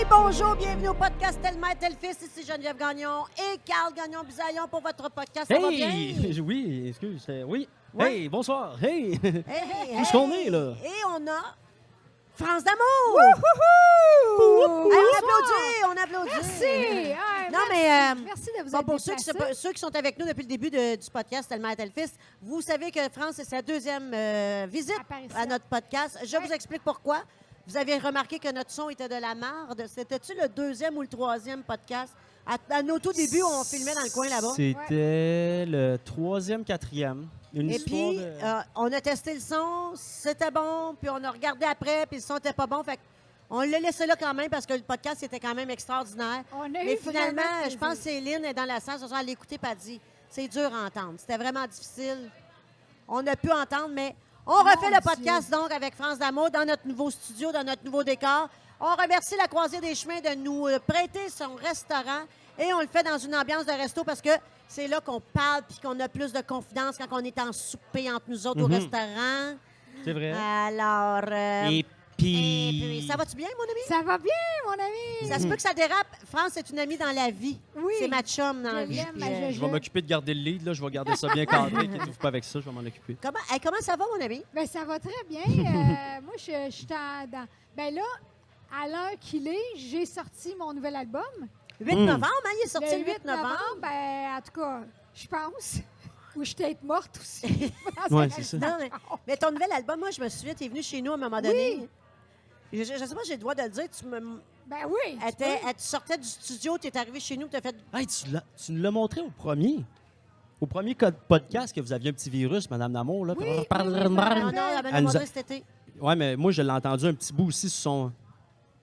Bonjour, bienvenue au podcast Tellement est tel fils. Ici Geneviève Gagnon et Carl Gagnon-Bisaillon pour votre podcast. Ça va bien? Oui, excuse. Oui. Ouais. Hey, bonsoir. Hey! Hey, Où est-ce qu'on est, là? Et on a France d'amour! Wouhou! Hey, on applaudit! Merci! Non, mais merci de vous bon, être pour déplacés. ceux qui sont avec nous depuis le début du podcast Tellement est tel fils, vous savez que France, c'est sa deuxième visite Apparition. à notre podcast. Je vous explique pourquoi. Vous avez remarqué que notre son était de la marde. C'était-tu le deuxième ou le troisième podcast? À nos tout débuts, on filmait dans le coin là-bas. C'était le troisième, quatrième. Une Et histoire puis, de... on a testé le son, c'était bon, puis on a regardé après, puis le son n'était pas bon. Fait on l'a laissé là quand même parce que le podcast était quand même extraordinaire. On a Mais eu finalement, vraiment je pense que plaisir. Céline est dans la salle, ce soir, elle l'écoutait et elle dit c'est dur à entendre. C'était vraiment difficile. On a pu entendre, mais on refait le podcast donc avec France D'Amour dans notre nouveau studio, dans notre nouveau décor. On remercie la Croisée des Chemins de nous prêter son restaurant et on le fait dans une ambiance de resto parce que c'est là qu'on parle puis qu'on a plus de confiance quand on est en souper entre nous autres au restaurant. C'est vrai. Alors, Et puis... ça va-tu bien, mon ami? Ça va bien, mon ami? Ça se peut que ça dérape. France est une amie dans la vie. Oui. C'est ma chum dans Je la vie. l'aime, Puis, ma Je vais m'occuper de garder le lead, là. Je vais garder ça bien cadré. Inquiétez-vous pas avec ça, je vais m'en occuper. comment ça va, mon ami? Ben, ça va très bien. Moi, je suis dans... Ben là, à l'heure qu'il est, j'ai sorti mon nouvel album. 8 novembre, hein? Il est sorti le 8 novembre. Ben, en tout cas, je pense. Ou je t'ai été morte aussi. Ouais, c'est ça. Non, mais ton nouvel album, moi, je me souviens, tu es venu chez nous à un moment donné. Je sais pas, j'ai le droit de le dire. Ben oui. Tu sortais du studio, tu es arrivé chez nous, tu as fait. Hey, tu nous l'as montré au premier. Au premier podcast que vous aviez un petit virus, Madame D'Amour, là. Oui, Non, non, elle m'a Elle nous a- demandé cet été. Ouais, mais moi, je l'ai entendu un petit bout aussi sur son...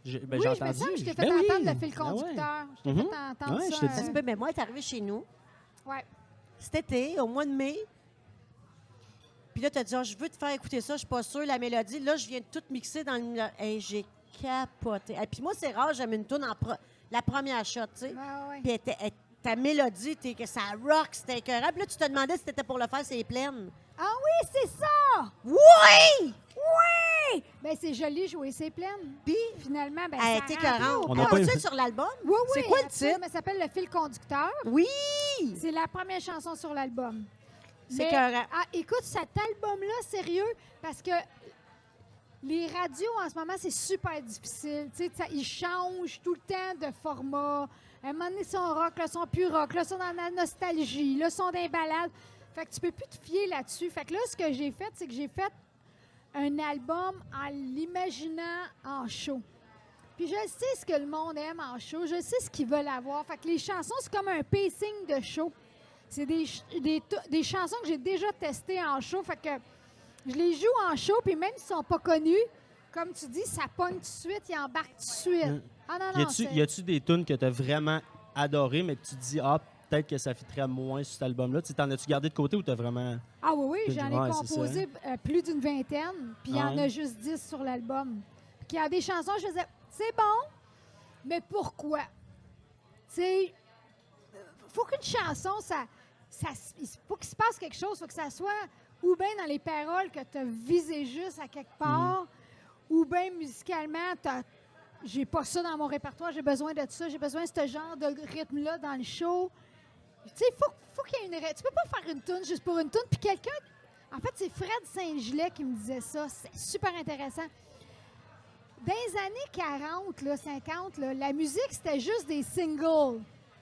Oui, j'ai je me entendu. sens que je t'ai fait Ben oui. entendre le fil Ben ouais. conducteur. Je t'ai Mhm. fait entendre Ouais, ça. je te dis. Ça se peut, mais moi, tu es arrivé chez nous Ouais. cet été, au mois de mai. Puis là, tu as dit, je veux te faire écouter ça, je suis pas sûre, la mélodie. Là, je viens de tout mixer dans le. Hey, j'ai capoté. Et puis moi, c'est rare, j'aime une tourne la première shot, tu sais. Ouais. Puis ta mélodie, que ça rock, c'était écœurant. Puis là, tu te demandais si c'était pour le faire, c'est pleine. Ah oui, c'est ça! Oui! Oui! Ben c'est joli jouer, c'est pleine. Puis, Finalement, ben elle ça était rentre écœurante. On n'a On pas va eu- sur l'album? Oui, C'est quoi le titre? Ça s'appelle Le fil conducteur. Oui! C'est la première chanson sur l'album. C'est Mais, écœurant. écoute, cet album-là, sérieux, parce que les radios, en ce moment, c'est super difficile. Tu sais, ils changent tout le temps de format. À un moment donné, son rock, le son plus rock, le son dans la nostalgie, le son d'un balade. Fait que tu peux plus te fier là-dessus. Fait que là, ce que j'ai fait, c'est que j'ai fait un album en l'imaginant en show. Puis je sais ce que le monde aime en show, je sais ce qu'ils veulent avoir. Fait que les chansons, c'est comme un pacing de show. C'est des chansons que j'ai déjà testées en show. Fait que je les joue en show, puis même s'ils sont pas connus, comme tu dis, ça pogne tout de suite, ils embarquent tout de suite. Ah non, Y a-tu des tunes que tu as vraiment adorées, mais que tu te dis, peut-être que ça fitterait moins sur cet album-là? Tu t'en as-tu gardé de côté ou t'as vraiment... Ah oui, j'en ai Ouais, c'est composé plus d'une vingtaine, puis il y en Ouais. a juste 10 sur l'album. Puis il y a des chansons, je faisais, c'est bon, mais pourquoi? Tu sais, faut qu'une chanson, il faut qu'il se passe quelque chose, faut que ça soit ou bien dans les paroles que tu as visé juste à quelque part, ou bien musicalement, j'ai pas ça dans mon répertoire, j'ai besoin de ça, j'ai besoin de ce genre de rythme-là dans le show. Tu sais, faut qu'il y ait une... Tu peux pas faire une toune juste pour une toune. Puis quelqu'un... En fait, c'est Fred Saint-Gelais qui me disait ça. C'est super intéressant. Dans les années 40, là, 50, là, la musique, c'était juste des singles.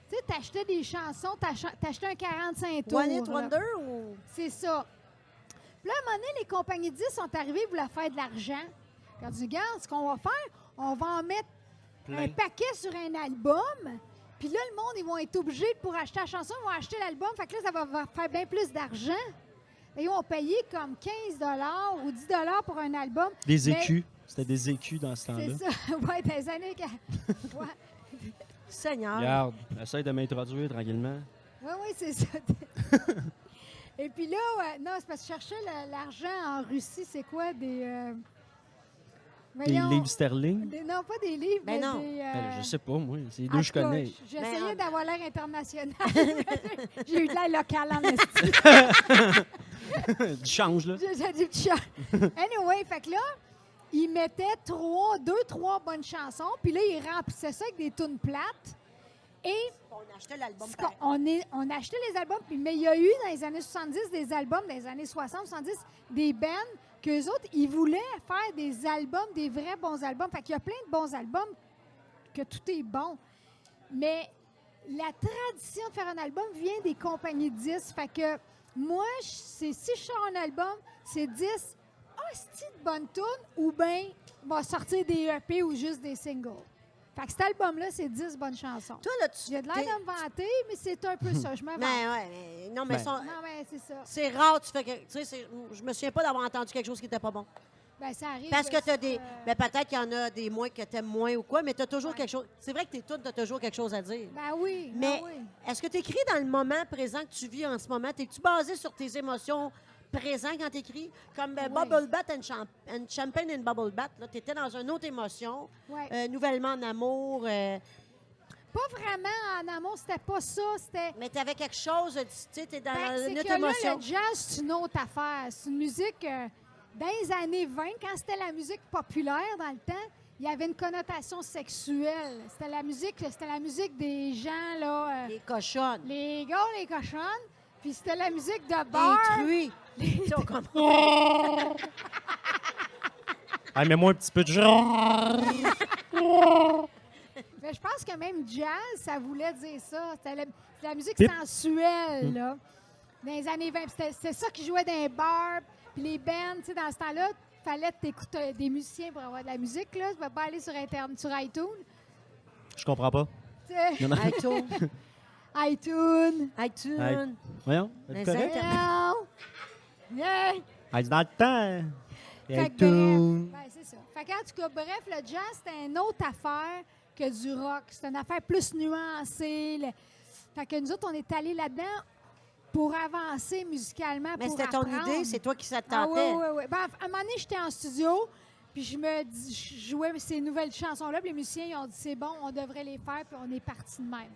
Tu sais, t'achetais des chansons, t'achetais un 45 tours. One Hit là. Wonder ou. C'est ça. Puis là, à un moment donné, les compagnies de disques sont arrivées pour faire de l'argent. Quand tu regardes, ce qu'on va faire, on va en mettre un paquet sur un album. Puis là, le monde, ils vont être obligés, pour acheter la chanson, ils vont acheter l'album. Fait que là, ça va faire bien plus d'argent. Et ils vont payer comme 15 ou 10 pour un album. Des Mais- écus. C'était des écus dans ce temps-là. C'est ça. Oui, des années... Ouais. Seigneur. Regarde, essaye de m'introduire tranquillement. Oui, c'est ça. Et puis là, non, c'est parce que je cherchais l'argent en Russie. C'est quoi des... Des voyons, livres sterling? non, pas des livres, Ben mais non. des... Ben, je sais pas, moi. C'est les en deux que je tout cas, connais. J'essayais Ben, d'avoir l'air international. J'ai eu de l'air local en esti. Du change, là. J'ai du chat. Anyway, fait que là, il mettait 2-3 bonnes chansons, puis là, il remplissait ça avec des tunes plates. Et On achetait l'album. on achetait les albums, mais il y a eu dans les années 70 des albums, dans les années 60, 70, des bands qu'eux autres, ils voulaient faire des albums, des vrais bons albums. Fait qu'il y a plein de bons albums, que tout est bon. Mais la tradition de faire un album vient des compagnies de disques. Fait que moi, si je sors un album, c'est 10 c'est de bonne tune ou bien on va sortir des EP ou juste des singles. Fait que cet album-là, c'est 10 bonnes chansons. Toi, là, tu J'ai de l'air de me vanter, mais c'est un peu ça. Je me vante. non, mais Ben. Non, mais c'est ça. c'est rare, tu fais que. Tu sais, je me souviens pas d'avoir entendu quelque chose qui était pas bon. Ben, ça arrive. Parce que tu as des. ça. Ben, peut-être qu'il y en a des moins que tu aimes moins ou quoi, mais tu as toujours Ouais. quelque chose. C'est vrai que tes tunes, tu as toujours quelque chose à dire. Ben oui. Mais ben oui. est-ce que tu écris dans le moment présent que tu vis en ce moment? Es-tu basé sur tes émotions présentes quand tu écris? Comme Oui. Bubble Bath and Champagne and Bubble Bath, tu étais dans une autre émotion, Ouais. nouvellement en amour, Pas vraiment en amour, c'était pas ça. C'était. mais tu avais quelque chose, tu sais, tu es dans Ben, c'est une que autre là, émotion. le jazz, c'est une autre affaire. C'est une musique. Dans les années 20, quand c'était la musique populaire dans le temps, il y avait une connotation sexuelle. C'était la musique des gens, là. Les cochonnes, Les gars, les cochonnes. Puis c'était la musique de bar. les truies. Tu sais, on comprend. Ah, mets-moi un petit peu de genre. Mais je pense que même jazz, ça voulait dire ça. C'était la musique Pip. sensuelle, là. Dans les années 20. Puis c'était ça qui jouait dans les bars. Puis les bands, tu sais, dans ce temps-là, il fallait t'écouter des musiciens pour avoir de la musique, là. Tu ne peux pas aller sur Internet, sur iTunes. Je comprends pas. Tu sais, Non, non. iTunes. iTunes. iTunes. Voyons, Les es-tu correct? Internet. Non. Yeah. Ah, dans le temps. Fait que bref, ben, c'est ça. Fait qu'en tout cas, bref, le jazz, c'était une autre affaire que du rock. C'était une affaire plus nuancée. Fait que nous autres, on est allés là-dedans pour avancer musicalement, Mais pour c'était ton apprendre. idée, c'est toi qui ça te Ah tentait. oui, oui, oui. Ben, à un moment donné, j'étais en studio, puis je jouais ces nouvelles chansons-là, puis les musiciens, ils ont dit, c'est bon, on devrait les faire, puis on est parti de même.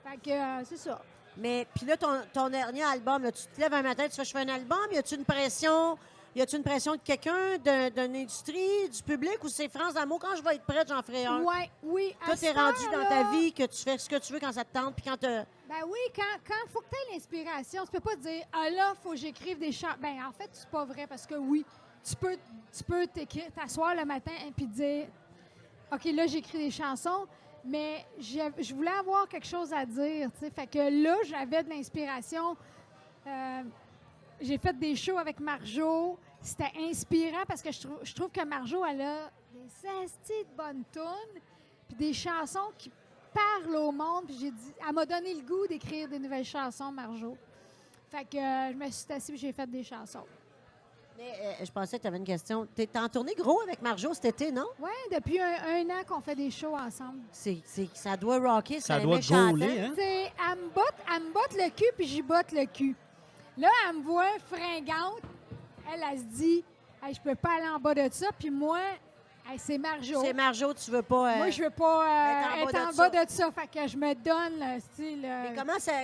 Fait que c'est ça. Mais puis là, ton dernier album, là, tu te lèves un matin, tu fais, je fais un album, y a-tu une pression? Y a-tu une pression de quelqu'un, d'une industrie, du public, ou c'est France d'amour? Quand je vais être prête, j'en ferai un. Ouais, oui. à Toi, t'es cette rendu dans ta heure-là, vie que tu fais ce que tu veux quand ça te tente, puis quand t'as... Ben oui, quand il faut que tu aies l'inspiration, tu peux pas dire ah là, il faut que j'écrive des chants. Ben en fait, c'est pas vrai parce que oui, tu peux t'asseoir le matin et puis dire OK, là j'écris des chansons, mais je voulais avoir quelque chose à dire, tu sais. Fait que là, j'avais de l'inspiration. J'ai fait des shows avec Marjo. C'était inspirant parce que je trouve que Marjo, elle a des astis de bonnes tunes puis des chansons qui parlent au monde. Puis elle m'a donné le goût d'écrire des nouvelles chansons, Marjo. Fait que je me suis assise et j'ai fait des chansons. Mais je pensais que tu avais une question. T'es en tournée gros avec Marjo cet été, non? Oui, depuis un an qu'on fait des shows ensemble. Ça doit rocker, Ça c'est doit méchant. gauler, hein? C'est, elle me botte le cul, puis j'y botte le cul. Là, elle me voit fringante. Elle se dit, hey, je peux pas aller en bas de ça. Puis moi, hey, c'est Marjo. C'est Marjo, tu veux pas... Moi, je veux pas être être en bas de ça. Fait que je me donne le style. Mais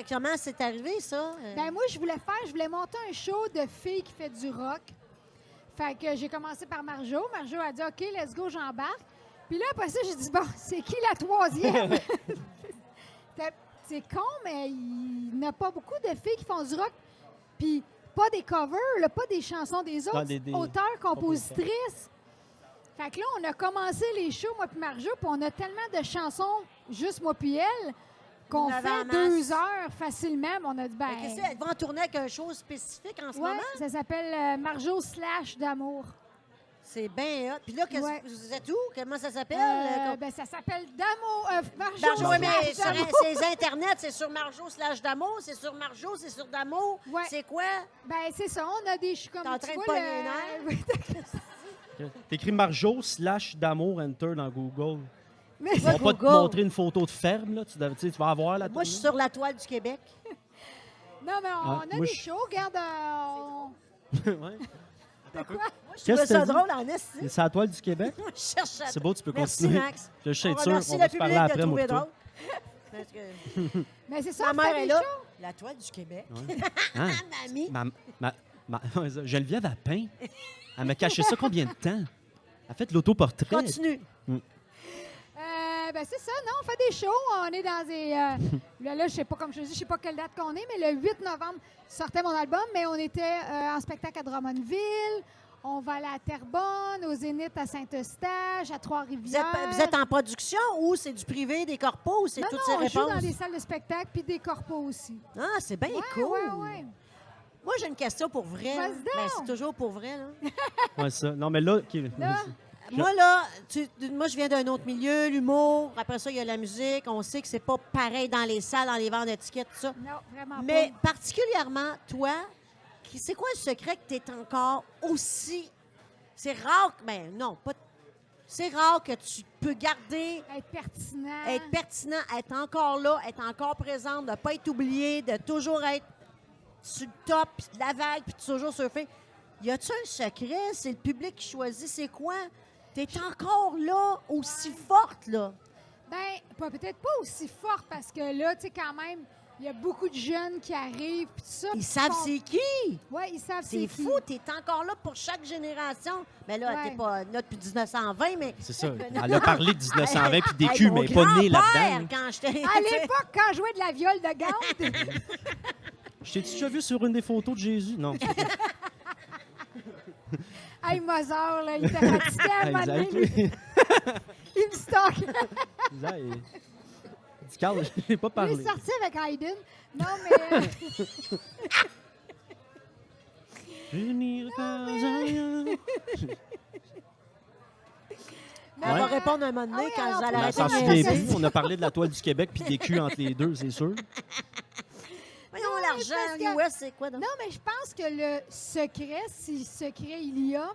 comment c'est arrivé, ça? Ben moi, je voulais monter un show de filles qui fait du rock. Fait que j'ai commencé par Marjo. Marjo a dit, OK, let's go, j'embarque. Puis là, après ça, j'ai dit, bon, c'est qui la troisième? C'est con, mais il n'y a pas beaucoup de filles qui font du rock. Puis pas des covers, là, pas des chansons des autres, des auteurs, compositrices. Fait que là, on a commencé les shows, moi puis Marjo, puis on a tellement de chansons, juste moi puis elle, qu'on Vous en avez en fait masse. 2 heures facilement. Mais on a dit, ben... Qu'est-ce que c'est? Elle va en tourner avec un show spécifique en ce ouais, moment? ça s'appelle Marjo / d'amour. C'est bien hot. Puis là, Ouais. vous êtes où? Comment ça s'appelle? Ben, ça s'appelle D'amour. Marjo Marjo, oui, mais / sur d'amour. ces Internet, c'est sur Marjo / d'amour, c'est sur Marjo, c'est sur d'amour. Ouais. C'est quoi? Ben, c'est ça. On a des... Comme T'es en tu train de vois, pogner les nerfs? T'écris Marjo / d'amour enter dans Google. Mais Ils vont pas te Google. montrer une photo de ferme, là. Tu vas avoir la Moi, je suis sur la toile du Québec. non, mais on Ah, a moi, des je- shows. Regarde, Ouais. de quoi? Moi, je Qu'est-ce trouvais que ça t'as dit? drôle en esti. C'est la toile du Québec? Moi, je cherche ça. C'est beau, tu peux Merci, continuer. Max. Je suis On sûr, remercie on le va se public parler de après, moi. trouver et toi. drôle. Parce que Mais c'est ça, ma on mère fait est des là. shows. La toile du Québec. Ouais. Hein? Mamie. Geneviève a peint. Elle m'a caché ça combien de temps? Elle fait de l'autoportrait. Continue. Ben c'est ça, non, on fait des shows. On est dans des... là, je sais pas, comme je dis, je sais pas quelle date qu'on est, mais le 8 novembre sortait mon album, mais on était en spectacle à Drummondville. On va aller à Terrebonne, au Zénith à Saint-Eustache, à Trois-Rivières. Vous êtes en production ou c'est du privé, des corpos ou c'est Non, toutes non, ces on joue réponses? dans des salles de spectacle puis des corpos aussi. Ah, c'est bien Ouais, cool. ouais. Moi, j'ai une question pour vrai. là. Vas-y donc. Ben, c'est toujours pour vrai. Là. Ouais, ça. Non, mais là, OK. Là, Moi, là, moi, je viens d'un autre milieu, l'humour. Après ça, il y a la musique. On sait que c'est pas pareil dans les salles, dans les ventes d'étiquettes, tout ça. non, vraiment Mais pas. particulièrement, toi, c'est quoi le secret que tu es encore aussi... C'est rare, ben non, pas... C'est rare que tu peux garder, Être pertinent. être encore là, être encore présente, de ne pas être oublié, de toujours être sur le top, puis de la vague, puis toujours surfer. Y a-tu un secret? C'est le public qui choisit. C'est quoi? Tu es encore là, aussi forte, là. Ben, peut-être pas aussi fort parce que là, tu sais, quand même, il y a beaucoup de jeunes qui arrivent puis tout ça. Ils savent c'est qui. Oui, ils savent C'est qui. fou, tu es encore là pour chaque génération. Mais là, Ouais. t'es pas là depuis 1920, mais... C'est ça. Elle a parlé de 1920 puis des Hey, culs, mon mais pas né grand-père, là-dedans. quand j'étais... À l'époque, quand je jouais de la viole de Gand, Je t'ai déjà vu sur une des photos de Jésus? Non. hey, Mozart, là, il était fatigué à un moment donné, lui. Exact. Il me stocke. Exact. Du Carl, je n'ai pas Il parlé. est sorti avec Hayden. Non, mais... Je n'irai pas ailleurs. On va Ouais. répondre un moment donné Ah oui, quand alors, j'allais pour On s'en arrêter de souvient niaiser. plus. On a parlé de la toile du Québec puis des culs entre les deux, c'est sûr. Voyons, parce l'argent, que- US, c'est quoi? Donc? Non, mais je pense que le secret, si secret il y a,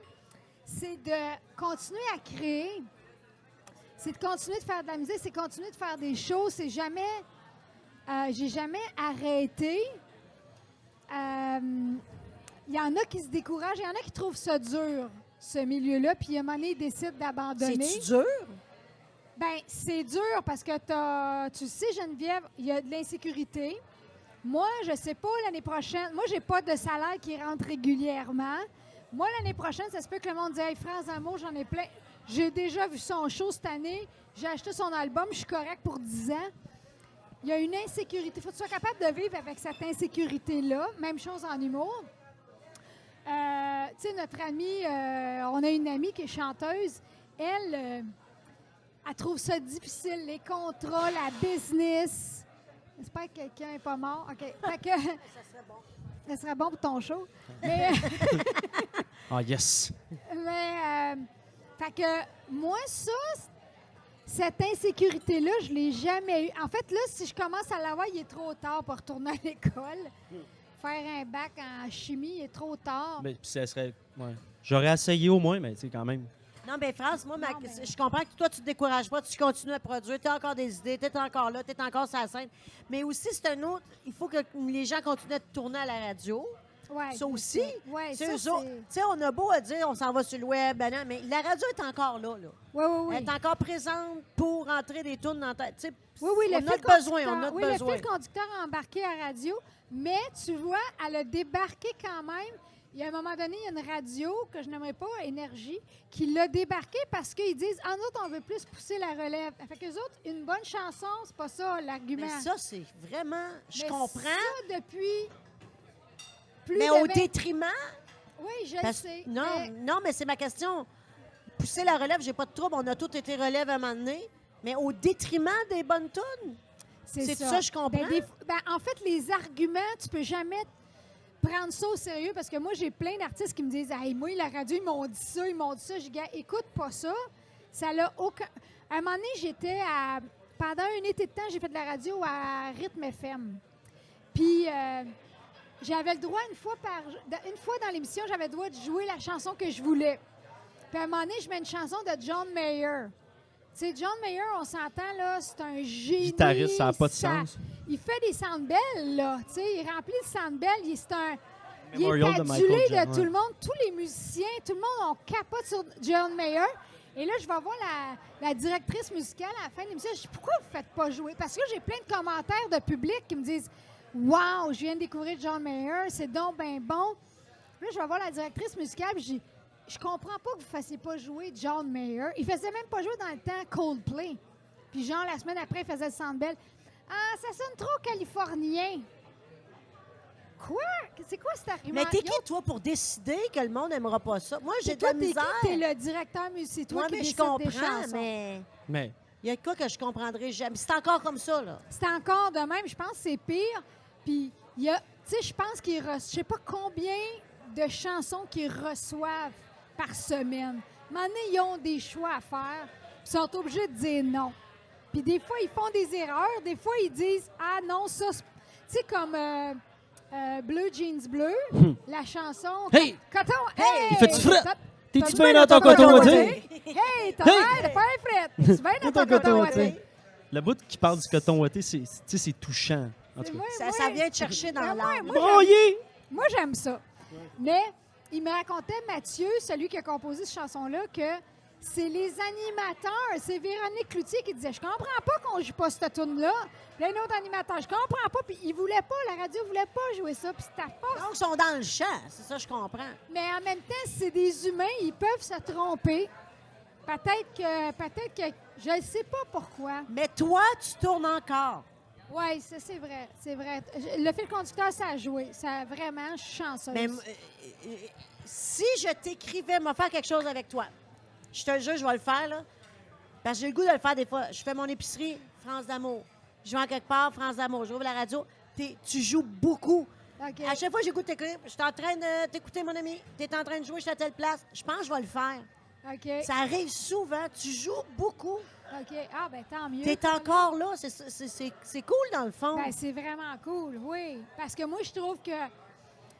c'est de continuer à créer. C'est de continuer de faire de la musique, c'est de continuer de faire des shows. C'est jamais... j'ai jamais arrêté. Il y en a qui se découragent, il y en a qui trouvent ça dur, ce milieu-là, puis à un moment donné, ils décident d'abandonner. C'est-tu dur? Ben, c'est dur parce que tu sais, Geneviève, il y a de l'insécurité. Moi, je sais pas l'année prochaine. Moi, j'ai pas de salaire qui rentre régulièrement. Moi, l'année prochaine, ça se peut que le monde dise Hey, France d'amour, j'en ai plein. J'ai déjà vu son show cette année. J'ai acheté son album, je suis correct pour 10 ans. Il y a une insécurité. Il faut que tu sois capable de vivre avec cette insécurité-là. Même chose en humour. Tu sais, notre amie, on a une amie qui est chanteuse. Elle trouve ça difficile, les contrats, la business. J'espère que quelqu'un n'est pas mort. OK. Fait que, ça serait bon pour ton show. Mais, Ah, yes. fait que moi, ça, cette insécurité-là, je ne l'ai jamais eue. En fait, là, si je commence à l'avoir, il est trop tard pour retourner à l'école. Faire un bac en chimie, il est trop tard. Mais puis ça serait. Ouais. J'aurais essayé au moins, mais tu sais, quand même. Non, mais France, moi, Non, mais- je comprends que toi, tu te décourages pas, tu continues à produire, tu as encore des idées, tu es encore là, tu es encore sur la scène. Mais aussi, c'est un autre, il faut que les gens continuent à tourner à la radio. Ouais, Ça c'est aussi, Ouais, C'est ça, eux autres. c'est... Tu sais, on a beau à dire, on s'en va sur le web, ben non, mais la radio est encore là. Oui, oui, oui. Elle est encore présente pour entrer des tunes dans ta... Tu sais, Oui, oui, on a besoin, on a oui, besoin. le fil conducteur a embarqué à radio, mais tu vois, elle a débarqué quand même. Il y a un moment donné, il y a une radio que je n'aimerais pas, Énergie, qui l'a débarqué parce qu'ils disent « En autres, on veut plus pousser la relève. » Fait qu'eux autres, une bonne chanson, c'est pas ça l'argument. Mais ça, c'est vraiment... Je Mais comprends, ça, depuis plus mais de au 20 détriment... Oui, je le parce- sais. Non, mais- non, mais c'est ma question. Pousser la relève, j'ai pas de trouble. On a tous été relève à un moment donné. Mais au détriment des bonnes tunes. C'est ça, je comprends. En fait, les arguments, tu peux jamais prendre ça au sérieux parce que moi, j'ai plein d'artistes qui me disent « Hey, moi, la radio, ils m'ont dit ça, ils m'ont dit ça. » Je dis « Écoute pas ça. Ça n'a aucun... » À un moment donné, j'étais à... Pendant un été de temps, j'ai fait de la radio à Rythme FM. Puis, j'avais le droit, une fois dans l'émission, j'avais le droit de jouer la chanson que je voulais. Puis, à un moment donné, je mets une chanson de John Mayer. Tu sais, John Mayer, on s'entend, là, c'est un génie. Guitariste, ça n'a pas de sens. Il fait des soundbells, là. Tu sais, il remplit le soundbell. Il est Memorial de adulé Michael de Jackson, tout ouais. le monde. Tous les musiciens, tout le monde, on capote sur John Mayer. Et là, je vais voir la directrice musicale à la fin de l'émission. Je dis, pourquoi vous ne faites pas jouer? Parce que là, j'ai plein de commentaires de public qui me disent, wow, je viens de découvrir John Mayer, c'est donc bien bon. Là, je vais voir la directrice musicale, puis je dis, je comprends pas que vous ne fassiez pas jouer John Mayer. Il faisait même pas jouer dans le temps Coldplay. Puis genre, la semaine après, il faisait le Centre Bell. Ah, ça sonne trop californien. Quoi? C'est quoi cet argument? Mais t'es qui, toi, pour décider que le monde n'aimera pas ça? Moi, j'ai de la Toi, t'es qui? misère. T'es le directeur musical. C'est toi Moi, qui mais je décides des comprends, chansons. mais Mais il y a quoi que je comprendrais jamais. C'est encore comme ça, là. C'est encore de même. Je pense que c'est pire. Puis, il y a, tu sais, je pense qu'ils je sais pas combien de chansons qu'ils reçoivent par semaine. À un moment donné, ils ont des choix à faire. Ils sont obligés de dire non. Puis des fois, ils font des erreurs. Des fois, ils disent « Ah non, ça... » Tu sais, comme Bleu Jeans Bleu, la chanson... Hey! Coton... Il Hey! fait-tu frais? T'es-tu T'as-tu bien bien dans ton coton ouaté? Hey, t'as Hey! l'air de faire frette! T'es-tu bien dans ton coton ouaté? Le bout qui parle du coton ouaté, c'est touchant. En tout cas. Ça vient te chercher dans l'âme. Broyé! Moi, j'aime ça. Mais il me racontait, Mathieu, celui qui a composé cette chanson-là, que c'est les animateurs. C'est Véronique Cloutier qui disait « Je comprends pas qu'on joue pas cette tune-là. » Puis un autre animateur « Je comprends pas. » Puis il voulait pas, la radio voulait pas jouer ça. Puis c'est à force. Donc, ils sont dans le champ. C'est ça, je comprends. Mais en même temps, c'est des humains. Ils peuvent se tromper. Peut-être que je ne sais pas pourquoi. Mais toi, tu tournes encore. Oui, ça, c'est vrai. C'est vrai. Le fil conducteur, ça a joué. Ça a vraiment, je suis chanceuse. Mais si je t'écrivais, me faire quelque chose avec toi, je te le jure, je vais le faire, là. Parce que j'ai le goût de le faire des fois. Je fais mon épicerie, France d'amour. Je vais en quelque part, France d'amour. J'ouvre la radio. Tu joues beaucoup. OK. À chaque fois que j'écoute t'écrire, je suis en train de t'écouter, mon ami. Tu es en train de jouer, je suis à telle place. Je pense que je vais le faire. OK. Ça arrive souvent. Tu joues beaucoup. OK. Ah, ben tant mieux. Tu es encore là. C'est cool, dans le fond. Ben, c'est vraiment cool, oui. Parce que moi, je trouve que, tu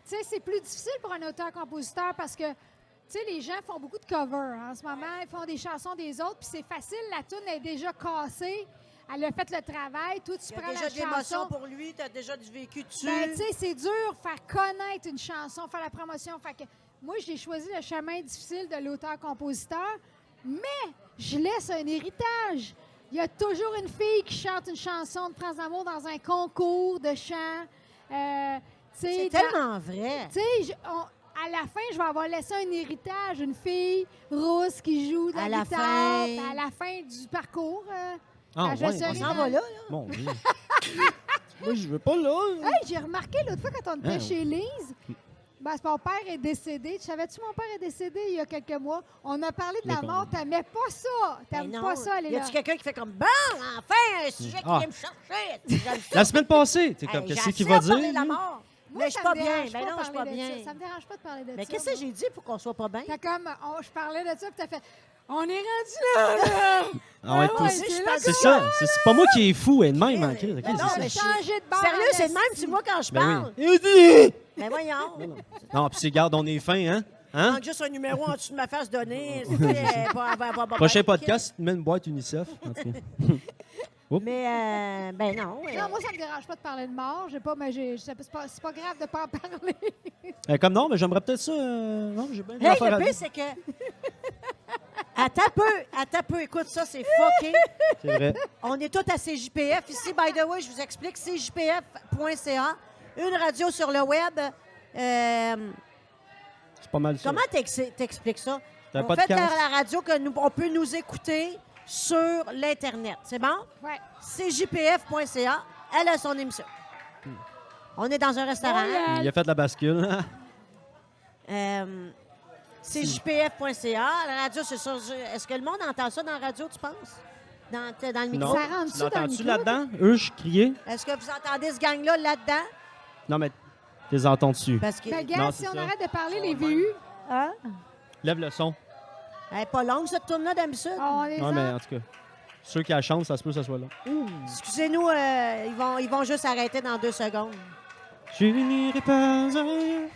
sais, c'est plus difficile pour un auteur-compositeur parce que, tu sais, les gens font beaucoup de covers. En ce moment, ils font des chansons des autres, puis c'est facile, la tune est déjà cassée. Elle a fait le travail. Toi, tu Il y a prends déjà la de l'émotion chanson. pour lui. Tu as déjà du vécu dessus. Ben, tu sais, c'est dur faire connaître une chanson, faire la promotion. Fait que moi, j'ai choisi le chemin difficile de l'auteur-compositeur, mais je laisse un héritage. Il y a toujours une fille qui chante une chanson de France d'amour dans un concours de chant. C'est tellement vrai. Tu sais, à la fin, je vais avoir laissé un héritage, une fille rousse qui joue de la À la guitare. fin. À la fin du parcours. Ah, je ouais, serai On s'en dans- va là, là. Mon Dieu. Moi, je veux pas là. Hey, j'ai remarqué l'autre fois quand on était Ah, chez Lise, ben, mon père est décédé. Tu savais-tu, mon père est décédé il y a quelques mois? On a parlé de la Les mort. T'aimais pas ça. T'aimes Ben pas non. ça, aller Y là. a-tu quelqu'un qui fait comme bon, enfin, un sujet qui Ah. vient me chercher? J'aime ça. La semaine passée, t'es comme, Hey, qu'est-ce qu'il j'accepte va de parler dire? de la lui? mort. Moi, Mais je ça suis pas me bien. dérange Ben non, je suis pas parler de bien. ça. Ça me dérange pas de parler de Mais ça. qu'est-ce que j'ai dit pour qu'on soit pas bien? T'as comme, je parlais de ça, puis t'as fait, on est rendu là. Ah ouais, Ah toi ouais, aussi. c'est là là C'est que- ça. C'est pas moi qui est fou, elle de même. Mais hein, Chris, ok, non, c'est mais ça. Changer de bord. Sérieux, c'est le même, esti. tu vois, quand je Ben parle. oui. Mais voyons. Non, puis c'est garde, on est fin, hein? Hein? Donc, juste un numéro en dessous de ma face donné. Prochain podcast, tu mets une boîte UNICEF. En tout cas. Mais, ben non. Non, moi, ça me dérange pas de parler de mort. J'ai pas, mais c'est pas grave de pas en parler. Comme non, mais j'aimerais peut-être ça. Non, j'ai bien des Hey, affaires à le dire. pire, c'est que. Attends peu, écoute ça, c'est fucké. C'est vrai. On est tous à CJPF. Ici, by the way, je vous explique, cjpf.ca, une radio sur le web. C'est pas mal ça. Comment t'expliques ça? C'est un On fait podcast. la radio on peut nous écouter sur l'Internet. C'est bon? Ouais. cjpf.ca, elle a son émission. On est dans un restaurant. Oh, Il a fait la bascule. cjpf.ca, la radio, c'est ça. Est-ce que le monde entend ça dans la radio, tu penses? Dans le micro? Non. Ça rentre-tu Tu dans le l'entends-tu micro? là-dedans? Eux, je criais. Est-ce que vous entendez ce gang-là là-dedans? Non, mais tu les entends dessus. Parce que. Ben, gars, Non, si c'est on ça. arrête de parler, les VU, Hein? Lève le son. Elle est pas longue, cette tourne-là, d'habitude. on les Non, mais entend. en tout cas, ceux qui a la chance, ça se peut que ça soit là. Excusez-nous, ils vont juste arrêter dans 2 secondes. Je n'irai pas ailleurs.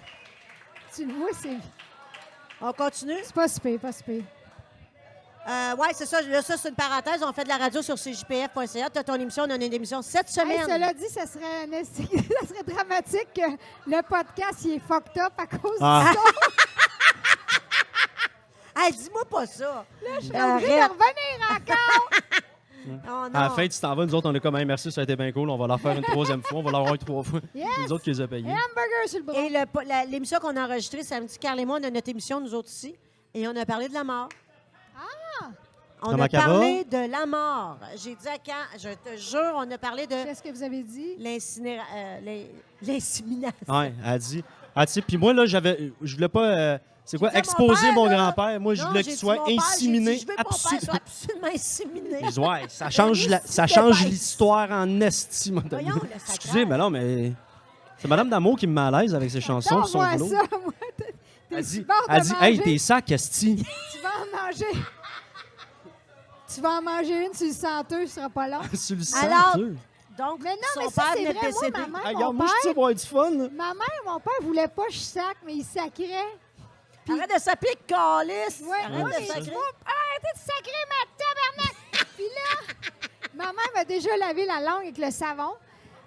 Tu le vois, c'est On continue? pas super, pas super. Oui, c'est ça. Là, ça, c'est une parenthèse. On fait de la radio sur cjpf.ca. Tu as ton émission, on a une émission cette Hey, semaine. cela dit, ça serait dramatique que le podcast il est fucked up à cause Ah. du son. Hey, dis-moi pas ça. Je suis obligée de revenir encore. Oh, non. À la fin, tu t'en vas. Nous autres, on est comme, hey, merci, ça a été bien cool. On va la refaire une troisième fois. On va la revoir 3 fois. Yes. Les autres qui les ont payés. Et hamburger sur le bras. Et l'émission qu'on a enregistrée samedi, Carl et moi, on a notre émission, nous autres ici. Et on a parlé de la mort. On Comment a qu'elle va? parlé de la mort. J'ai dit à quand, je te jure, on a parlé de Qu'est-ce que vous avez dit? l'insémination. Ouais, elle dit. Ah, tu sais, puis moi, là, je voulais pas. C'est quoi? dit à mon Exposer père, mon là, grand-père. Moi, je Non, voulais j'ai qu'il dit, soit mon père, j'ai inséminé. dit, je veux que mon père soit absolument inséminé. Je dis, ouais, ça Un change esti de bête. l'histoire en esti. moi. Voyons, le sacré. Excusez, mais non, mais. C'est Madame D'Amour qui me met à l'aise avec ses chansons Non, sur son moi, vélo. ça, moi, t'es Elle dit, super de elle dit hey, manger. t'es sac, esti. Tu vas en manger. Tu vas en manger une sur le senteux, ce sera pas long. Sur le sang, Alors, tu sais. donc, Mais non, son mais ça, père c'est venait de vrai. Moi, décéder. ma mère, Ah, mon regarde, moi, je dis père, avoir du fun. là. ma mère et mon père voulaient pas que je sac, mais ils sacraient. Arrête de s'appeler calice. Ouais, Arrête ouais, de mais sacrer. tu vois, arrêtez de sacrer ma tabarnak! Puis là, ma mère m'a déjà lavé la langue avec le savon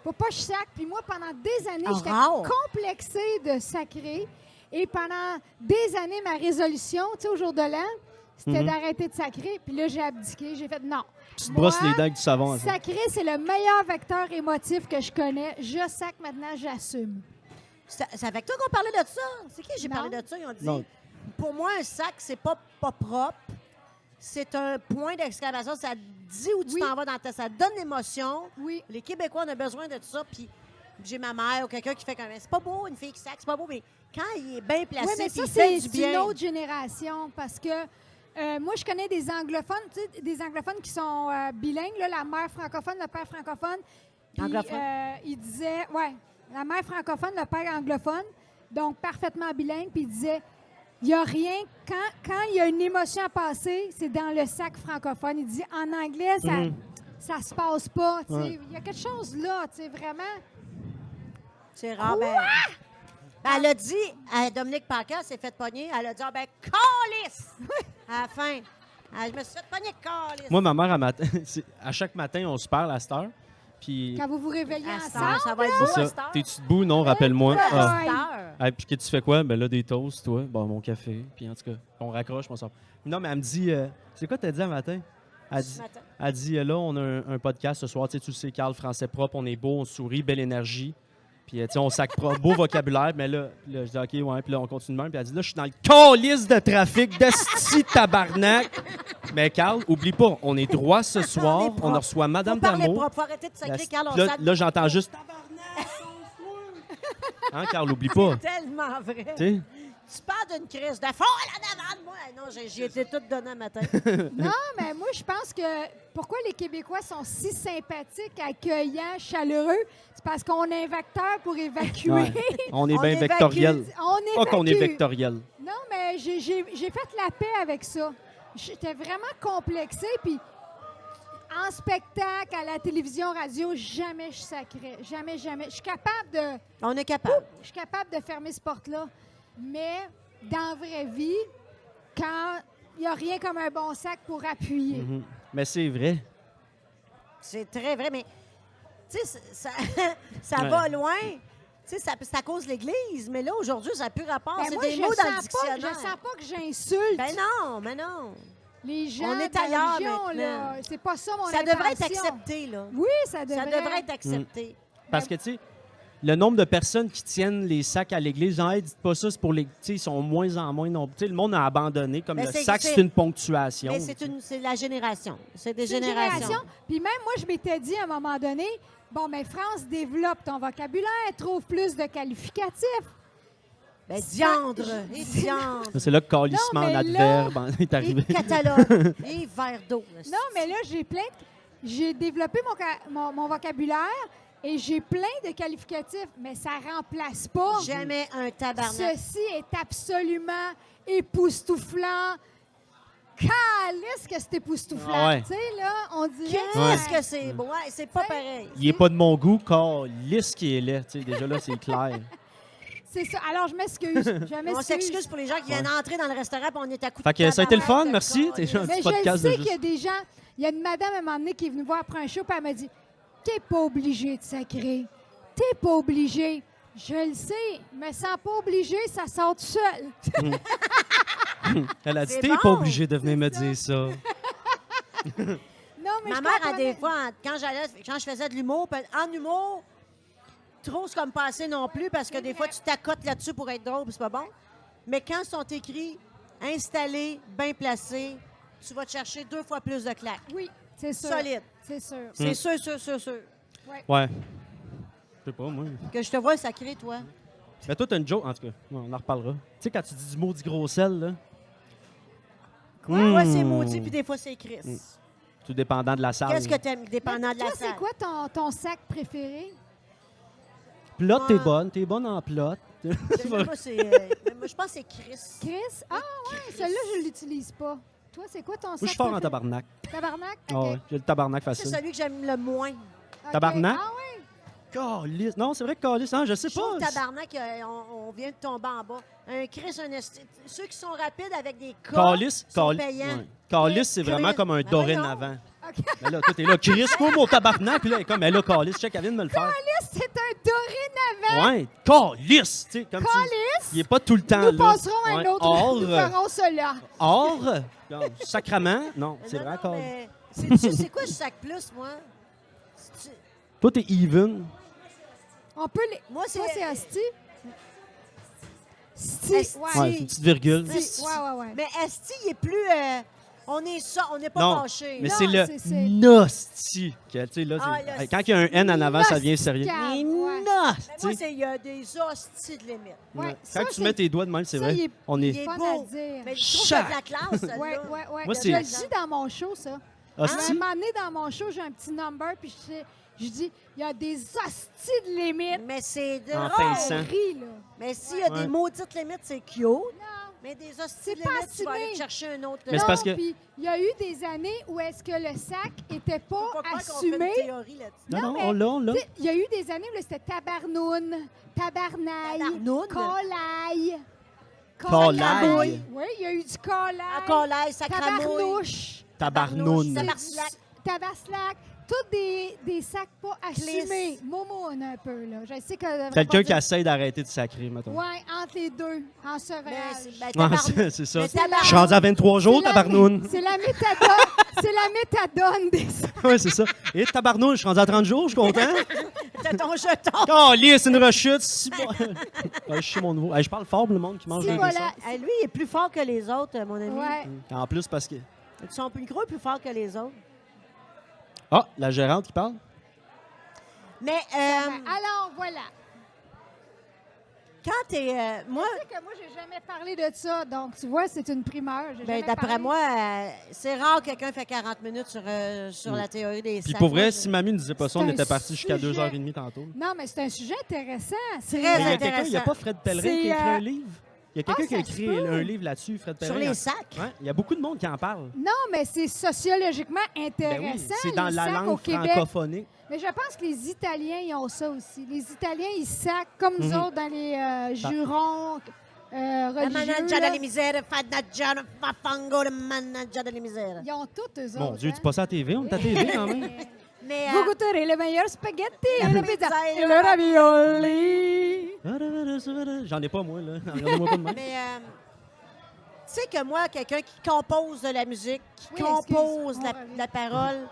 pour pas que je sac. Puis moi, pendant des années, Oh, j'étais wow. complexée de sacrer. Et pendant des années, ma résolution, tu sais, au jour de l'an, c'était d'arrêter de sacrer. Puis là, j'ai abdiqué. J'ai fait non. Tu te brosses Moi, les dents avec du savon. après. Sacrer, c'est le meilleur vecteur émotif que je connais. Je sac maintenant, j'assume. C'est avec toi qu'on parlait de ça? C'est qui j'ai Non. parlé de ça? Ils ont dit, Non. pour moi, un sac, c'est pas propre. C'est un point d'exclamation. Ça dit où tu Oui. t'en vas dans ta... Ça donne l'émotion. Oui. Les Québécois, on a besoin de ça. Puis j'ai ma mère ou quelqu'un qui fait comme... C'est pas beau, une fille qui sac, c'est pas beau. Mais quand il est bien placé, Oui, mais puis ça, il fait c'est du une bien... autre génération parce que moi, je connais des anglophones, tu sais, des anglophones qui sont bilingues, là, la mère francophone, le père francophone. Puis, Anglophone. il disait, ouais, la mère francophone, le père anglophone, donc parfaitement bilingue, puis il disait, il n'y a rien, quand il y a une émotion à passer, c'est dans le sac francophone. Il dit, en anglais, ça se passe pas, tu sais. Ouais. Il y a quelque chose là, tu sais, vraiment. C'est rare, ben... Elle a dit, Dominique Paquin s'est fait pogner, elle a dit, ah ben, calice! À la fin. Je me suis fait pogner, calice! Moi, ma mère, à chaque matin, on se parle à cette heure. Puis, Quand vous vous réveillez À cette ensemble, heure, ça va être c'est beau à ça. cette heure. T'es-tu debout? Non, rappelle-moi. Ouais. Ah. À cette heure. Ah, puis que tu fais quoi? Ben là, des toasts, toi. Bon, mon café. Puis en tout cas, on raccroche, on sort. Non, mais elle me dit, c'est quoi t'as dit un matin? Ce matin. Elle dit, là, on a un podcast ce soir. Tu sais, tu sais, Carl, français propre, on est beau, on sourit, belle énergie. Puis, tu sais, on sac beau vocabulaire. Mais là, je dis, OK, ouais. Puis là, on continue de même. Puis elle dit, là, je suis dans le calice de trafic d'esti tabarnak. Mais Carl, oublie pas, on est droit ce soir. propre. On reçoit Madame Faut parler D'Amour. propre, faut arrêter de sacrer, Carl, on Là, sac là, j'entends juste tabarnak, hein, Carl, oublie pas. tellement vrai. Tu sais? Tu parles d'une crise de fond à la demande, moi. Non, j'y étais toute donnée un matin. Non, mais moi, je pense que pourquoi les Québécois sont si sympathiques, accueillants, chaleureux, c'est parce qu'on a un vecteur pour évacuer. Ouais. On est On bien évacue. vectoriel. On Pas qu'on est évacue. vectoriel. Non, mais j'ai fait la paix avec ça. J'étais vraiment complexée, puis en spectacle, à la télévision, radio, jamais je sacrais. Jamais, jamais. Je suis On est capable. capable de fermer ce porte-là. Mais dans la vraie vie, quand il n'y a rien comme un bon sac pour appuyer. Mhm. Mais c'est vrai. C'est très vrai, mais tu sais, ça Ouais. va loin. Tu sais, c'est à cause de l'Église, mais là, aujourd'hui, ça n'a plus rapport. Ben c'est moi, des je mots dans le sens dictionnaire. je sens pas que j'insulte Ben non, mais non. les gens on est de la ailleurs religion, maintenant. là. C'est pas ça mon Ça devrait être intention. accepté, là. Oui, ça devrait. Ça devrait être accepté. Parce que, tu sais, le nombre de personnes qui tiennent les sacs à l'église, genre, hey, dites pas ça, c'est pour les. Tu sais, ils sont moins en moins. Tu sais, le monde a abandonné. Comme Mais le c'est- sac, c'est- c'est une ponctuation. Mais c'est la génération. C'est des C'est une générations. génération. Puis même moi, je m'étais dit à un moment donné, bon, mais France, développe ton vocabulaire, trouve plus de qualificatifs. Ben, diandre, et diandre, C'est là que calissement Non, en mais adverbe est et arrivé. catalogue, et verre d'eau. là. Non, mais là, j'ai développé mon vocabulaire et j'ai plein de qualificatifs, mais ça remplace pas. Jamais un tabarnak. Ceci est absolument époustouflant. Calisse que c'est époustouflant. Ah ouais. Tu sais, là, on dirait... Qu'est-ce que c'est beau? Ouais, c'est pas pareil. Il est pas de mon goût, calisse qui est laid. Tu sais, déjà là, c'est clair. C'est ça. Alors, je m'excuse. On s'excuse pour les gens qui viennent entrer dans le restaurant et on est à coup de Fait que ça a été le fun, tabarnak de merci. corps. T'es gentil. Mais petit je podcast le de sais qu'il y a juste. des gens... Il y a une madame à un moment donné qui est venue voir après un show et elle m'a dit « T'es pas obligé de sacrer. T'es pas obligé. » Je le sais, me sens pas obligé, ça sort tout seul. Elle a dit, C'est t'es bon. pas obligé de venir me dire ça. Non, mais Ma je mère, a comprenais. des fois, quand je faisais de l'humour, en humour, trop c'est comme passé non plus, parce que des fois, tu t'accotes là-dessus pour être drôle, puis c'est pas bon. Mais quand ils sont écrits installé, bien placé, tu vas te chercher 2 fois plus de claques. Oui, c'est sûr. Solide. C'est sûr. C'est sûr. Ouais. Je sais pas, moi. Que je te vois sacré, toi. Mais toi, t'as une joke, en tout cas. Ouais, on en reparlera. Tu sais, quand tu dis du maudit gros sel, là. Des fois, c'est maudit, puis des fois, c'est Chris. Tout dépendant de la salle. Qu'est-ce que t'aimes, dépendant de la Toi, salle? c'est quoi ton sac préféré? Plot, Ouais. t'es bonne en plot. Moi, je pense que c'est Chris. Chris? Ah ouais, celui-là, je ne l'utilise pas. Toi, c'est quoi ton sac Moi, je suis fort en préféré? tabarnak. Tabarnak? Ah OK. ouais, j'ai le tabarnak C'est facile. celui que j'aime le moins. OK. Tabarnak? Ah ouais? Calice. Non, c'est vrai que calice, hein, je sais Je trouve pas. tabarnak, on vient de tomber en bas. Un Chris, un esti. Ceux qui sont rapides avec des cas Calice, sont payants. ouais. Calice, c'est Chris. vraiment comme un Ben dorénavant. OK. Mais là, toi, t'es là, Chris, quoi, mon tabarnak? Puis là, elle est comme, elle là, calice, check, elle vient de me le faire. Calice, c'est un dorénavant. Ouais, calice, tu sais, comme Calice? il est pas tout le temps Nous là. passerons à Ouais. un autre. Or, Nous ferons cela. sacrament, non, c'est Non, vrai, non, calice. mais c'est quoi je sac plus, moi? C'est- Toi, t'es even. On peut les... Moi, Toi, c'est Asti? Asti. Asti. Ouais, c'est une petite virgule. Asti. Ouais. Mais Esti, il est plus... on est ça, on n'est pas Non, fâché. mais Non, c'est le c'est- nosti. Tu sais, là, Ah, c'est- le quand il y a un N en avant, ça devient sérieux. Noscave, Mais ouais. nosti. Mais moi, il y a des hosties de limite. Ouais, Ouais. ça, Quand tu c'est- mets tes doigts de même, c'est ça, vrai. il est- On Il est est fun beau. à dire. Mais je trouve que c'est de la classe, celle-là. Ouais. Moi, Je c'est- le dis dans mon show, ça. À hostie. un moment donné, dans mon show, j'ai un petit number, puis je dis, il y a des hosties de limites. Mais c'est de... En Oh! pinçant. On rit, là. Mais s'il y a Ouais. des maudites limites, c'est cute. Non. Mais des hosties C'est de pas limites, tu vas assumé. aller te chercher un autre. Mais c'est parce que- Puis il y a eu des années où est-ce que le sac était pas Faut pas croire qu'on fait une assumé. théorie là-dessus. Non, non, mais- on l'a. Tu sais, il y a eu des années où là, c'était tabarnoun, tabarnaille, Tabarnoun? colaille. Colaille. Oui, il y a eu du colaille. Encore l'ail, sacramouille. Tabarnouche. Tabarnoun. Tabarslac. Tabaslac. Tous des sacs pas assumés. Momoun un peu, là. Je sais que... Quelqu'un qui essaie d'arrêter de sacrer, mettons. Oui, entre les deux, en Mais sevrage. ben, Ouais, c'est ça. Mais Je suis rendu à 23 jours, C'est la- tabarnoun. C'est la méthadone. C'est la méthadone des sacs. Oui, c'est ça. Et tabarnoun, je suis rendu à 30 jours, je suis content. T'as ton jeton. Oh, c'est une rechute. Si bon. Ouais, je suis mon nouveau. Hey, je parle fort, le monde qui mange Si, des voilà. Hey, lui, il est plus fort que les autres, mon ami. Ouais. dessins. En plus, parce que. Son micro est plus fort que les autres. Ah, la gérante qui parle. Mais Alors, voilà. quand t'es... moi, Tu sais que moi, j'ai jamais parlé de ça. Donc, tu vois, c'est une primeur. J'ai ben, jamais d'après parlé. moi, c'est rare que quelqu'un fait 40 minutes sur la théorie des Puis sacs. pour Moi, vrai, je- si mamie ne disait pas ça, C'est on un était parti jusqu'à sujet. 2h30 tantôt. Non, mais c'est un sujet intéressant. C'est Très Mais il y a intéressant. quelqu'un, il n'y a pas Fred Pellerin qui a écrit un livre. Il y a quelqu'un Ah, qui a ça se écrit peut. un livre là-dessus, Fred Pellerin. Sur les sacs? Ouais, il y a beaucoup de monde qui en parle. Non, mais c'est sociologiquement Ben intéressant. oui, c'est dans les la sacs langue au Québec. francophonique. Mais je pense que les Italiens, ils ont ça aussi. Les Italiens, ils sacent comme nous Mhm. autres dans les jurons La religieux. managgia là. delle misère, fadaggia, fafango, le managgia delle misère. Ils ont tous eux Mon autres. Dieu, hein. tu passes à la TV, on est à la TV quand même. Mais Vous goûterez les meilleurs spaghettis, La la pizza pizza et et le ravioli. J'en ai pas, moi, là. Regardez-moi pas de même. Mais, tu sais que moi, quelqu'un qui compose de la musique, qui Oui, compose excuse, la, on revient. la parole,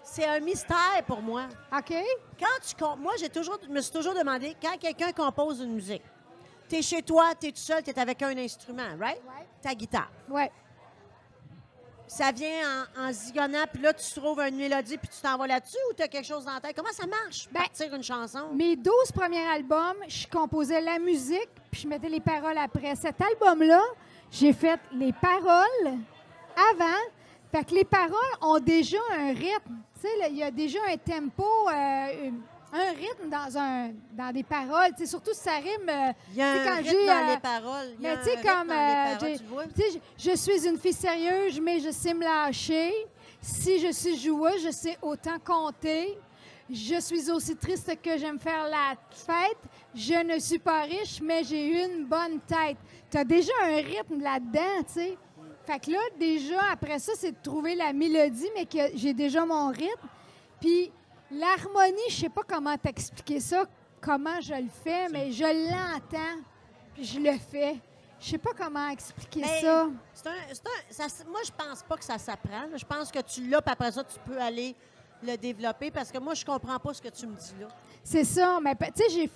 c'est un mystère pour moi. OK? Moi, je me suis toujours demandé, quand quelqu'un compose une musique, tu es chez toi, tu es tout seul, tu es avec un instrument, right? Ouais. Ta guitare. Ouais. Ça vient en zigonnant, puis là, tu trouves une mélodie, puis tu t'en vas là-dessus, ou tu as quelque chose dans la tête? Comment ça marche, Ben, partir une chanson? Mes 12 premiers albums, je composais la musique, puis je mettais les paroles après. Cet album-là, j'ai fait les paroles avant. Fait que les paroles ont déjà un rythme. Tu sais, là, il y a déjà un tempo, un rythme dans des paroles. Tu sais, surtout si ça rime. Il y a tu sais, un quand rythme j'ai, dans les paroles. Il y a mais un tu sais, rythme comme. dans les paroles, j'ai- tu vois? tu sais, je suis une fille sérieuse, mais je sais me lâcher. Si je suis joueuse, je sais autant compter. Je suis aussi triste que j'aime faire la fête. Je ne suis pas riche, mais j'ai une bonne tête. Tu as déjà un rythme là-dedans, tu sais. Fait que là, déjà, après ça, c'est de trouver la mélodie, mais que j'ai déjà mon rythme. Puis l'harmonie, je sais pas comment t'expliquer ça, comment je le fais, mais je l'entends, puis je le fais. Je sais pas comment expliquer Mais ça. moi, je pense pas que ça s'apprend. là. Je pense que tu l'as, puis après ça, tu peux aller le développer, parce que moi, je comprends pas ce que tu me dis là. C'est ça. Mais tu sais,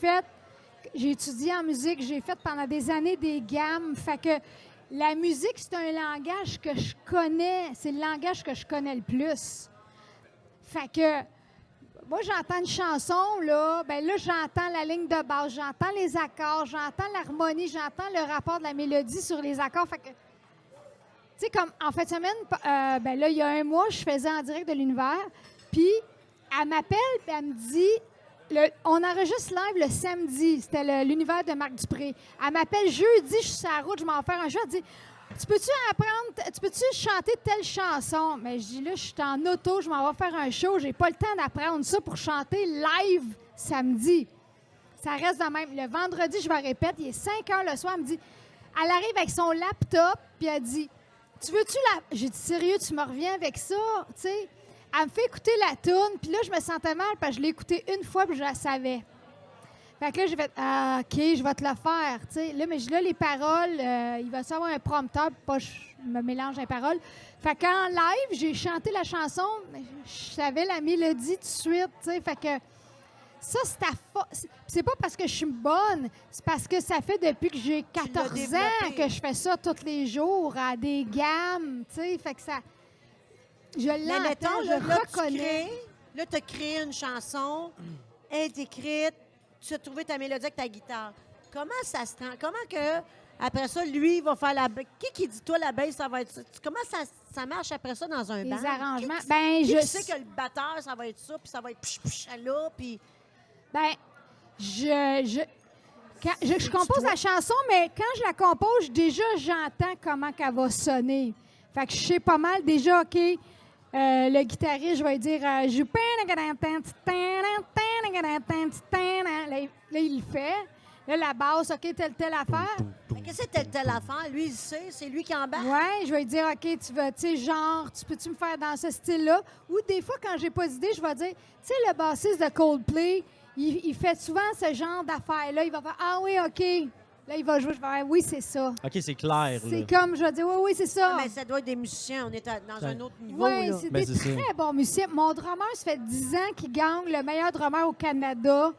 j'ai étudié en musique, j'ai fait pendant des années des gammes. Fait que la musique, c'est un langage que je connais. C'est le langage que je connais le plus. Fait que, moi, j'entends une chanson, là, ben là, j'entends la ligne de base, j'entends les accords, j'entends l'harmonie, j'entends le rapport de la mélodie sur les accords. Fait que, tu sais, comme en fin de semaine, ben là, il y a un mois, je faisais en direct de l'univers, puis elle m'appelle, puis elle me dit, on enregistre live le samedi, c'était l'univers de Marc Dupré. Elle m'appelle jeudi, je suis sur la route, je m'en vais faire un jeu, elle dit, tu peux-tu chanter telle chanson? Mais je dis là, je suis en auto, je m'en vais faire un show, j'ai pas le temps d'apprendre ça pour chanter live samedi. Ça reste de même. Le vendredi, je vais répéter, il est 5 heures le soir, elle me dit, elle arrive avec son laptop, puis elle dit, tu veux-tu la... J'ai dit, sérieux, tu me reviens avec ça? Tu sais, elle me fait écouter la toune, puis là, je me sentais mal parce que je l'ai écoutée une fois, puis je la savais. Fait que là, j'ai fait « Ah, OK, je vais te le faire. » Tu sais, là, mais là, les paroles, il va savoir un prompteur, puis pas je me mélange les paroles. Fait qu'en live, j'ai chanté la chanson, mais je savais la mélodie tout de suite, tu sais. Fait que ça, c'est pas parce que je suis bonne, c'est parce que ça fait depuis que j'ai 14 ans que je fais ça tous les jours, à des gammes, tu sais. Fait que ça... Je l'entends, je le reconnais. Là, tu as créé une chanson, elle est écrite, tu as trouvé ta mélodie avec ta guitare. Comment ça se rend? Comment que, après ça, lui, il va faire la baisse? Qui dit, toi, la baisse, ça va être ça? Comment ça marche après ça dans un band? Les arrangements. Qui sait que le batteur, ça va être ça, puis ça va être psh là, puis... Ben, je compose la chanson, mais quand je la compose, déjà, j'entends comment qu'elle va sonner. Fait que je sais pas mal déjà, OK, le guitariste, je vais dire « Je Là, il le fait. Là, la basse, OK, telle affaire. Qu'est-ce que c'est telle affaire? Lui, il sait, c'est lui qui embarque. Oui, je vais lui dire, OK, tu sais, genre, tu peux-tu me faire dans ce style-là? Ou des fois, quand j'ai pas d'idée, je vais dire, tu sais, le bassiste de Coldplay, il fait souvent ce genre d'affaires-là. Il va faire, ah oui, OK. Là, il va jouer, je vais dire, oui, c'est ça. OK, c'est clair. C'est comme, je vais dire, oui, c'est ça. Mais ça doit être des musiciens. On est dans un autre niveau. Oui, là. c'est des très bons musiciens. Mon drummer, ça fait 10 ans qu'il gagne le meilleur drummer au Canada.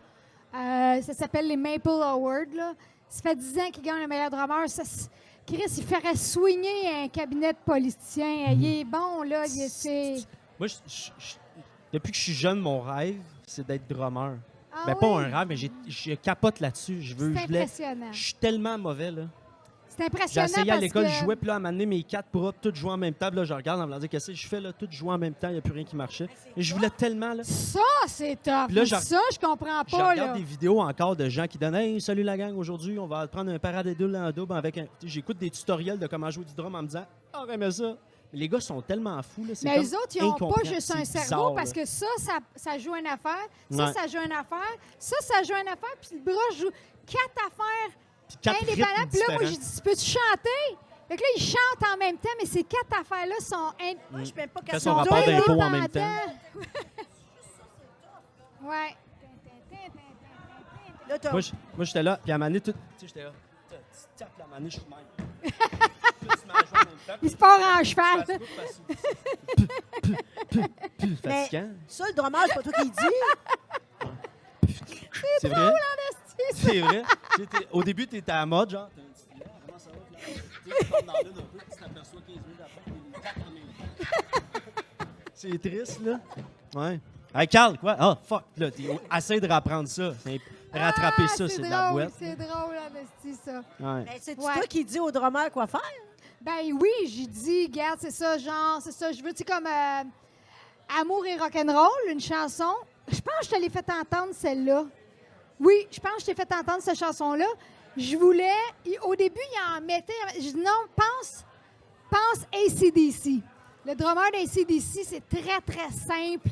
Ça s'appelle les Maple Awards. Là. Ça fait 10 ans qu'il gagne le meilleur drummer. Chris, il ferait swinger un cabinet de politiciens. Il est bon, là. Moi, depuis que je suis jeune, mon rêve, c'est d'être drummer. Ah Ben, oui? pas un rêve, mais je capote là-dessus. C'est impressionnant. Je suis tellement mauvais, là. C'est J'ai impressionnant essayé à parce l'école, que... je jouais, puis là, à un moment donné, mes 4 profs, tous jouaient en même temps. Puis là, je regarde en me disant, qu'est-ce que je fais, là? Tous jouent en même temps, il n'y a plus rien qui marchait. Et je voulais tellement, là. Ça, c'est top. Puis là, ça, je comprends Je pas, regarde là. des vidéos encore de gens qui donnent « Hey, salut la gang, aujourd'hui, on va prendre un paradiddle en double avec un... » J'écoute des tutoriels de comment jouer du drum en me disant « Ah, mais ça! » Les gars sont tellement fous, là. Mais eux autres, ils n'ont pas juste un C'est cerveau bizarre, parce là. que ça joue une affaire. Ouais. Ça joue une affaire. Ça joue une affaire. Puis le bras joue 4 affaires Puis 4 indépendantes. rythmes Puis là, moi, différents. j'ai dit, peux-tu chanter? Fait que là, ils chantent en même temps, mais ces 4 affaires-là sont Moi, je ne même pas Fais qu'elles son sont rapport deux, là. d'impôt en même temps. Ouais. Là, t'as- Moi, j'étais là, puis à un moment donné, tu sais, j'étais là. Tu tapes la manée, je suis même. Il se part en cheval. Fatigant. Ça, le drummer, c'est pas toi qui le dis. C'est vrai? C'est vrai. Au début, tu étais à la mode, genre. T'as un petit filet, comment ça va? Puis là, tu tombes dans l'une un peu, puis tu t'aperçois 15 minutes après, puis il tape en même temps. C'est triste, là. Ouais. Hey, Carl, quoi? Ah, fuck, là, essaie de rapprendre ça. Rattraper ça, c'est de la boîte. C'est drôle, Anastie, ça. Ouais. Ben, c'est Ouais. toi qui dis au drummer quoi faire. Ben oui, j'ai dit, regarde, c'est ça, genre, c'est ça. Je veux, tu sais, comme Amour et rock'n'roll, une chanson. Je pense que je te l'ai fait entendre, celle-là. Oui, je pense que je t'ai fait entendre cette chanson-là. Je voulais, au début, il en mettait, je dis non, pense AC/DC. Le drummer d'AC/DC, c'est très, très simple.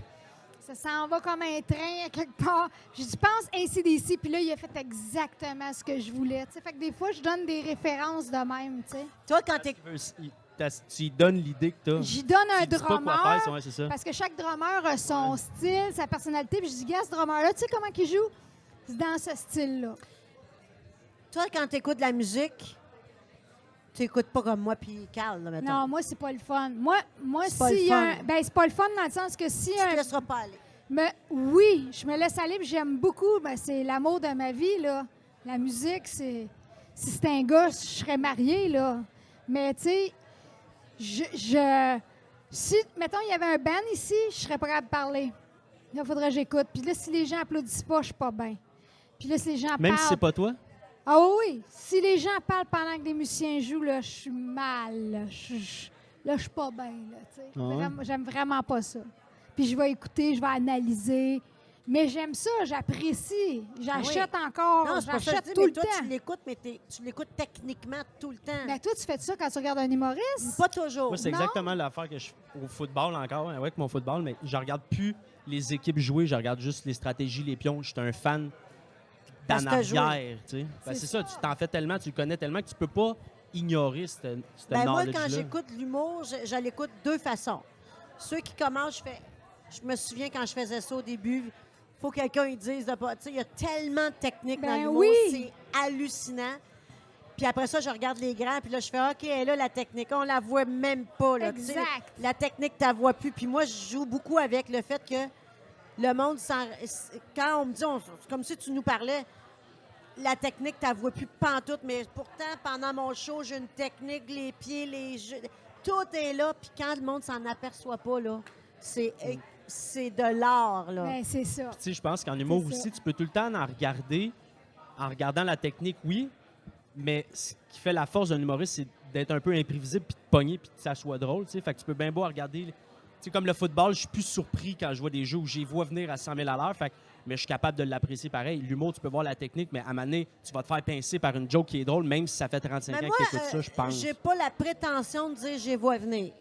Ça s'en va comme un train à quelque part. J'ai dit, pense AC/DC, puis là, il a fait exactement ce que je voulais. Tu sais, fait que des fois, je donne des références de même, tu sais. Toi, quand t'es... Tu lui donnes l'idée que t'as. J'y donne un Tu dis pas quoi drummer, faire, ouais, c'est ça. parce que chaque drummer a son style, sa personnalité. Puis je dis, gars, ce drummer-là, tu sais comment il joue? C'est dans ce style-là. Toi, quand t'écoutes de la musique, tu écoutes pas comme moi puis Carl, là, mettons. Non, moi, c'est pas le fun. Moi C'est pas s'il le y a fun. un... Ben, c'est pas le fun dans le sens que si Tu te un... laisseras pas aller. Oui, je me laisse aller, puis j'aime beaucoup. Ben, c'est l'amour de ma vie, là. La musique, c'est... Si c'était un gars, je serais mariée, là. Mais, tu sais, si, mettons, il y avait un band ici, je serais prêt à parler. Là, il faudrait que j'écoute. Puis là, si les gens applaudissent pas, je suis pas bien. Puis là, si les gens Même si parlent... c'est pas toi? Ah oui! Si les gens parlent pendant que les musiciens jouent, là, je suis mal. Là, je suis pas bien. Là, tu sais. Ah ouais? J'aime vraiment pas ça. Puis je vais écouter, je vais analyser. Mais j'aime ça, j'apprécie. J'achète encore, Non, c'est pas ça que je j'achète dis, tout mais le toi, temps. tu l'écoutes, mais tu l'écoutes techniquement tout le temps. Mais toi, tu fais ça quand tu regardes un humoriste? Pas toujours. Moi, c'est Non. exactement l'affaire que je fais au football encore, avec mon football, mais je regarde plus les équipes jouer, je regarde juste les stratégies, les pions. Je suis un fan Parce d'en que t'as joué. arrière, tu sais. C'est C'est ça, ça. tu t'en fais tellement, tu le connais tellement que tu peux pas ignorer ce Ben moi, knowledge-là. quand j'écoute l'humour, je l'écoute de deux façons. Ceux qui commencent, je me souviens quand je faisais ça au début, il faut que quelqu'un lui dise de pas. Tu sais, il y a tellement de techniques dans Ben l'humour, oui. c'est hallucinant. Puis après ça, je regarde les grands, puis là, je fais OK, elle là, la technique, on la voit même pas. Là, tu sais, Exact. la technique, tu la vois plus. Puis moi, je joue beaucoup avec le fait que le monde, quand on me dit, c'est comme si tu nous parlais, la technique, tu la vois plus pantoute, mais pourtant, pendant mon show, j'ai une technique, les pieds, les jeux, tout est là. Puis quand le monde s'en aperçoit pas, là, c'est de l'art, là. Ben, c'est ça. Tu sais, je pense qu'en humour C'est ça. aussi, tu peux tout le temps en regarder. En regardant la technique, oui, mais ce qui fait la force d'un humoriste, c'est d'être un peu imprévisible, puis de pogner, puis que ça soit drôle. Tu sais. Fait que tu peux bien beau regarder. Tu sais, comme le football, je suis plus surpris quand je vois des jeux où j'y vois venir à 100 000 à l'heure. Fait que, mais je suis capable de l'apprécier pareil. L'humour, tu peux voir la technique, mais à un moment donné, tu vas te faire pincer par une joke qui est drôle, même si ça fait 35 Mais ans moi, que tu écoutes ça, je pense. j'ai pas la prétention de dire j'ai vois venir.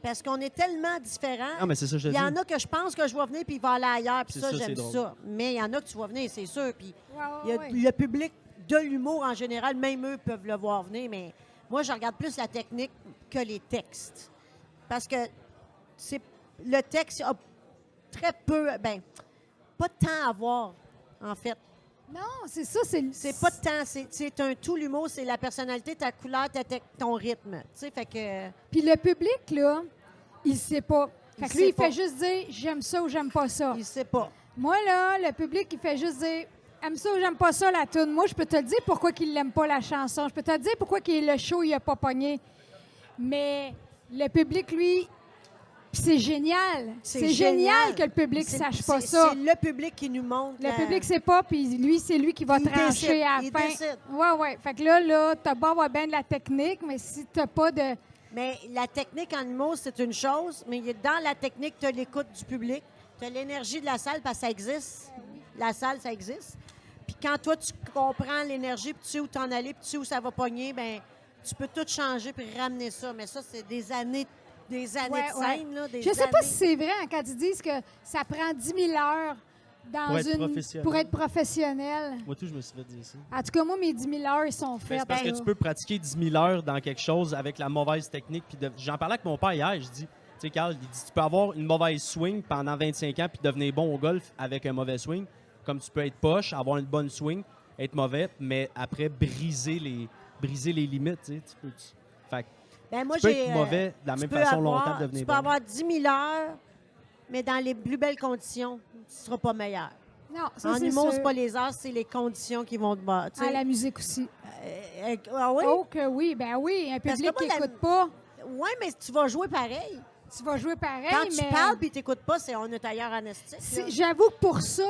Parce qu'on est tellement différents. Non, mais c'est ça, je te Il y dis. en a que je pense que je vois venir puis il va aller ailleurs. Puis C'est ça, ça, j'aime c'est drôle. ça. Mais il y en a que tu vois venir, c'est sûr. Puis Ouais, il y a ouais. le public de l'humour en général, même eux peuvent le voir venir. Mais moi, je regarde plus la technique que les textes. Parce que le texte a très peu, pas de temps à voir, en fait. Non, c'est ça, C'est pas de temps, c'est un tout l'humour, c'est la personnalité, ta couleur, ton rythme. Tu sais, fait que. Puis le public, là, il sait pas. Fait que Il lui, sait il pas. fait juste dire j'aime ça ou j'aime pas ça. Il sait pas. Moi, là, le public, il fait juste dire aime ça ou j'aime pas ça, la toune. Moi, je peux te le dire pourquoi qu'il l'aime pas, la chanson. Je peux te le dire pourquoi le show, il a pas pogné. Mais le public, lui, puis c'est génial. C'est génial que le public sache pas ça. C'est le public qui nous montre. Le public sait pas, puis lui, c'est lui qui va Il trancher décide, à la il fin. décide. Ouais, ouais. Fait que là, t'as beau avoir bien de la technique, mais si t'as pas de... Mais la technique en humour, c'est une chose, mais dans la technique, tu as l'écoute du public, tu as l'énergie de la salle parce que ça existe. La salle, ça existe. Puis quand toi, tu comprends l'énergie, puis tu sais où t'en aller, puis tu sais où ça va pogner, ben tu peux tout changer puis ramener ça. Mais ça, c'est des années Ouais, de scène. Là, des Je sais pas années. si c'est vrai hein, quand ils disent que ça prend 10 000 heures Pour être professionnel. pour être professionnel. Moi, tout, je me suis fait dire ça. En tout cas, moi, mes 10 000 heures, ils sont Ben, faits. c'est parce que là. tu peux pratiquer 10 000 heures dans quelque chose avec la mauvaise technique. J'en parlais avec mon père hier. Je dis, tu sais, Carl, il dit, tu peux avoir une mauvaise swing pendant 25 ans puis devenir bon au golf avec un mauvais swing. Comme tu peux être poche, avoir une bonne swing, être mauvais, mais après briser les limites. Tu peux, fait que Ben, moi, tu peux j'ai, être mauvais de la tu même peux façon avoir- longtemps devenir Tu peux bon. avoir 10 000 heures, mais dans les plus belles conditions, tu ne seras pas meilleur. Non, ça, En c'est humour, sûr. c'est pas les heures, c'est les conditions qui vont te battre. tu À sais. la musique aussi. Ah oui? Oh que oui, ben oui, un Parce public que moi, qui la- n'écoute pas, Oui, mais tu vas jouer pareil. tu vas jouer pareil, Quand mais... tu parles et tu n'écoutes pas, on est ailleurs en esti, là. J'avoue que pour ça,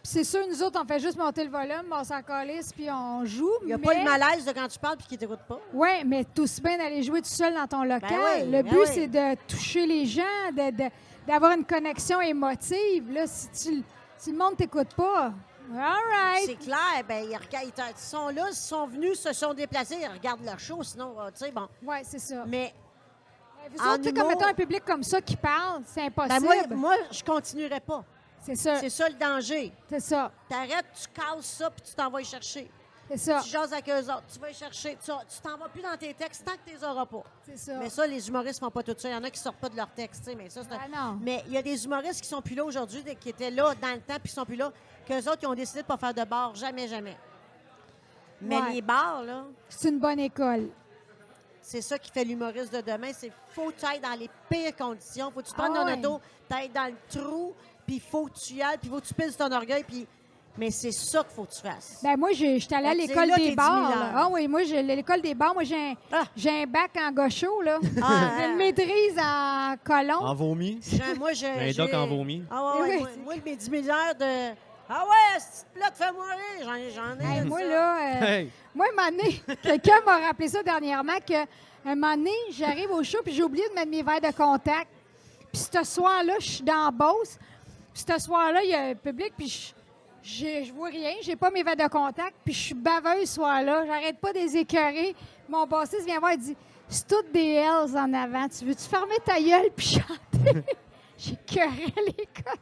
c'est sûr, nous autres, on fait juste monter le volume, on s'en calisse, puis on joue, Il n'y a mais... pas le malaise de quand tu parles et qu'ils ne t'écoutent pas. Oui, mais tout aussi bien d'aller jouer tout seul dans ton local. oui, Le ben but, oui. c'est de toucher les gens, d'avoir une connexion émotive. Là, si le monde ne t'écoute pas, all right. C'est clair, ben ils sont là, ils sont venus, se sont déplacés, ils regardent leur show, sinon, tu sais, bon. Oui, c'est ça. Mais Vous en autres, tu sais, comme humour- mettons un public comme ça qui parle, c'est ben, impossible. moi, je continuerai pas. C'est ça, C'est ça le danger. c'est ça, T'arrêtes, tu casses ça, puis tu t'en vas y chercher. c'est ça, Tu jases avec eux autres, tu vas y chercher. Tu t'en vas plus dans tes textes tant que tu les auras pas. c'est ça. Mais ça, les humoristes font pas tout ça. Il y en a qui sortent pas de leurs textes, tu sais, mais ça, c'est Ah non. Mais il y a des humoristes qui sont plus là aujourd'hui, qui étaient là dans le temps, puis qui sont plus là, qu'eux autres, qui ont décidé de pas faire de bar. Jamais, jamais. Mais Ouais. les bars, là, C'est une bonne école. c'est ça qui fait l'humoriste de demain. C'est faut que tu ailles dans les pires conditions. Faut que tu te prennes Ah ton ouais. auto, tu ailles dans le trou, puis il faut que tu y ailles, puis il faut que tu piles ton orgueil, puis Mais c'est ça qu'il faut que tu fasses. Ben moi, j'étais allée à Fait que l'école là, des t'es bars. 10 000 là. heures. Ah oui, moi, j'ai l'école des bars. Moi, j'ai un bac en gaucho, là. J'ai une maîtrise en colon. En vomi. J'ai Un doc en vomi. Ah ouais, Oui. moi, mes 10 000 heures de... Ah ouais, cette plate fait mourir. J'en ai. Hey, de moi, ça. là, Hey! moi, un moment donné, quelqu'un m'a rappelé ça dernièrement, qu'un moment donné, j'arrive au show puis j'ai oublié de mettre mes verres de contact. Puis ce soir-là, je suis dans la Beauce. Puis ce soir-là, il y a un public, puis je vois rien, j'ai pas mes verres de contact, puis je suis baveuse ce soir-là. J'arrête pas de les écœurer. Mon bassiste vient voir, il dit « C'est toutes des Hells en avant. Tu veux-tu fermer ta gueule puis chanter? » J'écœurais l'école.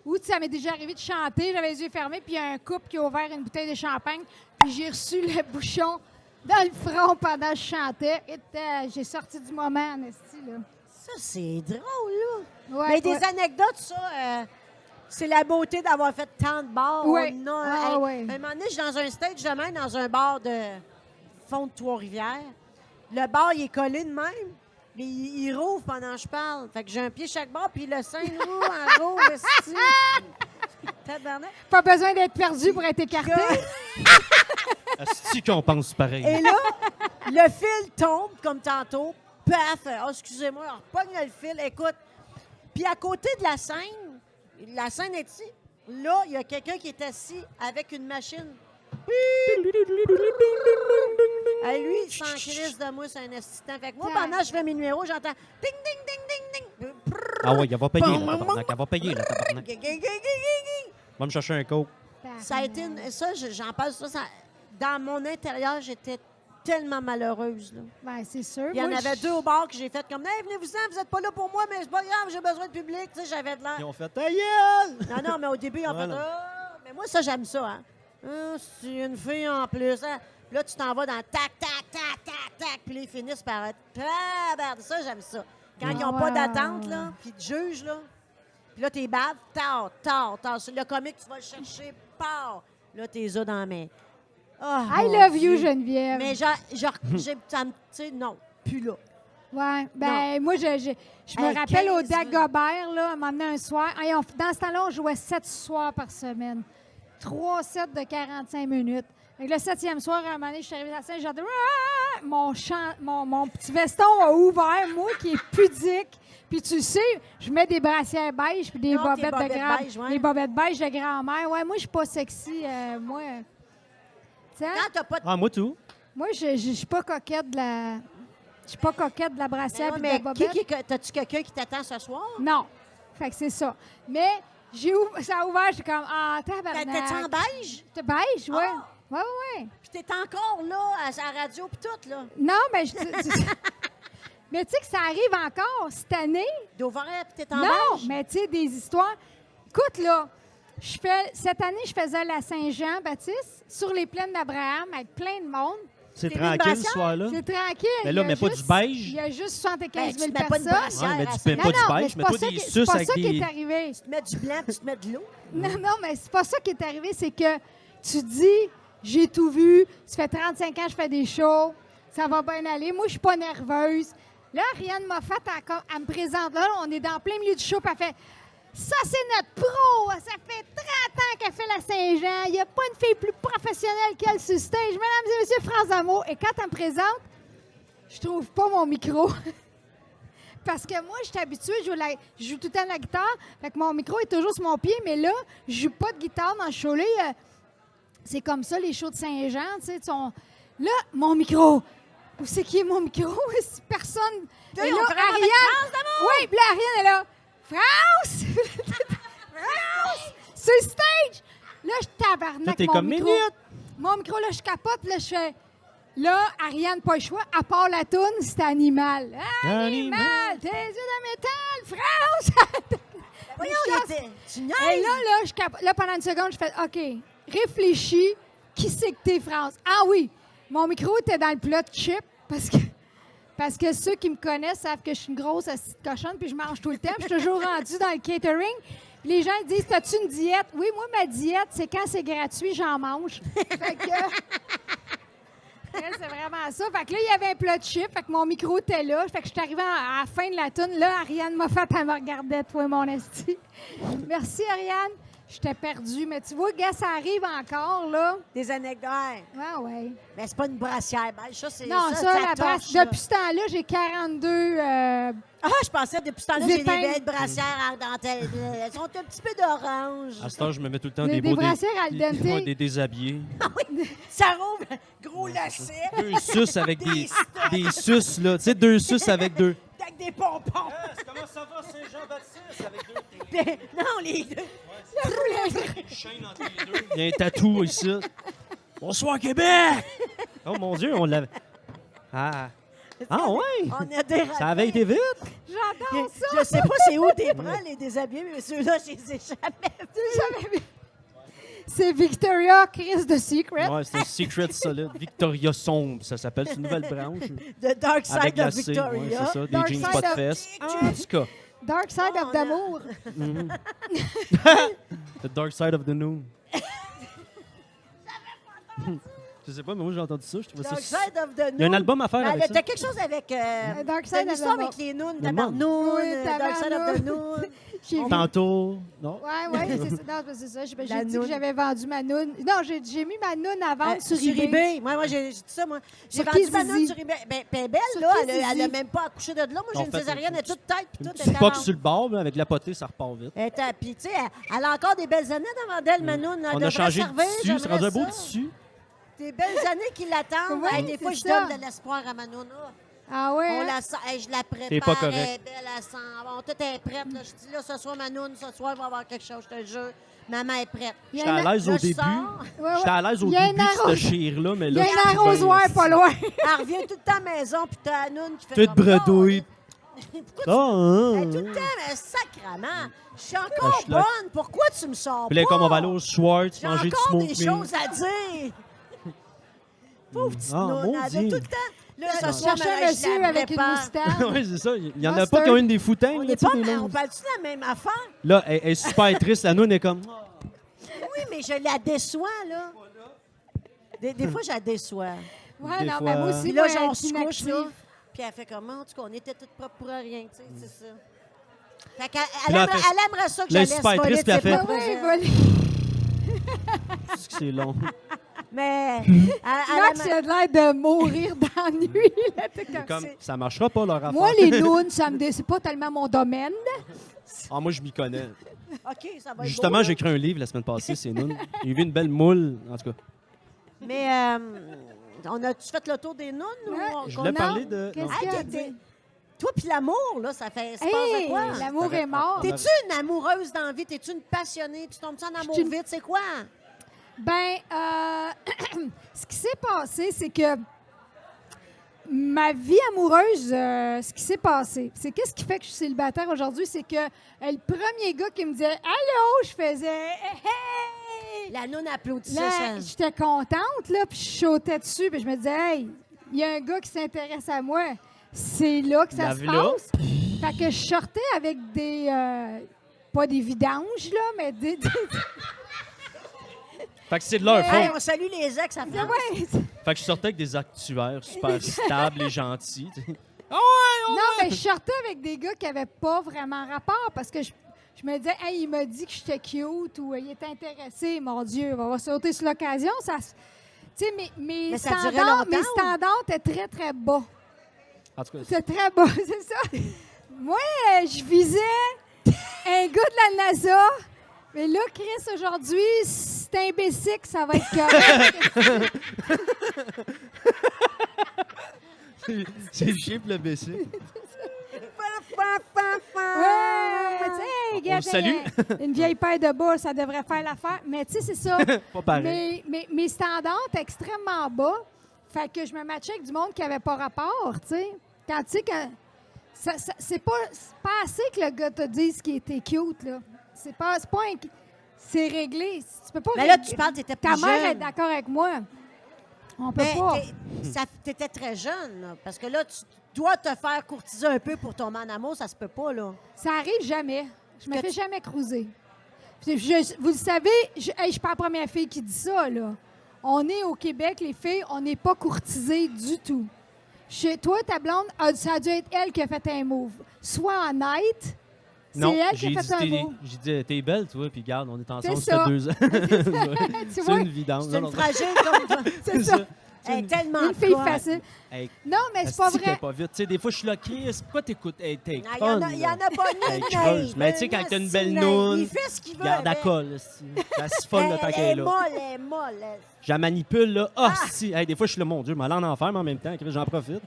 Ou ça m'est déjà arrivé de chanter, j'avais les yeux fermés, puis il y a un couple qui a ouvert une bouteille de champagne, puis j'ai reçu le bouchon dans le front pendant que je chantais. Et j'ai sorti du moment, en esti, là. Ça, c'est drôle, là. Ouais, Mais des ouais. anecdotes, ça, c'est la beauté d'avoir fait tant de bars. Oui. On a- Ah, ouais. Un moment donné, je suis dans un stage de même, dans un bar de fond de Trois-Rivières. Le bar, il est collé de même. Mais il rouvre pendant que je parle. Fait que j'ai un pied chaque bord, puis le sein roule en roule. esti. Tabarnak. Pas besoin d'être perdu pour être écarté. Est-ce qu'on pense pareil? Et là, le fil tombe, comme tantôt. Paf! Oh, excusez-moi, on repogne le fil. Écoute. Puis à côté de la scène est ici. Là, il y a quelqu'un qui est assis avec une machine. À lui, il s'en crisse de moi, c'est un assistant. Fait que moi, pendant que je fais mes numéros, j'entends ding, ding, ding, ding, ding. Ah oui, elle va payer, la tabarnak. Elle va payer, la tabarnak. Ging, ging, ging, ging, ging. Va me chercher un coke. Ça a été j'en parle dans mon intérieur, j'étais tellement malheureuse. Là. Ben, c'est sûr. Il y en Moi, avait deux au bar que j'ai fait comme hey, venez-vous-en, vous n'êtes pas là pour moi, mais c'est pas grave, j'ai besoin de public. Tu sais, j'avais de l'air. Ils ont fait ta gueule! Non, mais au début, ils ont fait Voilà. ah, mais moi, ça, j'aime ça. Hein. Ah, c'est une fille en plus. Hein. Puis là, tu t'en vas dans tac, tac, tac, tac, tac, puis là, ils finissent par être ça, j'aime ça. Quand ils n'ont pas d'attente, là, puis ils te jugent, là. Puis là, t'es bave, tard. Le comique, tu vas le chercher, part. Là, t'es là dans la main. Oh, I mon love Dieu. you, Geneviève. Mais genre, ça me, tu sais, non, plus là. Ouais, ben moi, je me Hey, rappelle au 15 Dagobert, là, un moment donné, un soir. Hey, dans ce temps-là, on jouait 7 soirs par semaine. 3 sets de 45 minutes. Fait que le 7e soir, à un moment donné, je suis arrivée à la scène, j'ai dit ah! Mon petit veston a ouvert, moi qui est pudique. Puis tu sais, je mets des brassières beige puis des Non, tes bobettes de bobettes grand beige, ouais. des bobettes beige de grand-mère. Ouais, moi, je suis pas sexy. Moi, tu sais, Quand t'as pas de Ah, moi tout. moi, je suis pas coquette de la... Je suis pas coquette de la brassière puis de la mais bobette. t'as-tu quelqu'un qui t'attend ce soir? Non. Fait que c'est ça. Mais ça a ouvert, j'étais comme, ah, tabarnak. T'es-tu en beige? T'es beige, ouais. Ah. Ouais. Puis t'es encore là, à la radio, puis tout, là. Non, mais mais tu sais que ça arrive encore cette année. D'ouvrir, puis t'es en Non, beige? mais tu sais, des histoires. Écoute, là, cette année, je faisais la Saint-Jean-Baptiste sur les plaines d'Abraham avec plein de monde. C'est T'es tranquille ce brassière? soir-là. C'est tranquille. Mais il là, y a mais pas juste- du beige. Il y a juste 75 Ben, 000 tu te mets pas de personnes. brassière. Ouais, mais tu à fais la pas Non, du non, mais beige, c'est mais pas toi ça des qui- c'est suces pas avec ça qui des... est arrivé. Tu te mets du blanc, puis tu te mets de l'eau. Non, mais c'est pas ça qui est arrivé. C'est que tu dis, j'ai tout vu, ça fait 35 ans que je fais des shows, ça va bien aller. Moi, je suis pas nerveuse. Là, Ariane Moffat, elle me présente là, on est dans plein milieu du show, puis elle fait ça, c'est notre pro! Ça fait 30 ans qu'elle fait la Saint-Jean. Il n'y a pas une fille plus professionnelle qu'elle sur stage. Mesdames et messieurs, France Amour. Et quand elle me présente, je trouve pas mon micro. Parce que moi, je suis habituée, je joue tout le temps de la guitare. Fait que mon micro est toujours sur mon pied, mais là, je joue pas de guitare dans le show-là. C'est comme ça, les shows de Saint-Jean, tu sais. Là, mon micro. Où c'est qui est mon micro? Personne. Là, Et on là, fait vraiment Ariane. Oui, puis là, Ariane est là. France! France! Sur le stage! Là, je tabarnak Là, t'es mon comme micro. minute. Mon micro, là, je capote, puis là, je fais... Là, Ariane, pas le choix, à part la toune, c'était Animal. Animal! Tes yeux de métal, France! Voyons, tu Et niaises. là, je capote. Là, pendant une seconde, je fais OK, réfléchis, qui c'est que t'es, France? Ah oui, mon micro était dans le plat de chip parce que ceux qui me connaissent savent que je suis une grosse assise de cochonne puis je mange tout le temps. Puis je suis toujours rendue dans le catering. Puis les gens ils disent, t'as-tu une diète? Oui, moi, ma diète, c'est quand c'est gratuit, j'en mange. Fait que... c'est vraiment ça. Fait que là, il y avait un plat de chips. Fait que mon micro était là. Fait que je suis arrivée à la fin de la toune. Là, Ariane Moffat, elle me regardait, toi, mon esti. Merci, Ariane. j'étais perdue. Mais tu vois, gars, ça arrive encore, là. Des anecdotes. Ah ouais. Mais c'est pas une brassière beige. Ça, c'est Non, ça, la brasse. torche, là. Depuis ce temps-là, j'ai 42. Ah, je pensais depuis ce temps-là, j'ai des Épingles. belles brassières en dentelle. Elles sont un petit peu d'orange. À ce temps, je me mets tout le temps Des des beaux brassières al dente. ouais, des déshabillés. Ça rouvre, gros lacet, Deux suces avec Des des suces, là. Tu sais, deux suces avec deux. avec des pompons. Comment ça va, Saint-Jean-Baptiste, avec deux Non, les deux. chaînes entre les deux? Il y a un tatou ici. Bonsoir, Québec! Oh mon Dieu, on l'avait. Ah. Ah ouais! On a dérapé. Ça avait été vite! J'adore ça. Je sais pas c'est où t'es prends, les déshabillés, mais ceux-là, je les ai jamais vus. J'avais vu. C'est Victoria Chris de Secret. Ouais, c'est un secret solide. Victoria sombre, ça s'appelle. C'est une nouvelle branche. The Dark Side Avec of la C, ouais, Victoria. c'est ça. Des Dark jeans Side pas de of- fesses. En tout cas, Dark Side Oh, of d'amour. The Dark Side of the Noon. Je sais pas, mais moi j'ai entendu ça. Je trouvais Dark ça. Side of the Noon. Il y a un album à faire Ben, avec ça. t'as quelque chose avec... Dark t'as Side une of histoire the avec les Noons, Le Tabarnoun, Oui, Dark Side of the Tabarnoun. Noon. J'ai vu. Tantôt. Non? Ouais, c'est ça. Non, c'est ça. J'ai La dit que noune. j'avais vendu ma noune. Non, j'ai mis ma noune à vendre sur eBay. eBay. Moi, j'ai dit ça, moi. J'ai Sur vendu ma Kizizi. noune sur eBay. Ben, elle est belle, Sur là. Elle Kizizi. a même pas accouché de là. Moi, j'ai En une fait, césarienne, elle est toute tête, puis Une tout. petite poque sur le bord, là, avec la potée, ça repart vite. Puis, tu sais, elle a encore des belles années devant d'elle, ma noune. Elle On devrait a changé servir, de tissu, c'est j'aimerais rendu un beau ça. tissu. Des belles années qui l'attendent. Oui, Des fois, c'est je ça. donne de l'espoir à ma noune. Ah, Ah ouais? on hein? la sent, je la prépare, T'es pas elle correct. est belle, elle sent bon, tout est prête. Là. Je dis là, ce soir, ma noune, ce soir, il va y avoir quelque chose, je te jure. Maman est prête. Il y a J'étais à un- l'aise Là, au je début. sors. Ouais, ouais. J'étais à l'aise au Il y a un début de arrose- ce chire-là, mais Il y là. a je un suis bien- arrosoir pas loin. Elle revient tout le temps à la maison, puis t'as la noune qui fait Toute comme, bredouille. Oh, pourquoi Ah, hein, tu... Tout hein. le temps, mais sacrement. Je suis encore je suis là. bonne. Pourquoi tu me sors Puis là, pas? comme on va aller au Schwartz, J'ai manger du encore smoke des meat. choses à dire. Pauvre petite Ah, noune, elle a maudit. tout le temps. Là, ce Je soir, cherchais un je la monsieur avec une prépare. moustache. Oui, c'est ça. Il y en a Mustard. pas qui ont une des foutaines. On là, n'est tu sais, pas, des mais on longues. parle-tu de la même affaire? Là, elle est super triste. La noune est comme. Oui, mais je la déçois, là. Des fois, je la déçois. Ouais, Des non, fois- mais moi aussi, Puis là, moi, genre, on être se couche, là. inactive. Puis elle fait comment? En tout cas, on était toutes propres pour rien, tu sais, c'est ça. Fait qu'elle Puis là, aimerait, elle fait- elle aimerait ça que je là, la elle est laisse super voler triste, de puis ses elle fait- propres Ouais, ailes. voler. C'est long. Mais Max, il a l'air de mourir d'ennui. là, t'es comme- Comme, ça marchera pas leur affaire. Moi, les nounes, c'est pas tellement mon domaine. Ah, moi, je m'y connais. OK, ça va être Justement, beau, j'ai écrit un livre la semaine passée, c'est Noun. J'ai vu une belle moule, en tout cas. là. Mais on a-tu fait le tour des nounes? Ou Ouais. on- Je voulais Non, parler de. qu'est-ce non. qu'il y a à t'es- dire? Toi puis l'amour, là, ça fait... Ça passe Hey, de quoi? l'amour est mort. T'es-tu une amoureuse dans la vie? T'es-tu une passionnée? Tu tombes-tu en amour suis une- vite? C'est quoi? Ben, ce qui s'est passé, c'est que ma vie amoureuse, ce qui s'est passé, c'est qu'est-ce qui fait que je suis célibataire aujourd'hui, c'est que le premier gars qui me disait « Allô », je faisais « Hey! La noune applaudissait. Là, ça. j'étais contente, là, puis je sautais dessus, puis je me disais « Hey, il y a un gars qui s'intéresse à moi. » C'est là que ça La se v'là. passe. Fait que je sortais avec des... pas des vidanges, là, mais des... Fait que c'est de leur Hey, faute. on salue les ex à France. Ouais, Fait que je sortais avec des actuaires super stables et gentils. tu sais. non, mais je sortais avec des gars qui n'avaient pas vraiment rapport parce que je me disais, hey, il m'a dit que j'étais cute ou il était intéressé. Mon Dieu, on va sauter sur l'occasion. Ça, tu sais, mes Mais ça durait standards, mes longtemps, ou? standards étaient très, très bas. En tout cas, C'est très bas, c'est ça. Moi, je visais un gars de la NASA. Mais là, Chris, aujourd'hui, c'est un bicycle, ça va être correct. c'est chier pour le baisser. Ouais, tu sais, On regarde, le salue. une vieille paire de bas, ça devrait faire l'affaire. Mais tu sais, c'est ça. Pas pareil. Mes standards étaient extrêmement bas. Fait que je me matchais avec du monde qui n'avait pas rapport, tu sais. Quand tu sais que c'est pas assez que le gars te dise qu'il était cute, là. C'est pas c'est réglé. Tu peux pas Mais là, régler. tu parles, t'étais Ta plus mère jeune. est d'accord avec moi. On peut Mais pas. t'étais très jeune, là, parce que là, tu dois te faire courtiser un peu pour tomber en amour, ça se peut pas, là. Ça arrive jamais. Je me Que fais tu- jamais cruiser. Vous le savez, je suis pas la première fille qui dit ça, là. On est au Québec, les filles, on n'est pas courtisées du tout. Chez toi, ta blonde, ça a dû être elle qui a fait un move. Sois honnête, Non, elle qui j'ai a dit, fait un mot. j'ai dit, t'es belle, toi, puis regarde, on est ensemble, C'est ça ça. fait 2 ans. Tu C'est vois, une vidange. C'est une fragile comme toi. c'est ça. Elle est tellement Une fille conne. facile. Hey, Non, mais c'est pas asti qu'elle est vrai. pas vite. Tu sais, des fois, je suis là, Chris, pourquoi t'écoutes? Hey, t'es Ah, conne, il y en a là. pas une Elle naïve. creuse. Mais tu sais, quand t'as une belle noune, Il fait ce qu'il veut. garde à avec. colle. La siphonne le temps Elle qu'elle est est là. molle, elle est molle. Je la manipule, là. Ah, si. Hey, des fois, je suis là, mon Dieu, je m'allais en enfer, mais en même temps, Chris, j'en profite.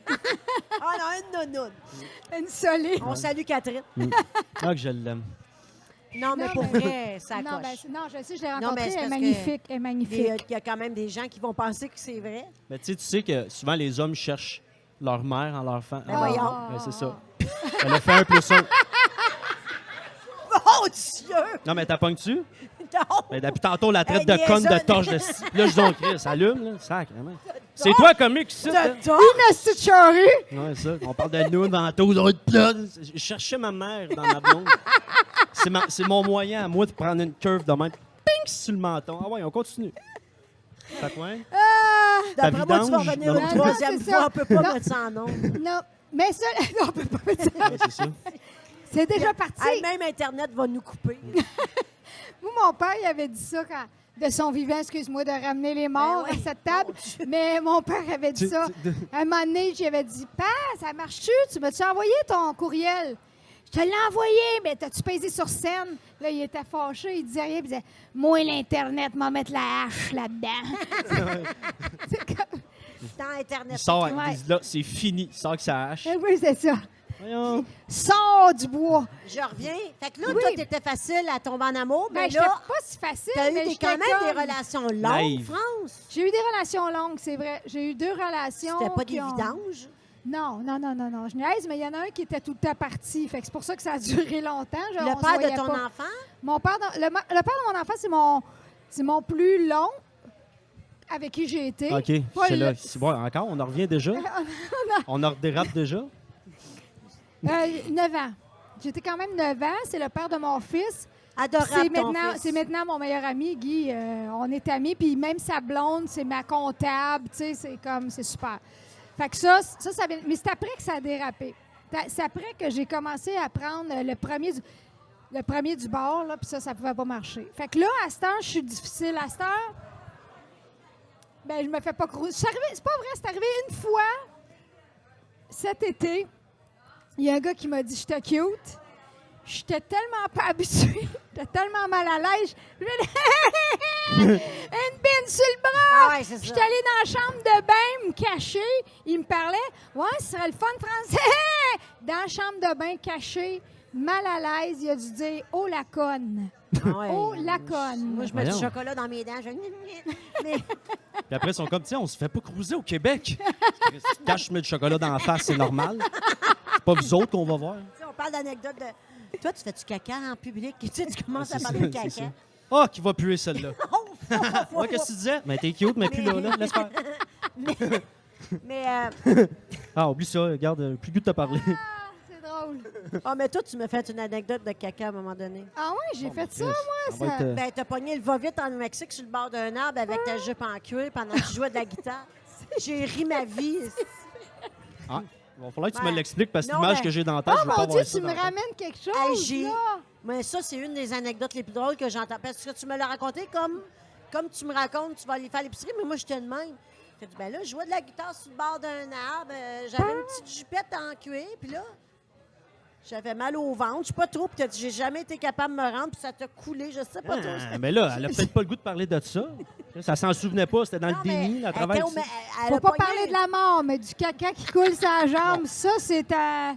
Ah non, une nounoune. Une solide. On salue Catherine. Ah, que je l'aime. Non, mais Non, pour mais- vrai, ça Non, coche. non, je sais, je l'ai Non, mais rencontrée. c'est Elle est parce magnifique. Elle est magnifique. Il y a quand même des gens qui vont penser que c'est vrai. Mais tu sais que souvent, les hommes cherchent leur mère en leur femme. Ben voyons. Ouais, c'est ça. Elle a fait 1 + 1. Oh Dieu! Non, mais t'as pognes-tu? Non! Mais depuis tantôt, la traite Elle de conne de niaisonne. torche de scie. Là, je dis, donc, Chris, allume, là. Sacrément. C'est toi, comique, ici. T'as hein? tort. Une petite charrue. Ouais, ça. On parle de nous, ventouse, on est plat. Je cherchais ma mère dans ma blonde. C'est mon moyen à moi de prendre une curve de même. Ping sur le menton. Ah ouais, on continue. Fait quoi? Ah! D'après moi, tu vas vidange? revenir Non, une non, troisième c'est fois. ça. On peut pas Non. mettre ça en nom. Non, mais ça, non, on peut pas mettre ça. Ouais, c'est ça. C'est déjà parti. Même Internet va nous couper. Moi, mon père, il avait dit ça quand, de son vivant, excuse-moi, de ramener les morts Ben oui. à cette table. Mais mon père avait dit ça. À un moment donné, j'avais dit, « Pa, ça marche-tu? Tu m'as-tu envoyé ton courriel? » Je te l'ai envoyé, mais t'as-tu pesé sur scène? Là, il était fâché, il disait rien, il disait, « Moi, l'Internet, m'a mettre la hache là-dedans. » C'est comme... Dans Internet. Il sort, Ouais. il dit là, c'est fini. Il sort avec sa hache. Eh oui, c'est ça. Voyons. Sors du bois. Je reviens. Fait que là, Oui. toi, t'étais facile à tomber en amour, Ben, mais j'étais là, pas si facile, t'as eu mais quand même j'étais des comme- relations longues, Naïve. France. J'ai eu des relations longues, c'est vrai. J'ai eu 2 relations. C'était pas qui des ont- vidanges. Non. Je niaise, mais il y en a un qui était tout le temps parti. Fait que c'est pour ça que ça a duré longtemps. On se Le père voyait de ton pas. enfant? Mon père, le père de mon enfant, c'est mon plus long avec qui j'ai été. OK. Pas C'est là. le- C'est bon, encore, on en revient déjà? On en redérape déjà? 9 ans. J'étais quand même 9 ans. C'est le père de mon fils. Adorable ton fils. C'est maintenant mon meilleur ami, Guy. On est amis. Puis même sa blonde, c'est ma comptable. Tu sais, c'est super. Fait que ça vient. Mais c'est après que ça a dérapé. C'est après que j'ai commencé à prendre le premier du bord, là, puis ça pouvait pas marcher. Fait que là, à cette heure, je suis difficile. À cette heure, ben, je me fais pas crouler. C'est pas vrai, c'est arrivé une fois cet été. Il y a un gars qui m'a dit « Je te cute ». J'étais tellement pas habituée. J'étais tellement mal à l'aise. Une bine sur le bras. Ah ouais, c'est ça. J'étais allée dans la chambre de bain me cacher. Il me parlait. Ouais, ce serait le fun français. Dans la chambre de bain cachée, mal à l'aise, il a dû dire « Oh la conne Ah ouais. Oh la conne. Moi, je mets du Voyons. chocolat dans mes dents. Mais Puis après, ils sont comme, tiens, on se fait pas cruiser au Québec. Chris, tu caches, je mets du chocolat dans la face, c'est normal. C'est pas vous autres qu'on va voir. tu sais, on parle d'anecdotes de... Toi, tu fais du caca en public. Tu sais, tu commences à parler de C'est ça. caca. Ah, qui va puer celle-là. Oh, Ouais, qu'est-ce que tu disais? Mais t'es cute, mais plus là, laisse faire. Mais, Ah, oublie ça, regarde, plus goût de te parler. » C'est drôle. mais toi, tu m'as fait une anecdote de caca à un moment donné. Ah ouais, j'ai fait ça, Chris, moi. on va Ça... être, Ben, t'as pogné le va-vite en Mexique sur le bord d'un arbre avec ta jupe en cuir pendant que tu jouais de la guitare. J'ai ri ma vie. Ah, il va falloir que tu Ouais. me l'expliques parce que Non, l'image mais- que j'ai dans la tête, je Oh veux pas mon voir Dieu, ça tu dans me la tête. ramènes quelque chose, Hey, j'ai- là. Mais ça, c'est une des anecdotes les plus drôles que j'entends. Parce que tu me l'as raconté comme tu me racontes, tu vas aller faire l'épicerie, mais moi, j'étais de même. J'ai dit, ben là, je jouais de la guitare sur le bord d'un arbre. J'avais une petite jupette en cuir, puis là, j'avais mal au ventre. Je sais pas trop, puis t'as dit, j'ai jamais été capable de me rendre, puis ça t'a coulé, je sais pas trop. Ah, mais là, elle a peut-être pas le goût de parler de ça. Ça s'en souvenait pas, c'était dans Non, le déni, mais à elle travers était au- ça. elle Faut a pas pogné- parler de la mort, mais du caca qui coule sa jambe, ça, c'est à...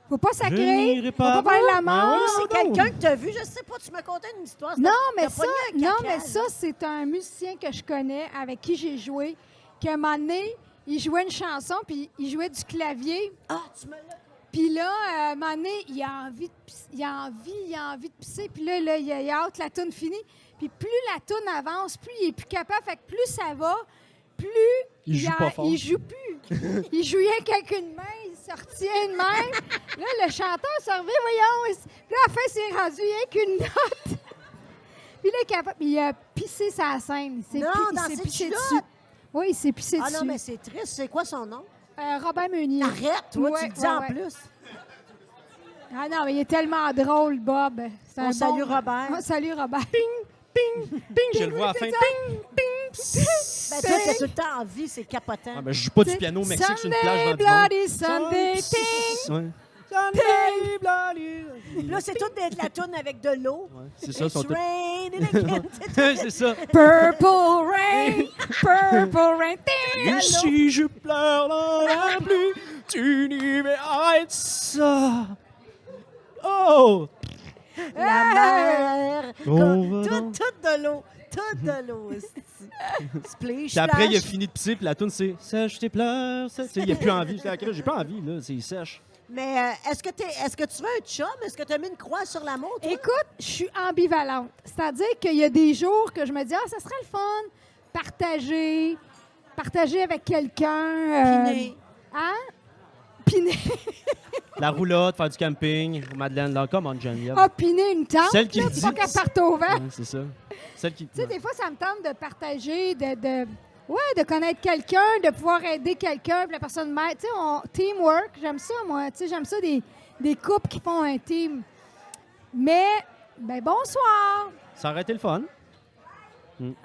Faut pas Je sacrer. n'irai Faut pas pas parler de la voir. mort. Ben C'est non. quelqu'un que t'as vu, je sais pas, tu me contais une histoire. Non, T'as mais ça, pogné un non, caca, mais ça, là. c'est un musicien que je connais, avec qui j'ai joué, qu'à un moment donné, il jouait une chanson, puis il jouait du clavier. Ah, tu me l'as... Puis là, à un moment donné, il a envie de pisser, il a envie de pisser. Puis là, il a hâte, la toune finie. Puis plus la toune avance, plus il est plus capable. Fait que plus ça va, plus Il joue pas fort. il joue plus. Il joue rien qu'avec une main, il se retient une main. Là, le chanteur se revient, voyons. Puis là, à la fin, c'est rendu rien qu'une note. Puis là, il est capable. Il a pissé sa scène. Il s'est Non, il dans s'est ses pissé culottes. dessus. Oui, il s'est pissé Ah dessus. non, mais c'est triste. C'est quoi son nom? Robert Meunier. Arrête, toi, tu Ouais, le dis ouais, en ouais. plus. Ah non, mais il est tellement drôle, Bob. C'est On un salue bon- Robert. On salue Robert. Ping, je le vois à la fin. c'est ça. Ping, ping. Ben, toi, t'es tout le temps en vie, c'est capotant. Ah, ben, je joue pas du piano au Mexique sur une plage Sunday, dans du monde. bloody Sunday, ting. Ouais. Sunday, bloody. Puis là, c'est toute de la tourne avec de l'eau. Ouais, c'est ça, It's sont tous- raining again. c'est ça. Purple rain, purple rain, ting. Et si je pleure dans la pluie, tu n'y verras ça. Oh! La mer. On va Tout de l'eau. Tout de l'eau. Splish, Puis après, il a splash. fini de pisser, puis la toune, c'est sèche tes pleurs. Tu sais, il a plus envie. J'étais à quel âge? J'ai pas envie, là. C'est sèche. Mais est-ce que tu veux un chum? Est-ce que tu as mis une croix sur l'amour, toi? Écoute, je suis ambivalente. C'est-à-dire qu'il y a des jours que je me dis, ah, ça serait le fun, partager avec quelqu'un. Piné. Hein? Piner. La roulotte, faire du camping. Madeleine, là, come on, Geneviève. Ah, piner une tente, Celle qui là, me pour pas dit- qu'elle parte au vent. Ouais, c'est ça. Celle qui. Tu sais, des fois, ça me tente de partager, de connaître quelqu'un, de pouvoir aider quelqu'un, puis la personne m'aide. Tu sais, teamwork, j'aime ça, moi. Tu sais, j'aime ça des couples qui font un team. Mais, ben bonsoir. Ça aurait été le fun.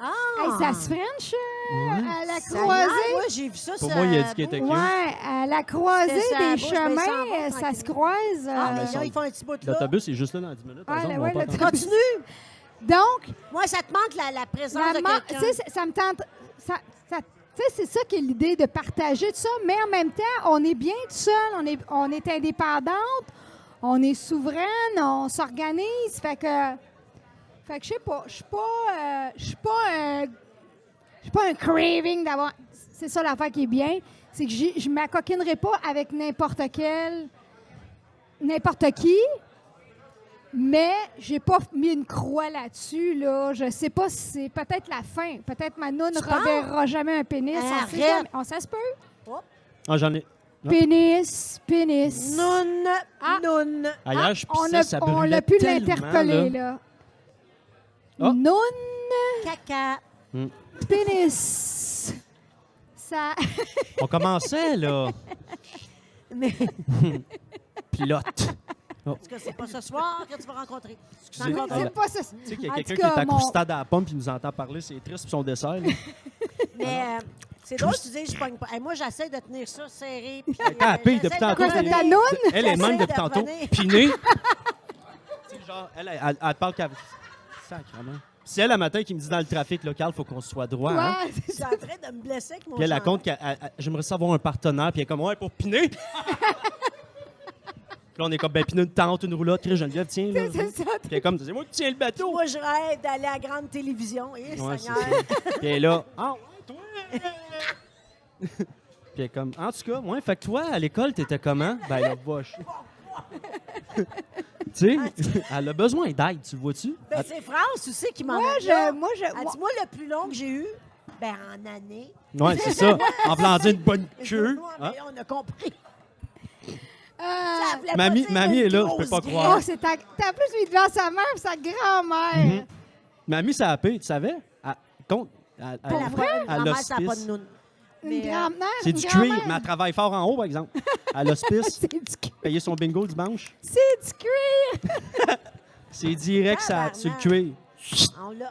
Ah! Hey, ça se French à la Seigneur, croisée. moi, j'ai vu ça Pour sur moi, il a dit qu'il était cute. Ouais, à la croisée C'était sa des bouche, mais ça en chemins, va, ça se tranquillement. croise. Ah, ben, mais ça- là, ils font un petit bout là. L'autobus est juste là dans 10 minutes. par Ah, exemple, là, on va ouais, pas l'autobus. attendre. Continue! Donc, Moi, ça te manque la présence de tu quelqu'un. sais, ça me tente. Tu sais, c'est ça qui est l'idée de partager tout ça, mais en même temps, on est bien tout seul, on est indépendante, on est souveraine, on s'organise. Fait que je sais pas, je suis pas un craving d'avoir. C'est ça l'affaire qui est bien, c'est que je m'acoquinerai pas avec n'importe qui. Mais j'ai pas mis une croix là-dessus. Là. Je sais pas si c'est peut-être la fin. Peut-être ma noune ne Tu penses? reverra jamais un pénis. On sait Arrête. jamais. Ça se peut. Ah, j'en ai. Ah. Pénis. Noun, Ah. noun. Ailleurs, je on pissais, ça on brûlait l'a pu tellement, l'interpeller, là. là. Ah. Noune, Caca. pénis. Ça... On commençait, là. Mais Pilote. en tout cas, c'est pas ce soir que tu vas rencontrer. Excusez. Encore Ah, c'est pas ça. Tu sais qu'il y a En quelqu'un tout qui est cas, à mon- croustade à la pomme puis nous entend parler, c'est triste pour son dessert. là. Mais c'est drôle, tu dis, je pogne pas. Hey, moi, j'essaie de tenir ça serré. puis, Ah, paye j'essaie depuis de tantôt. Quoi, c'est revenir. ta noune? Elle est même J'essaie depuis de tantôt. revenir. Pinée. Tu sais, genre, elle te parle qu'à. Sacrement. Si elle, le matin, qui me dit dans le trafic local, il faut qu'on soit droit. Hein? Ouais, Je suis en train de me blesser avec mon Puis elle chandail. raconte j'aimerais savoir un partenaire, puis elle est comme, ouais, pour piner. Puis là, on est comme, ben, piner une tente, une roulotte, Chris, Geneviève, tiens. Là. c'est ça. Puis elle est comme, c'est moi qui tiens le bateau. Moi, je rêve d'aller à la grande télévision. Eh, Ouais, c'est Seigneur. ça. Puis elle est là, ah, ouais, toi. Puis elle est comme, en tout cas, ouais, fait que toi, à l'école, t'étais comment? Ben, là, boche. Tu sais, elle a besoin d'aide, tu le vois-tu? Ben, c'est France aussi qui m'en Moi, a je... Elle dit, moi, le plus long que j'ai eu, ben, en année. Ouais, c'est ça. En voulant dire une bonne queue. Ouais, Hein? mais on a compris. Euh, Ça voulait pas Mamie- dire mamie une est là, je peux grosse pas graine. croire. Oh, c'est t'as plus lui devant sa mère et sa grand-mère. Mamie, ça a payé, tu savais? À Pas la vraie. Ma mère, ça n'a pas de noun. Une Mais, grand-mère, c'est une du cuir, grand-mère. mais elle travaille fort en haut, par exemple. À l'hospice, C'est du cuir. payer son bingo le dimanche. C'est du cuir. C'est direct ça, sur le cuir.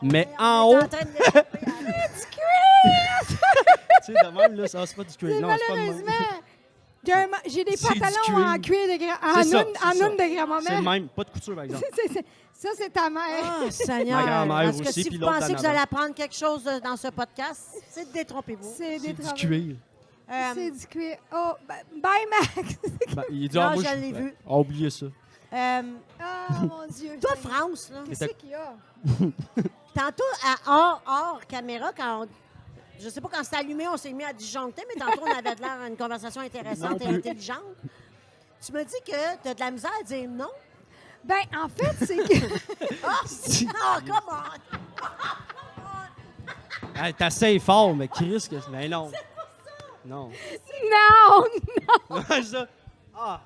Mais on en est haut. en train de l'échapper à la- Tu sais, de même, là, ça, c'est pas du cuir. C'est Non, c'est pas de même. malheureusement. J'ai des C'est du pantalons cuir. en cuir de C'est ça, en c'est ça. une de C'est le grand-maman. même, pas de couture, par exemple. Ça, c'est ta mère. Ah, Seigneur. Ma grand-mère Parce que aussi, si puis vous l'autre pensez en que vous allez avant. apprendre quelque chose dans ce podcast, c'est de détrompez-vous. C'est des C'est du travaux. cuir. C'est du cuir. Oh, bye, Max. Ben, il dit, Non, ah, moi, je l'ai vu. Ah, oubliez ça. Oh, mon Dieu. Toi, Seigneur. France, là, Qu'est-ce qu'il y a? tantôt, hors caméra, quand je sais pas, quand c'était allumé, on s'est mis à disjoncter, mais tantôt, on avait de l'air à une conversation intéressante Non et plus. intelligente. Tu me dis que tu as de la misère à dire non. Ben, en fait, c'est que... Oh, come on! Hey, t'essayes fort, mais Chris, mais non. Non. Non! Ouais, ça. Ah.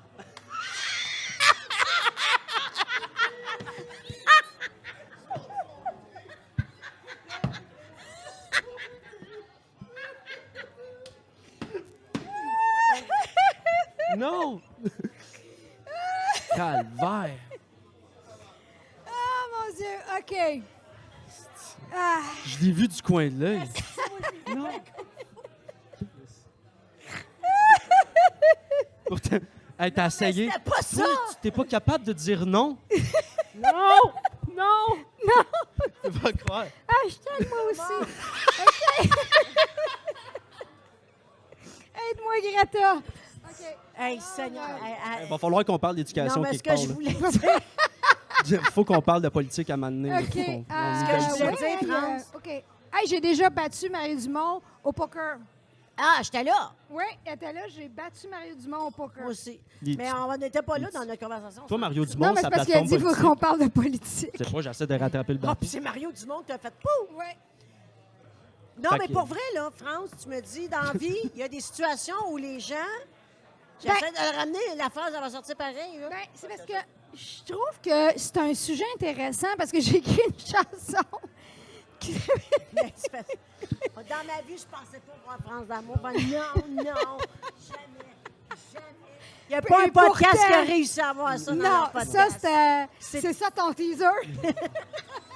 Non! Calvaire. Oh mon Dieu, OK. Ah, Je l'ai vu du coin de l'œil. Non. Pourtant, hey, t'as essayé. C'était pas ça! Tu t'es pas capable de dire non? Non! Non! non! Je peux pas croire. Hashtag moi aussi. OK. Aide-moi, Greta. OK. Hey, Seigneur. Il va falloir qu'on parle d'éducation non, mais ce quelque que part. je voulais dire... Il faut qu'on parle de politique à un moment donné. là. OK. Faut qu'on- Ce que je voulais ouais, dire, France. OK. Hey, j'ai déjà battu Mario Dumont au poker. Ah, j'étais là. Oui, elle était là, j'ai battu Mario Dumont au poker. Moi aussi. Il- Mais on n'était pas là dans notre conversation. Toi, Mario Dumont, Non, mais sa c'est parce qu'il a plateforme dit qu'il faut politique. qu'on parle de politique. C'est pas, j'essaie de rattraper le Ah, bateau. puis c'est Mario Dumont qui t'a fait pou! Oui. Non, Fait mais que- pour vrai, là, France, tu me dis, dans la vie, il y a des situations où les gens... Ben- J'essaie de ramener la phrase, elle va sortir pareil. Là. Ben, c'est parce que je trouve que c'est un sujet intéressant parce que j'ai écrit une chanson. Mais c'est parce- Dans ma vie, je pensais pas voir France d'amour. Ben, non, jamais. Il n'y a pas Et un podcast pourtant- qui a réussi à avoir ça dans Non, leur podcast. ça, c'est ça ton teaser?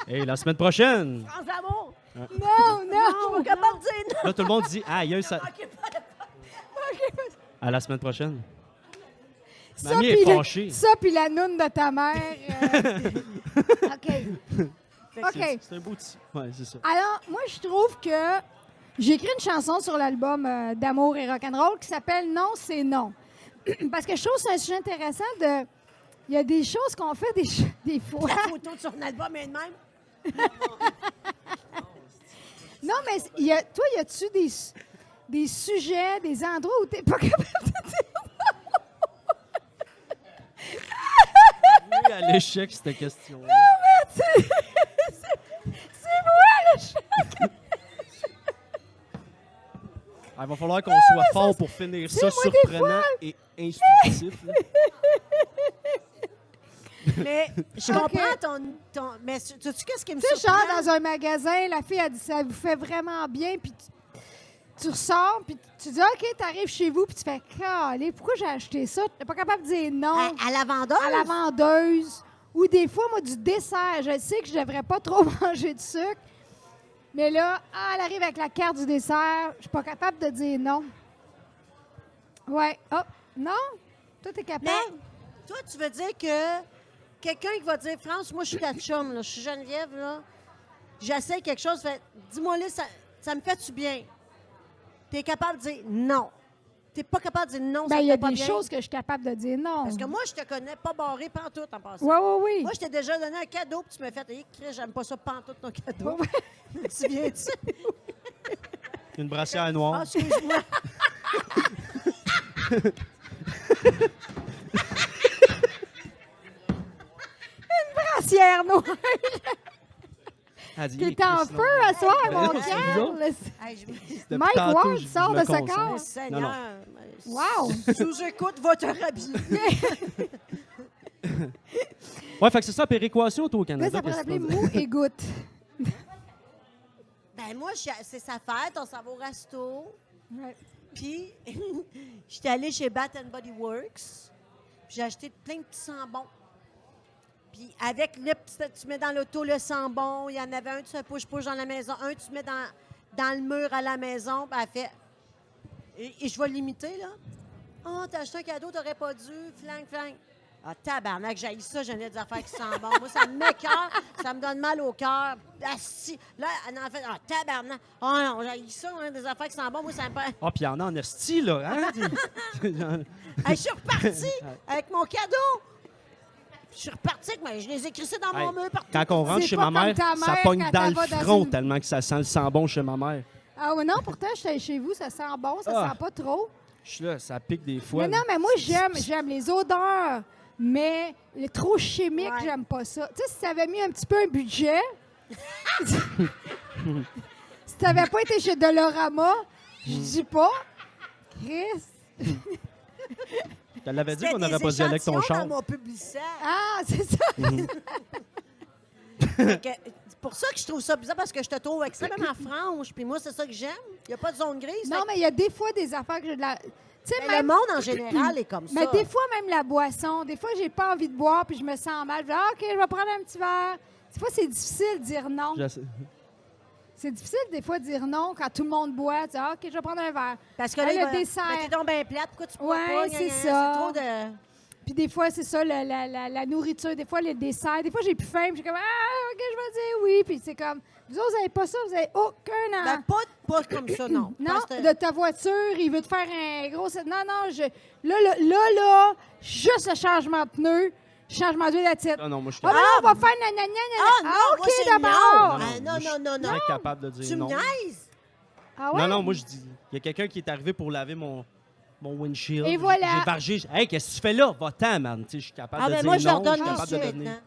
Et la semaine prochaine, France d'amour. non, Non, je non. suis pas capable de dire non. là, tout le monde dit « Aïe, ça... Ok, pas- À la semaine prochaine. Ça, Mamie puis est fâchée. ça, puis la noune de ta mère. OK. OK. C'est un beau petit... Ouais, c'est ça. Alors, moi, je trouve que j'ai écrit une chanson sur l'album d'amour et rock'n'roll qui s'appelle Non, c'est non. Parce que je trouve que c'est un sujet intéressant de. Il y a des choses qu'on fait des fois. La photo de son album est de même. Non, mais toi, y a-tu des sujets, des endroits où t'es pas capable de dire? Oui, à l'échec, cette question. C'est moi, le chat! Il va falloir qu'on soit fort pour finir ça moi, des surprenant et instructif. là. Mais je Ok. comprends ton... Mais sais-tu qu'est-ce qui me Tu sais, surprend? genre dans un magasin, la fille a dit ça vous fait vraiment bien, puis tu ressors, puis tu dis OK, t'arrives chez vous, puis tu fais calé, pourquoi j'ai acheté ça? T'es pas capable de dire non À la vendeuse? à la vendeuse. Ou des fois, moi, du dessert. Je sais que je devrais pas trop manger de sucre, mais là, elle arrive avec la carte du dessert, je suis pas capable de dire non. Ouais. Oh, non? Toi, t'es capable? Mais toi, tu veux dire que quelqu'un qui va dire, France, moi, je suis ta chum, là, je suis Geneviève, là, j'essaie quelque chose, fait, dis-moi là, ça me fait-tu bien? Tu es capable de dire non. Tu n'es pas capable de dire non, ça Ben, me il y a fait pas des bien. choses que je suis capable de dire non. Parce que moi, je te connais pas barré pantoute en passant. Oui, oui, oui. Moi, je t'ai déjà donné un cadeau, puis tu m'as fait, hey, Chris, j'aime pas ça pantoute, ton cadeau. Ouais, Tu te souviens-tu? Une brassière Ah, noire. excuse-moi. brassière noire. Elle dit, T'es en Chris, feu non. à soir, Ben mon non, c'est Carl. Hey, Depuis Mike tantôt, Ward je sort me de ce concentre. corps. Seigneur. Non, Wow. Sous-écoute, va te rhabiller. Ouais, fait que c'est ça, péréquation, toi, au Là, Canada. ça pourrait qu'est-ce que s'appeler tu veux mou et goutte. Ben moi, c'est sa fête, on s'en va au resto. Ouais. Puis, j'étais allée chez Bath Body Works. Puis j'ai acheté plein de petits sambons. Puis avec le petit, tu mets dans l'auto le sambon. Il y en avait un, tu fais push-push dans la maison. Un, tu mets dans le mur à la maison. Puis elle fait... Et je vais l'imiter, là. « Oh, t'as acheté un cadeau, t'aurais pas dû. Flang, flang. » Ah, tabarnak, j'haïs ça, j'en ai des affaires qui sentent bon. Moi, ça m'écoeure, ça me donne mal au cœur. Asti. Là, elle en fait, ah, tabarnak. Oh non, j'haïs ça, hein, des affaires qui sentent bon. Moi, ça me fait... Ah, puis il y en a en esti, là. Hein? Hey, je suis repartie avec mon cadeau. Je suis repartie avec je les ai crissés dans mon Hey, mur partout. Quand on rentre C'est chez pas ma mère, comme ta ça mère pogne quand dans elle le va dans front une- tellement que ça sent le sang bon chez ma mère. Ah ouais, non, pourtant, j'étais chez vous, ça sent bon, ça Ah. sent pas trop. Je suis là, ça pique des fois. Mais non, mais moi, j'aime les odeurs, mais le trop chimique, Ouais. j'aime pas ça. Tu sais, si ça avait mis un petit peu un budget, si t'avais pas été chez Dolorama, je dis pas, Chris. Tu l'avais dit C'était qu'on n'aurait des pas dû aller avec ton échantillons char. dans mon publicitaire. Ah, c'est ça. Fait que, c'est pour ça que je trouve ça bizarre, parce que je te trouve extrêmement franche. Puis moi, c'est ça que j'aime. Il n'y a pas de zone grise. Non, mais il y a des fois des affaires que j'ai de la. Tu Tu sais, Mais même... le monde, en général, est comme ça. Mais des fois, même la boisson, des fois, j'ai pas envie de boire puis je me sens mal. Je dis, OK, je vais prendre un petit verre. Des fois, c'est difficile de dire non. C'est difficile, des fois, de dire non quand tout le monde boit. Tu dis, OK, je vais prendre un verre. Parce que là, le dessert. Mais t'es donc bien plate, pourquoi tu bois Ouais, pas? c'est Gna, gna, ça. C'est trop de... Puis des fois, c'est ça, la nourriture. Des fois, le dessert. Des fois, j'ai plus faim. Puis je suis comme, ah, OK, je vais dire oui. Puis c'est comme, vous autres, vous n'avez pas ça. Vous n'avez aucun... Ben, pas comme ça, non. Non, Parce que- de ta voiture, il veut te faire un gros... Non, là, juste le changement de pneu, changement d'huile à titre. Ah non, moi, je suis Ah, ben là, on va faire nanana. Ah non, moi, OK, c'est d'abord. non. Ah, non. très capable de dire Tu me non. niaises? Ah ouais? Non, moi, je dis, il y a quelqu'un qui est arrivé pour laver mon windshield. Et voilà. J'ai vargé. Hey, qu'est-ce que tu fais là? Va-t'en, man. Tu sais, je suis capable Ah, de ben dire moi, je leur non. donne Je suis capable de suite, donner. hein.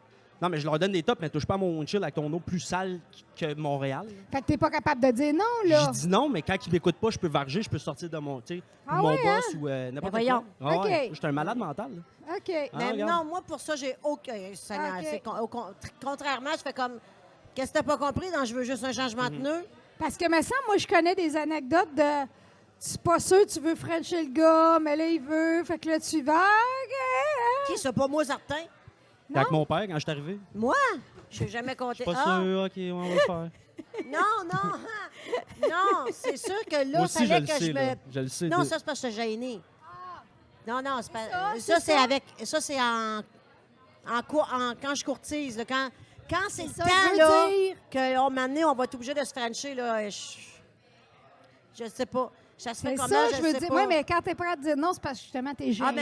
Non, mais je leur donne des tops, mais touche pas à mon windshield avec ton eau plus sale que Montréal. Fait que t'es pas capable de dire non, là. Je dis non, mais quand ils m'écoutent pas, je peux varger, je peux sortir de mon, tu sais, Ah mon ouais, boss ou n'importe Ben voyons. quoi. Ah OK. ouais, je suis un malade mental. là. OK. Ah, Mais regarde. non, moi, pour ça, j'ai aucun... Seigneur, OK. c'est contrairement, je fais comme... Qu'est-ce que t'as pas compris? Donc, je veux juste un changement Mhm. de pneu. Parce que, me semble, moi, je connais des anecdotes de... Tu suis pas sûr, tu veux frencher le gars, mais là, il veut. Fait que là, tu vas. OK. Qui, c'est pas moi, certain? Non? Avec mon père, quand je suis arrivé. Moi? Je n'ai jamais Je compté. suis pas Ah, sûr, OK, on va le faire. non. Non, c'est sûr que là, Moi aussi, je fallait le que sais, je là. me... Je le sais. Non, de- ça, c'est parce que je suis gênée. Non, c'est pas... ça, Ça, c'est c'est ça. avec... Ça, c'est quand je courtise, là. Quand c'est le Ça temps, veut là, dire- qu'on m'a amené, on va être obligé de se frencher, là. Je sais pas. Ça se fait C'est comment, ça, je je veux sais dire. pas. Oui, mais quand t'es prêt à dire non, c'est parce que justement, t'es gêné, Ah,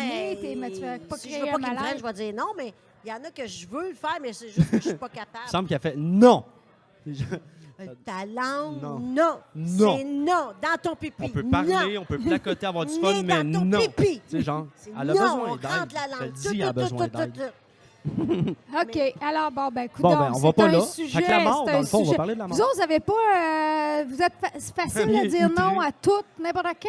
ben, mais tu veux pas si créer je veux un pas qu'il me malaise. prenne, je vais dire non, mais il y en a que je veux le faire, mais c'est juste que je suis pas capable. Il me semble qu'il a fait non. Ta langue, Non. non. Non. C'est non. Dans ton pipi. On peut parler, Non. on peut placoter, avoir du Ni fun, mais dans ton non. Tu pipi. sais, genre, C'est elle a non, besoin on d'aide. rentre la Je te le langue. dis, elle a besoin d'aide. OK. Alors, bon, ben, écoute, Bon, ben, on va pas là. Sujet, Fait que la mort, c'est dans un le fond, on va sujet. parler de la mort. Vous autres, vous avez pas... vous êtes c'est facile de dire Outré. non à tout, n'importe quand,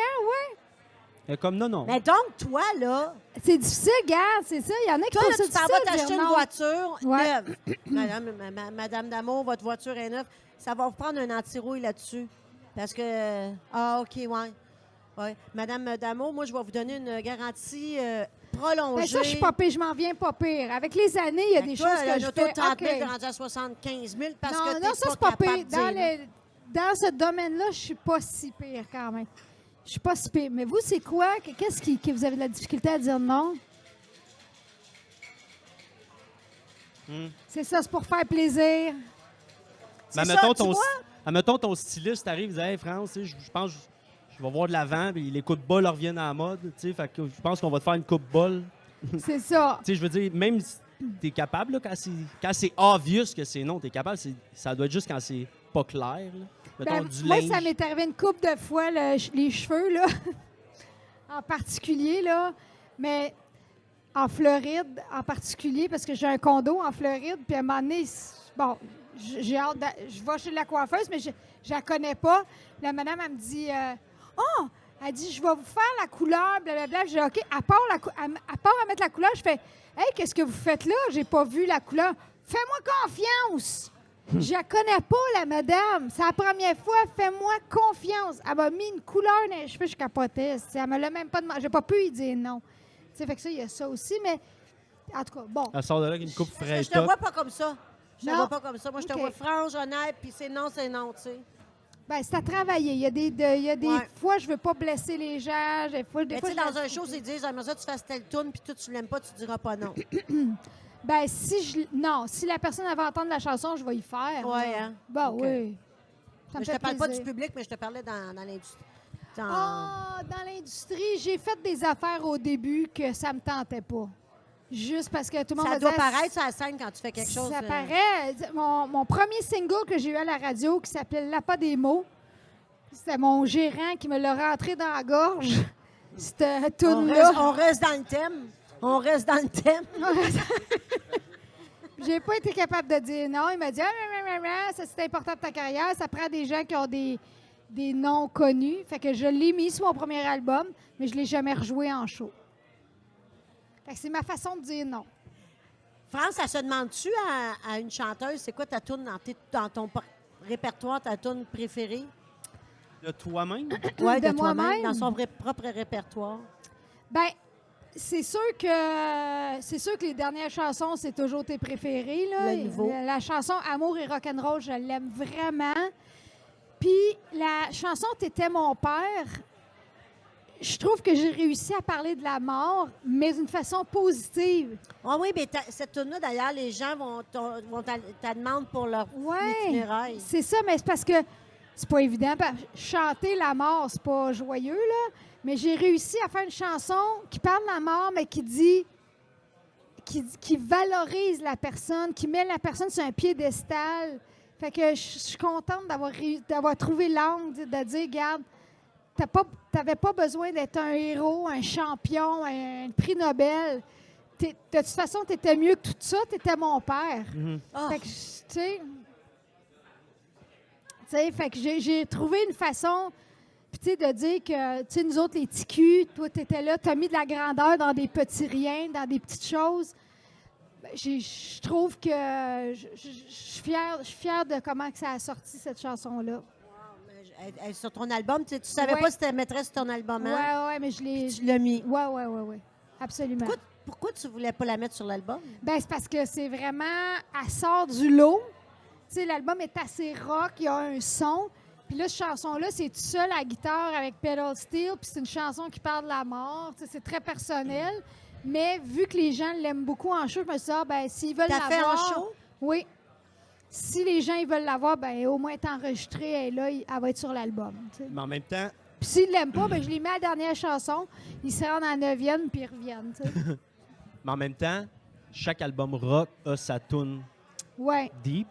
oui? Comme non. Mais donc, toi, là, C'est difficile, gars, c'est ça. Il y en a qui toi, trouvent là, ça tu t'en difficile vas de t'acheter dire une non. voiture Ouais. neuve. Madame Damour, votre voiture est neuve. Ça va vous prendre un anti-rouille là-dessus. Parce que... Ah, OK, ouais. Madame Damour, moi, je vais vous donner une garantie prolongée. Ben ça, je suis pas pire, je m'en viens pas pire. Avec les années, il y a des choses que je auto fais. de 30 000 OK. est rendue à 75 000 parce non, que non, t'es ça, c'est pas capable pire. de dire. Dans ce domaine-là, je suis pas si pire quand même. Je suis pas si pire. Mais vous, c'est quoi? Qu'est-ce que vous avez de la difficulté à dire non? C'est ça, c'est pour faire plaisir. Mais C'est admettons, ça, tu vois? admettons, ton styliste arrive et dit Hey, France, tu sais, je pense que je vais voir de l'avant, puis les coups de bol reviennent à la mode. Tu sais, fait que je pense qu'on va te faire une coupe bol. C'est ça. Tu sais, je veux dire, même si t'es capable, là, quand c'est obvious que c'est non, t'es capable, ça doit être juste quand c'est pas clair. Là. Mettons, Ben, du moi, linge. ça m'est arrivé une couple de fois, les cheveux, là, en particulier, là. Mais en Floride, en particulier, parce que j'ai un condo en Floride, puis à un moment donné, bon, j'ai hâte je vais chez la coiffeuse, mais je la connais pas. La madame, elle me dit, oh, elle dit, je vais vous faire la couleur, blablabla. J'ai dit, OK, à part à mettre la couleur, je fais, hey, qu'est-ce que vous faites là? J'ai pas vu la couleur. Fais-moi confiance. Je la connais pas, la madame. C'est la première fois. Fais-moi confiance. Elle m'a mis une couleur dans les cheveux, je capotais. Elle me l'a même pas demandé. J'ai pas pu y dire non. Tu sais, fait que ça, il y a ça aussi, mais en tout cas, bon. Elle sort de là avec une coupe Je fraîche te top. vois pas comme ça. Je te Non. vois pas comme ça. Moi, je te OK. vois franche, honnête, puis c'est non, tu sais. Ben, c'est à travailler. Il y a des Ouais. fois, je veux pas blesser les gens. Des fois, Mais tu sais, dans un show, ils disent, j'aimerais ça que tu fasses telle tune, puis toi, tu l'aimes pas, tu diras pas non. Ben, si la personne avait entendre la chanson, je vais y faire. Ouais, hein? Ben OK. oui. Ça me Mais je fait te parle pas plaisir. du public, mais je te parlais dans l'industrie. Ah, dans l'industrie, j'ai fait des affaires au début que ça me tentait pas. Juste parce que tout le monde Ça me doit disait, paraître sur la scène quand tu fais quelque chose. Ça paraît. Mon premier single que j'ai eu à la radio, qui s'appelait L'appât des mots, c'était mon gérant qui me l'a rentré dans la gorge. Cette On tune-là. reste dans le thème. On reste dans le thème. J'ai pas été capable de dire non. Il m'a dit ça c'est important de ta carrière. Ça prend des gens qui ont des noms connus. Fait que je l'ai mis sur mon premier album, mais je l'ai jamais rejoué en show. Fait que c'est ma façon de dire non. France, ça se demande-tu à une chanteuse, c'est quoi ta tune dans ton répertoire, ta tune préférée? De toi-même? Ouais, De de toi-même, moi-même? dans son propre répertoire. Ben, c'est sûr que les dernières chansons, c'est toujours tes préférées. Là. Le nouveau. La chanson Amour et rock'n'roll, je l'aime vraiment. Puis la chanson T'étais mon père, je trouve que j'ai réussi à parler de la mort, mais d'une façon positive. Ah oui, mais cette tune-là, d'ailleurs, les gens vont te demander pour leur Ouais, les funérailles. c'est ça, mais c'est parce que c'est pas évident. Chanter la mort, c'est pas joyeux, là. Mais j'ai réussi à faire une chanson qui parle de la mort, mais qui dit... qui valorise la personne, qui met la personne sur un piédestal. Fait que je suis contente d'avoir trouvé l'angle de dire, regarde, t'avais pas besoin d'être un héros, un champion, un prix Nobel. De toute façon, t'étais mieux que tout ça, t'étais mon père. Ah. Fait que, tu sais, fait que j'ai trouvé une façon, puis tu sais, de dire que, tu sais, nous autres, les petits culs, toi, t'étais là, t'as mis de la grandeur dans des petits riens, dans des petites choses. Ben, je trouve que je suis fière de comment que ça a sorti, cette chanson-là. Elle est sur ton album. Tu savais Ouais. pas si tu la mettrais sur ton album, hein? Ouais, mais je l'ai... Tu l'as mis. Ouais. Absolument. Pourquoi tu voulais pas la mettre sur l'album? Ben, c'est parce que c'est vraiment... Elle sort du lot. Tu sais, l'album est assez rock, il y a un son. Puis là, cette chanson-là, c'est tout seul à la guitare avec pedal steel, puis c'est une chanson qui parle de la mort. Tu sais, c'est très personnel. Mais vu que les gens l'aiment beaucoup en show, je me suis dit, ben, s'ils veulent T'as fait l'avoir... en show? Oui. Si les gens ils veulent l'avoir, ben au moins être enregistrée, elle est là, elle va être sur l'album. Tu sais. Mais en même temps, Puis s'ils ne l'aiment pas, ben, je les mets à la dernière chanson. Ils se rendent en 9e, puis ils reviennent. Tu sais. chaque album rock a sa tune Ouais. deep.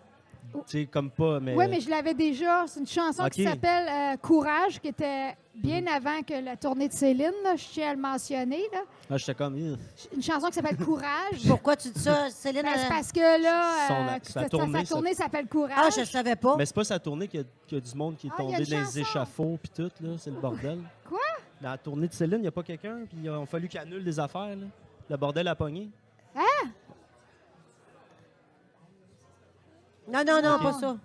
Tu sais, comme pas, mais... Oui, mais je l'avais déjà. C'est une chanson qui OK. s'appelle Courage, qui était bien avant que la tournée de Céline. Là, je tiens à le mentionner. Là. Là, j'étais comme... Une chanson qui s'appelle Courage. Pourquoi tu dis ça, Céline? Ben, c'est parce que là, Sa tournée, sa tournée s'appelle Courage. Ah, je savais pas. Mais c'est pas sa tournée qu'il y a du monde qui est Ah, il y a tombé une dans chanson. les échafauds puis tout, là. C'est le bordel. Quoi? Dans la tournée de Céline, il n'y a pas quelqu'un, puis il a fallu qu'il annule des affaires, là. Le bordel a pogné. Non, Ok. pas ça.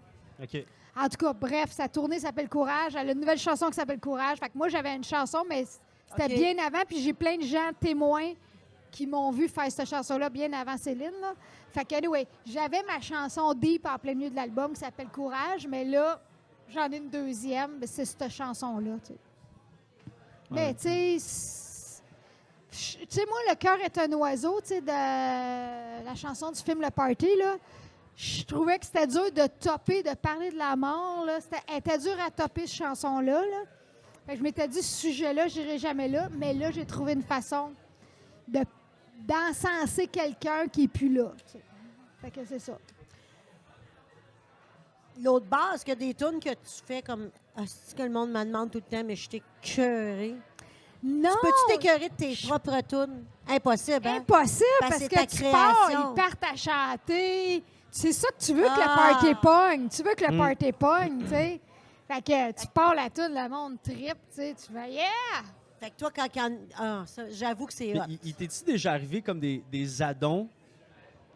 OK. En tout cas, bref, sa tournée s'appelle Courage. Elle a une nouvelle chanson qui s'appelle Courage. Fait que moi, j'avais une chanson, mais c'était OK. bien avant. Puis j'ai plein de gens témoins qui m'ont vu faire cette chanson-là bien avant Céline. Là. Fait que, anyway, j'avais ma chanson deep en plein milieu de l'album qui s'appelle Courage, mais là, j'en ai une deuxième. Mais c'est cette chanson-là, tu sais. Mais, Ouais. tu sais, moi, Le cœur est un oiseau, tu sais, de la chanson du film Le Party, là. Je trouvais que c'était dur de topper, de parler de la mort. Là. Elle était dur à topper, cette chanson-là. Là. Fait que je m'étais dit, ce sujet-là, je n'irai jamais là. Mais là, j'ai trouvé une façon d'encenser quelqu'un qui n'est plus là. Tu sais. Fait que c'est ça. L'autre base, qu'il y a des tunes que tu fais comme... Ah, c'est que le monde me demande tout le temps, mais je t'ai écœurée. Non! Peux-tu t'écœurer de tes propres tunes? Impossible, hein? Impossible, Parce parce que que c'est ta tu pars, création. ils partent à chanter. C'est ça que tu veux que Ah. le party pogne. Tu veux que le Mm. party pogne, tu sais. Fait que tu pars la tune, le monde tripe, tu sais. Tu vas, yeah! Fait que toi, quand... Ah, ça, j'avoue que c'est Mais hot. il t'est-tu déjà arrivé comme des addons? Tu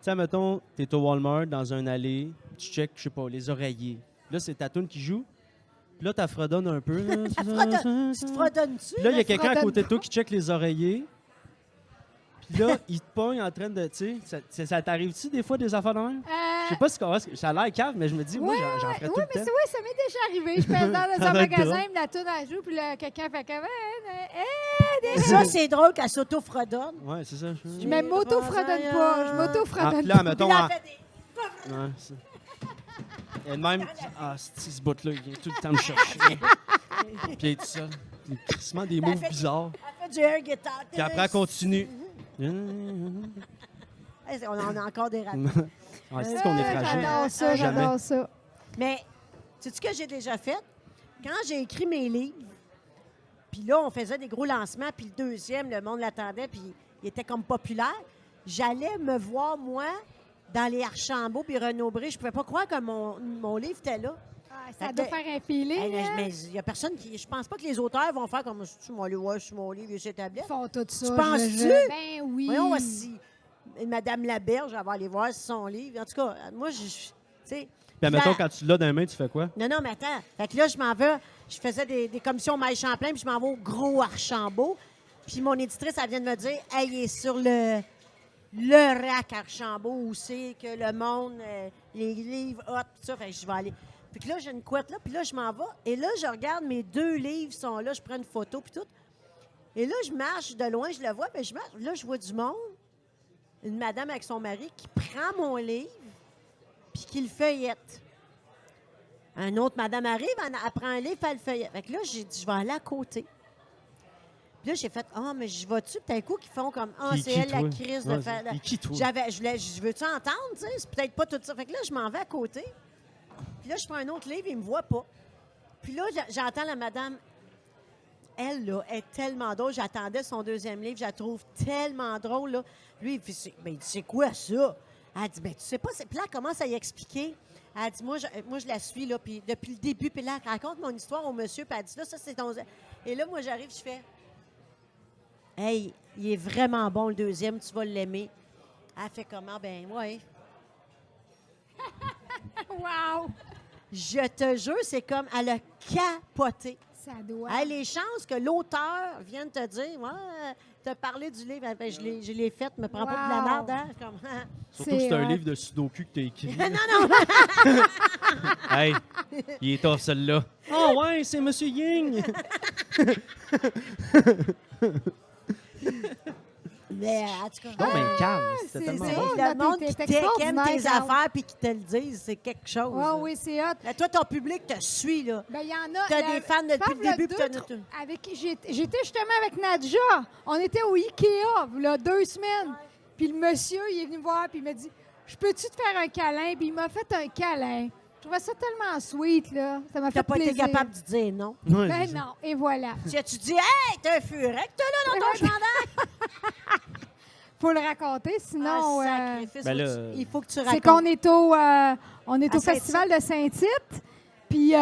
sais, mettons, t'es au Walmart, dans un allée, tu checkes, je sais pas, les oreillers. Là, c'est ta tune qui joue. Puis là, t'as fredonnes un peu. Là, Tu te fredonnes-tu? Puis là, il y a quelqu'un à fredonne côté de toi pas. qui check les oreillers. Puis là, il te pogne en train de... Tu sais, ça t'arrive-tu des fois des affaires de même? Je sais pas si ça a l'air cave, mais je me dis, moi, j'en ferais tout Oui, le mais temps. oui, ça m'est déjà arrivé. Je passe dans Ça un doit être magasin, drôle. la tune elle joue, puis là, quelqu'un fait comme Ça, c'est drôle qu'elle s'auto-fredonne. Ouais, c'est ça. je me m'auto-fredonne pas. Je Ah, m'auto-fredonne puis là, pas. mettons... Puis là, en- elle fait des... Ouais, c'est ça. Et de même, ce bout-là, il vient tout le temps me chercher. Puis il est tout seul. Des crissements, des moves fait- bizarres. Elle fait du air guitar. Puis après, elle continue. On en a encore des ratés. Ah, c'est qu'on est fragile. J'adore ça, Jamais. j'adore ça. Mais, sais-tu ce que j'ai déjà fait? Quand j'ai écrit mes livres, puis là, on faisait des gros lancements, puis le deuxième, le monde l'attendait, puis il était comme populaire, j'allais me voir, moi, dans les Archambault puis Renaud-Bré. Je pouvais pas croire que mon livre était là. Ah, ça doit faire un feeling. Hey, hein? mais il y a personne qui... Je pense pas que les auteurs vont faire comme « mon livre, ouais, sur mon livre, il est sur la tablette. Ils font tout ça. Tu penses-tu? Ben oui. Voyons voir si Madame Laberge, elle va aller voir son livre. En tout cas, moi, tu sais... Puis admettons, quand tu l'as dans les mains, tu fais quoi? Non, mais attends. Fait que là, je m'en vais. Je faisais des commissions Maï Champlain, puis je m'en vais au gros Archambault. Puis mon éditrice, elle vient de me dire, hey, il est sur le rack à Archambault où c'est que le monde, les livres hot, tout ça. Fait que je vais aller. Puis que là, j'ai une couette là, puis là, je m'en vais. Et là, je regarde, mes 2 livres sont là, je prends une photo, puis tout. Et là, je marche de loin, je le vois, mais je marche. Là, je vois du monde. Une madame avec son mari qui prend mon livre, puis qui le feuillette. Un autre madame arrive, elle prend un livre, elle le feuillette. Fait que là, j'ai dit, je vais aller à côté. Puis là, j'ai fait, mais je vais-tu, tout à coup, qu'ils font comme, c'est elle la crise de faire. Qui, toi? Je veux-tu entendre, tu sais? C'est peut-être pas tout ça. Fait que là, je m'en vais à côté. Puis là, je prends un autre livre, il me voit pas. Puis là, j'entends la madame. Elle, là, est tellement drôle. J'attendais son 2e livre. Je la trouve tellement drôle, là. Lui, il dit, c'est quoi ça? Elle dit, tu sais pas. Puis là, elle commence à y expliquer. Elle dit, moi, je la suis, là, puis depuis le début. Puis là, elle raconte mon histoire au monsieur. Puis elle dit, là, ça, c'est ton... Et là, moi, j'arrive, je fais, hey, il est vraiment bon, le 2e. Tu vas l'aimer. Elle fait comment? Ben, ouais. Wow! Je te jure, c'est comme, elle a capoté. Ça doit. Hey, les chances que l'auteur vienne te dire, te parler du livre, ben, je l'ai fait, me prends pas de la Wow. merde, hein? Comme, Surtout que c'est un hot. livre de sudoku que tu as écrit. non! Hey, il est tough, celui-là. Oh ouais, c'est Monsieur Ying. Mais, en tout cas, Non, mais calme. c'est C'était tellement ça. bon. Là, le monde t'es qui aime extraordinaire, tes Carl. affaires puis qui te le disent, c'est quelque chose. Ouais, là. oui, c'est hot. Là, toi, ton public te suit, là. Ben, il y en a. T'as des fans depuis le début, puis Avec qui j'étais justement avec Nadja. On était au Ikea, là, 2 semaines. Puis le monsieur, il est venu me voir, puis il m'a dit, je peux-tu te faire un câlin? Puis il m'a fait un câlin. Je trouvais ça tellement sweet, là. Ça m'a fait T'as pas plaisir. été capable de dire non. Ouais, Ben c'est ça. non, et voilà. Tu dis, hey, t'as un furet que t'as là dans ton chandail. Faut le raconter, sinon... Sacrifice, Ben là, il faut que tu c'est racontes. qu'on est au, on est À au Festival de Saint-Tite, puis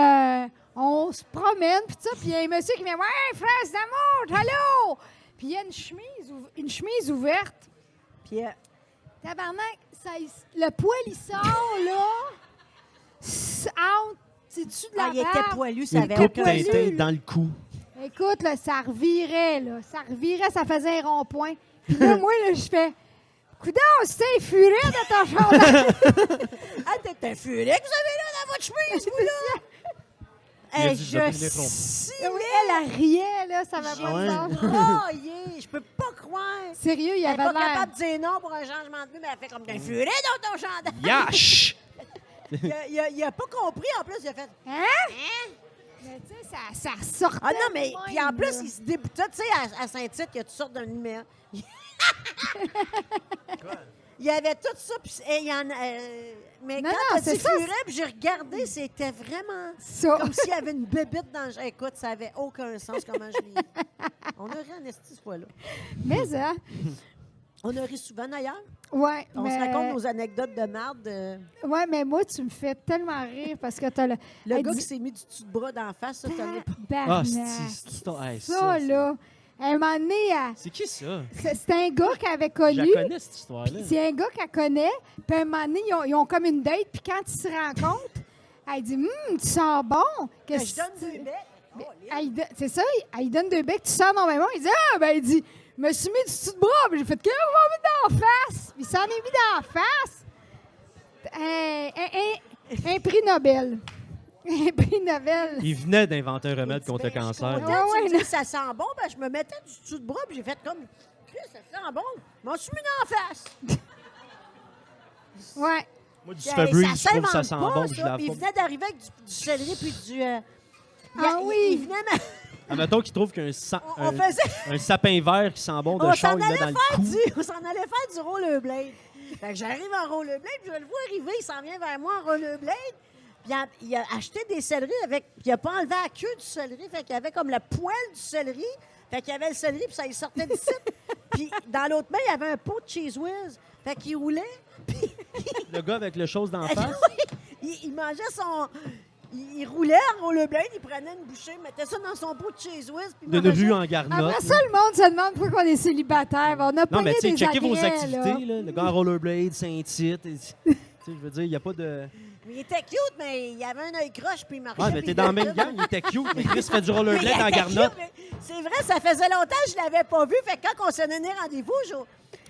on se promène, puis tout ça, puis il y a un monsieur qui vient « Ouais, frère d'amour, allô! » Puis il y a une chemise ouverte. Puis, Tabarnak, le poil, il sort, là, out, c'est-tu de la il était barbe? poilu, ça Une avait coupe aucun poilu. teintée dans le cou. Écoute, là, ça revirait, ça faisait un rond-point. Puis là, moi, là, je fais « Coudonc, c'est un furet de ton chandail! » Ah, t'es un furet que vous avez là dans votre chemise, vous, là! Il a Hey, dit, je je vais les troncs. Oui, elle riait, là, ça va J'ai pas de sens. braillé, je peux pas croire. Sérieux, il y Elle n'est avait pas l'air. capable de dire non pour un changement de vue, mais elle fait comme un furet dans ton chandail. Yash! Il a pas compris, en plus, il a fait « Hein? Hein? Mais tu sais, ça sortait. Ah non, mais de puis en même, plus, là. il se débutait, tu sais, à Saint-Tite, il y a toutes sortes de numéros. Il y avait tout ça, puis il y en mais Non, quand non, t'as c'est dit ça, furet, puis j'ai regardé, c'était vraiment Ça. comme s'il y avait une bébite dans le... Écoute, ça avait aucun sens comment je l'ai... On a ri en esti cette fois-là. Mais ça. On a ri souvent, d'ailleurs. Ouais, On mais... se raconte nos anecdotes de merde. Ouais, mais moi, tu me fais tellement rire parce que t'as le. Le Elle gars dit- qui s'est mis du dessus de bras d'en face, ça, t'en es pas... Ah, Barnac. hey, Ça, là. À un moment donné, C'est qui ça? c'est un gars qu'elle avait Je la connu. connais, cette histoire-là. C'est un gars qu'elle connaît. Puis à un moment donné, ils ont comme une date. Puis quand ils se rencontrent, elle dit tu sens bon. Que Que je donne deux becs. Oh, les- C'est ça, elle donne 2 becs, tu sens normalement. Il dit il dit, je me suis mis du dessus de bras. Puis j'ai fait, qu'on va mettre dans la face. Puis il s'en est mis dans la face. Un prix Nobel. Un prix Nobel. Il venait d'inventer un remède Il dit, contre le ben, je suis cancer. contente, Ouais, tu me ouais, dis, ça sent bon, ben, je me mettais du dessous de bras, puis j'ai fait comme, Chris, ça sent bon. Je m'en suis mis dans la face. Ouais. Moi, du Hey, Febreze, je trouve que ça s'invente sent pas, bon, puis je ça. la Puis il fous. venait d'arriver avec du céleri puis du... Ah oui. Il venait... Admettons qu'il trouve qu'un On faisait... un sapin vert qui sent bon de On char, s'en il met allait dans le faire cou. on s'en allait faire du rollerblade. Fait que j'arrive en rollerblade, puis je le vois arriver, il s'en vient vers moi en rollerblade. Puis il a acheté des céleris avec... Puis il a pas enlevé la queue du céleri, fait qu'il y avait comme le poil du céleri. Fait qu'il y avait le céleri, puis ça il sortait d'ici. Puis dans l'autre main, il y avait un pot de Cheese Whiz. Fait qu'il roulait, puis Le gars avec le chose d'en face. il mangeait son... Il roulait en rollerblade, il prenait une bouchée, mettait ça dans son pot de Cheese Whiz, puis il D'une mangeait. rue en garnotte. Après ça, le monde se demande pourquoi on est célibataire. On a pas Non, mais tu sais, des checkez vos agrès, activités. Là. Le gars en rollerblade, Saint-Tite. Tu sais, je veux dire, il n'y a pas de... Il était cute, mais il avait un œil croche, puis il marchait. Ouais, mais puis t'es il dans la même marchait. gang, il était cute. Mais Chris fait du Mais rollerblade il dans la était garnotte. cute, mais c'est vrai, ça faisait longtemps que je l'avais pas vu. Fait que quand on s'est donné rendez-vous,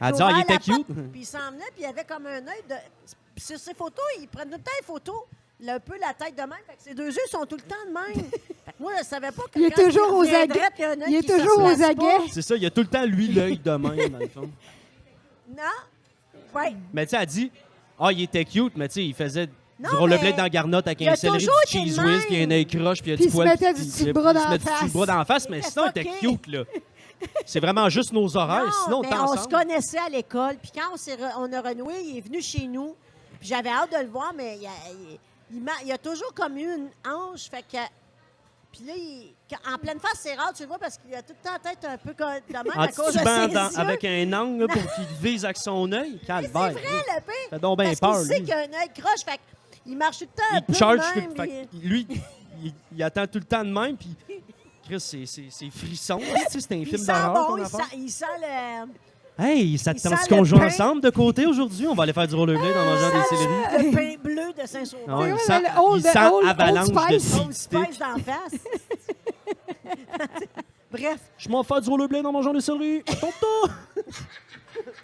Elle dit, il était cute. Puis il s'en venait, puis il avait comme un œil de... Puis sur ses photos, il prenait tout le temps une photo, un peu la tête de même. Fait que ses deux yeux sont tout le temps de même. Fait que moi, je savais pas que Il est quand toujours aux reviendrait, aguets. puis un œil Il est qui se toujours aux replace aguets. pas. C'est ça, il y a tout le temps, lui, l'œil de même, dans le fond. Non? Oui. Mais tu sais, elle dit, il était cute, mais tu sais, il faisait Non, du rollerblade mais dans la garnotte avec il a un céleri, du toujours été cheese de whiz, puis un même. œil croche, puis il y a Puis du il se poil. mettait puis du il- petit il bras se dans met la du petit face. bras dans la face, mais Il était sinon, il était fucké. cute, là. C'est vraiment juste nos horaires. Sinon, on mais était on se ensemble. connaissait à l'école. Puis quand on a renoué, il est venu chez nous. Puis j'avais hâte de le voir, mais il a toujours comme eu une hanche. Fait que... Puis là, en pleine face, c'est rare, tu le vois, parce qu'il a tout le temps la tête un peu comme de même En à cause de ses titubant yeux. avec un angle là, pour qu'il vise avec son œil. C'est Calvaire. vrai, le pire. Fait donc bien Parce peur, qu'il sait lui. qu'il a un œil croche. Fait qu'il marche tout le temps un peu Il charge, de même. fait que lui, il attend tout le temps de même, puis Chris, c'est frisson. Tu sais, c'est un Puis film il sent d'horreur bon, qu'on il a sent, il sent le... Hey, ça te il sent tente le qu'on joue pain. ensemble de côté aujourd'hui? On va aller faire du rollerblade en mangeant des céleris. Le pain bleu de Saint-Sauveur. Non, il ouais, sent, le old- il sent old avalanche de Spice. On se pèse d'en face. Bref. Je m'en fais du rollerblade en mangeant des céleris. Tonton!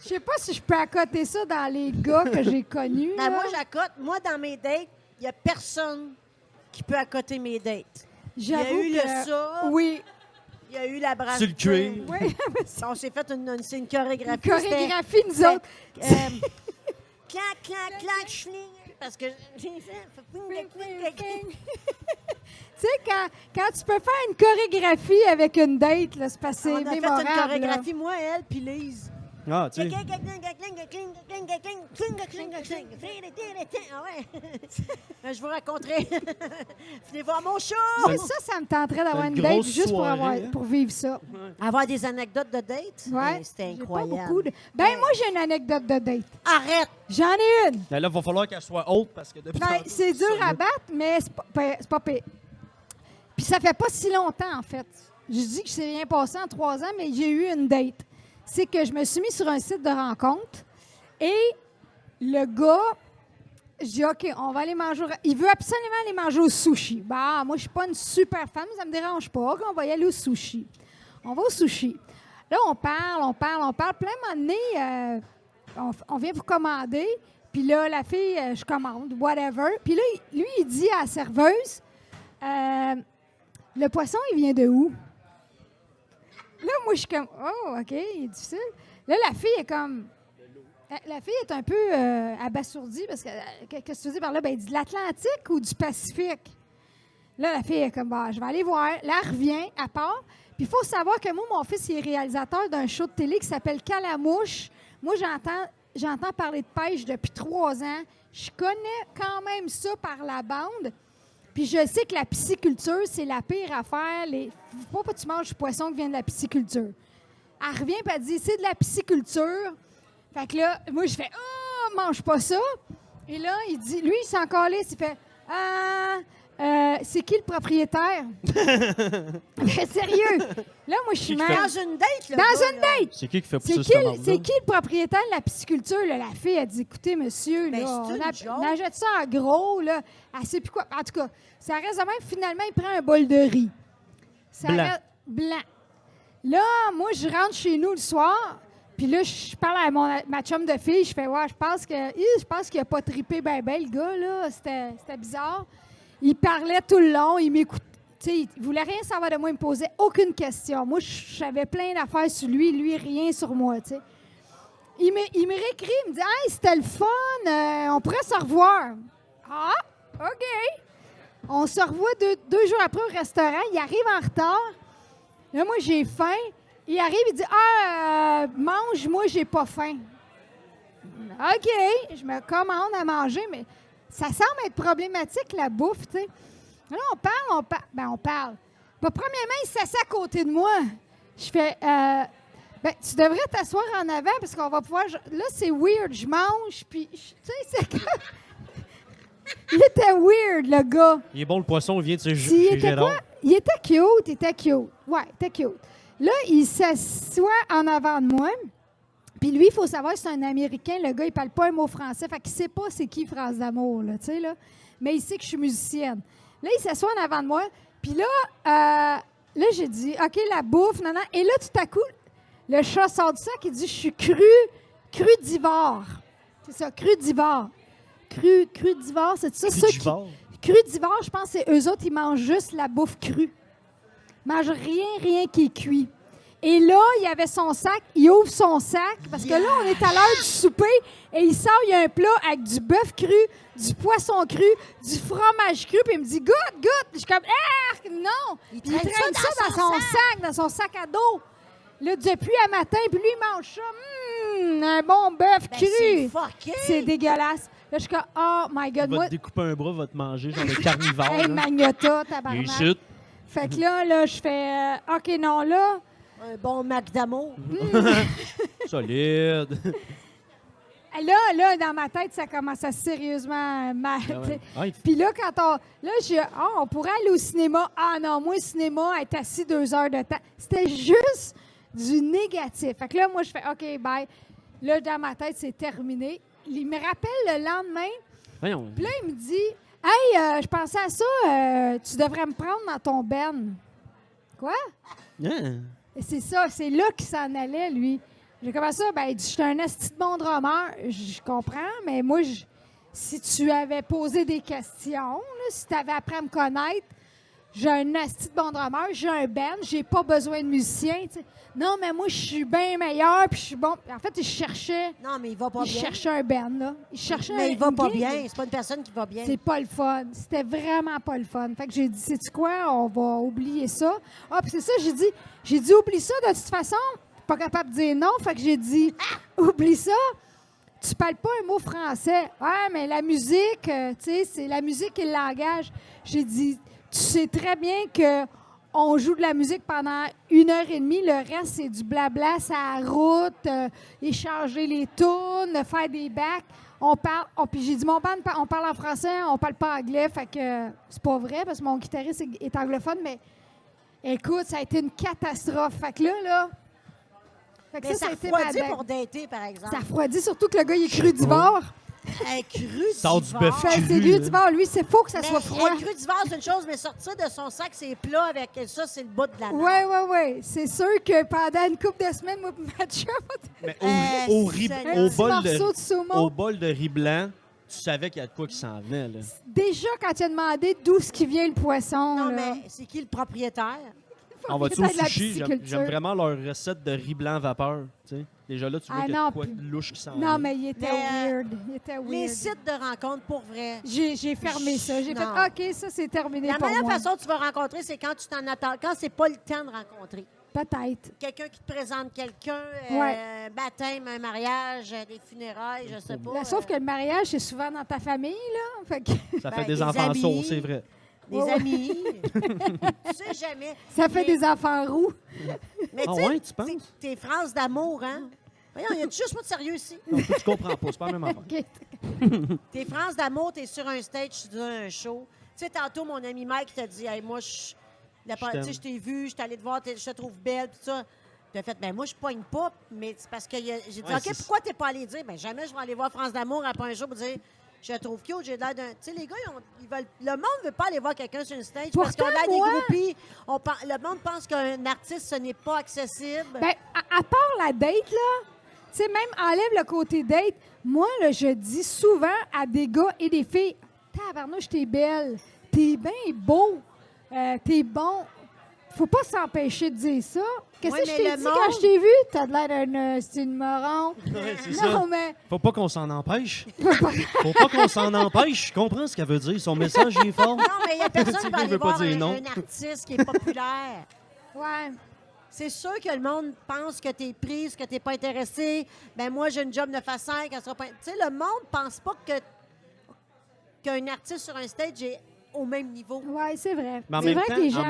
Je sais pas si je peux accoter ça dans les gars que j'ai connus. Ben, là. moi, j'accote. Moi, dans mes dates, il n'y a personne qui peut accoter mes dates. Il y a J'avoue eu que... le ça, Oui. il y a eu la brasse. Sur le cuir. Oui. On s'est fait c'est une chorégraphie. Chorégraphie, nous C'était, autres. clac, clac, clac, schling. Parce que j'ai fait... Tu sais, quand tu peux faire une chorégraphie avec une date, là, c'est parce que On c'est a fait mémorable. une là. chorégraphie, moi, elle, puis Lise. Ah, tu sais. Ah ouais. Je vous raconterai. Venez voir mon show. Mais ça me tenterait d'avoir Une une date grosse juste soirée, hein? pour vivre ça. Avoir des anecdotes de date, Ouais. c'était J'ai pas incroyable. beaucoup de... Ben, moi, j'ai une anecdote de date. Arrête! J'en ai une. Mais là, il va falloir qu'elle soit haute parce que depuis Ben, tantôt, c'est dur ça, à là. battre, mais c'est pas pire. Puis ça fait pas si longtemps, en fait. Je dis que c'est rien passé en 3 ans, mais j'ai eu une date. C'est que je me suis mis sur un site de rencontre et le gars, je dis, OK, on va aller manger. Il veut absolument aller manger au sushi. Bah, moi, je suis pas une super fan, mais ça me dérange pas. OK, on va y aller au sushi. On va au sushi. Là, on parle. Puis là, à un moment donné, on vient pour commander. Puis là, la fille, je commande, whatever. Puis là, lui, il dit à la serveuse, le poisson, il vient de où? Là, moi, je suis comme, oh, OK, il est difficile. Là, la fille est comme... La fille est un peu abasourdie parce que, qu'est-ce que tu veux dire par là? Ben, elle dit de l'Atlantique ou du Pacifique? Là, la fille est comme, bah, je vais aller voir. Là, elle revient, à part. Puis il faut savoir que moi, mon fils, il est réalisateur d'un show de télé qui s'appelle Calamouche. Moi, j'entends parler de pêche depuis 3 ans. Je connais quand même ça par la bande. Puis je sais que la pisciculture, c'est la pire affaire. Faut pas que tu manges du poisson qui vient de la pisciculture. Elle revient et elle dit, c'est de la pisciculture. Fait que là, moi, je fais, oh, mange pas ça. Et là, il dit, lui, il s'en calisse. Il fait, c'est qui le propriétaire? Mais sérieux. Là, moi, je suis Qui fait- mal. Dans une date, là. Dans une date. C'est qui fait C'est pousser qui, cette marde-là? c'est qui le propriétaire de la pisciculture? Là? La fille, elle dit, écoutez, monsieur, Ben, là, c'est une joke. on achète ça en gros. Là. Elle sait plus quoi. En tout cas, ça reste de même. Finalement, il prend un bol de riz. Ça Blanc. reste blanc. Là, moi, je rentre chez nous le soir. Puis là, je parle à ma chum de fille. Je fais, ouais, je pense qu'il n'a pas trippé ben le gars, là. C'était bizarre. Il parlait tout le long. Il m'écoutait. Tu sais, il voulait rien savoir de moi. Il me posait aucune question. Moi, j'avais plein d'affaires sur lui. Lui, rien sur moi, tu sais. Il me réécrit. Il me dit, hey, c'était le fun. On pourrait se revoir. Ah, OK. On se revoit deux jours après au restaurant. Il arrive en retard. Là, moi, j'ai faim. Il arrive, il dit, mange, moi, j'ai pas faim. OK, je me commande à manger, mais ça semble être problématique, la bouffe, tu sais. Là, on parle. Bon, premièrement, il s'assied à côté de moi. Je fais, tu devrais t'asseoir en avant parce qu'on va pouvoir... Là, c'est weird, je mange, puis, tu sais, c'est comme... Il était weird, le gars. Il est bon, le poisson, il vient de chez Il était Gérard. quoi? Il était cute. Ouais, il était cute. Là, il s'assoit en avant de moi. Puis lui, il faut savoir que c'est un Américain. Le gars, il parle pas un mot français. Fait qu'il sait pas c'est qui France d'amour, là, tu sais, là. Mais il sait que je suis musicienne. Là, il s'assoit en avant de moi. Puis là, j'ai dit, OK, la bouffe, non. Et là, tout à coup, le chat sort du sac, il dit, je suis crudivore. C'est ça, crudivore. Crudivore, c'est ça? Crudivore, je pense que c'est eux autres, ils mangent juste la bouffe crue. Ils mangent rien qui est cuit. Et là, il avait son sac, il ouvre son sac, parce que là, on est à l'heure du souper, et il sort, il y a un plat avec du bœuf cru, du poisson cru, du fromage cru, puis il me dit « Goûte! » Je suis comme « non! » Il traîne ça dans son sac à dos. Là, depuis un matin, puis lui, il mange ça. Un bon bœuf cru. C'est fucké! C'est dégueulasse. Là, je suis comme « Oh my God! » Il va te découper un bras, va te manger, genre le carnivore. Hey, là. Magnota, tabarnak. Ici. Fait que là, je fais OK, non, là... Un bon Mac d'amour. Solide. Là, dans ma tête, ça commence à sérieusement mal. Ah ouais. Ah, il- Puis là, on pourrait aller au cinéma. Ah non, moi, le cinéma, être assis 2 heures de temps. C'était juste du négatif. Fait que là, moi, je fais OK, bye. Là, dans ma tête, c'est terminé. Il me rappelle le lendemain. Voyons. Puis là, il me dit Hey, je pensais à ça, tu devrais me prendre dans ton ben. Quoi? Hein? Et c'est ça, c'est là qu'il s'en allait, lui. J'ai commencé ça, ben, il dit, je suis un esti de bon drummer. Je comprends, mais moi, si tu avais posé des questions, là, si tu avais appris à me connaître, j'ai un esti de bon drummer, j'ai un band, j'ai pas besoin de musicien. Tu sais. Non, mais moi, je suis bien meilleur, puis je suis bon. En fait, il cherchait un band, là. Il cherchait Mais il va une pas gig. bien. C'est pas une personne qui va bien. C'est pas le fun. C'était vraiment pas le fun. Fait que j'ai dit, sais-tu quoi, on va oublier ça. Ah, puis c'est ça, j'ai dit, oublie ça de toute façon. Pas capable de dire non. Fait que j'ai dit, oublie ça. Tu parles pas un mot français. Ouais, mais la musique, tu sais, c'est la musique et le langage. J'ai dit, tu sais très bien que on joue de la musique pendant 1h30. Le reste, c'est du blabla, sa route, échanger les tunes, faire des bacs. Puis j'ai dit, on parle en français, on parle pas anglais. Fait que c'est pas vrai parce que mon guitariste est anglophone, mais écoute, ça a été une catastrophe. Fait que là. Fait que Mais ça a été ma refroidit date. pour dater, par exemple. Ça refroidit, surtout que le gars, il est crudivore. Un cru Sors du bœuf Fait que c'est cru, crudivore. Lui, c'est faut que ça Mais soit froid. un crudivore, c'est une chose, mais sortir de son sac, c'est plat avec ça, c'est le bout de la langue. Oui. C'est sûr que pendant une couple de semaines, moi et ma chum, Mais Au un petit morceau de saumon. au bol de riz blanc, tu savais qu'il y a de quoi qui s'en venait. Là. Déjà, quand tu as demandé d'où ce qui vient le poisson, Non, là, mais c'est qui le propriétaire? On va-tu au propriétaire de la sushi? pisciculture. J'aime vraiment leur recette de riz blanc vapeur. Tu sais. Déjà là, tu vois Ah qu'il y a non, de quoi puis- de louche qui s'en Non, vient. mais il était Mais, weird. Il était weird. Les sites de rencontres, pour vrai. J'ai fermé ça. J'ai fait Non. OK, ça, c'est terminé La pour meilleure moi. façon que tu vas rencontrer, c'est quand tu t'en attends, quand c'est pas le temps de rencontrer. Peut-être. Quelqu'un qui te présente quelqu'un, Ouais. un baptême, un mariage, des funérailles, je sais pas. Là, sauf que le mariage, c'est souvent dans ta famille, là. Fait que Ça Ben, fait des des enfants amis. sourds, c'est vrai. des Ouais. amis. Tu sais jamais. ça fait Mais- des enfants roux. Mais Ah tu sais, ouais, tu penses? tes phrases d'amour, hein? Voyons, il y a juste pas de sérieux ici. Non, toi, tu comprends pas, c'est pas la même affaire. OK. Tes phrases d'amour, t'es sur un stage, tu donnes un show. Tu sais, tantôt, mon ami Mike t'a dit, hey, moi, tu sais, je t'ai vu, je suis allée te voir, je te trouve belle, tout ça. Tu as fait, ben moi, je pogne pas, mais c'est parce que j'ai dit, Ouais, OK, c'est- pourquoi t'es pas allé dire, ben jamais je vais aller voir France d'amour après un show pour dire, je la trouve cute, j'ai l'air d'un. Tu sais, les gars, ils veulent. Le monde veut pas aller voir quelqu'un sur une stage parce qu'on a Pourtant, des moi- groupies. Le monde pense qu'un artiste, ce n'est pas accessible. Ben, à part la date, là, tu sais, même enlève le côté date. Moi, là, je dis souvent à des gars et des filles, tabarnouche, t'es belle, t'es bien beau, t'es bon. Faut pas s'empêcher de dire ça. Qu'est-ce Ouais, que je mais t'ai le dit monde- quand je t'ai vu? T'as de l'air d'un c'est une moron. Ouais, c'est Non, ça. mais... Faut pas qu'on s'en empêche. Faut pas qu'on s'en empêche. Je comprends ce qu'elle veut dire. Son message il est fort. Non, mais il n'y a personne qui va Il aller veut pas voir dire non. un artiste qui est populaire. Ouais. C'est sûr que le monde pense que tu es prise, que tu n'es pas intéressée. Ben moi, j'ai une job 9 à 5, elle sera pas. Tu sais, le monde pense pas qu'un artiste sur un stage est au même niveau. Ouais, c'est vrai. Mais en C'est même vrai temps, que les gens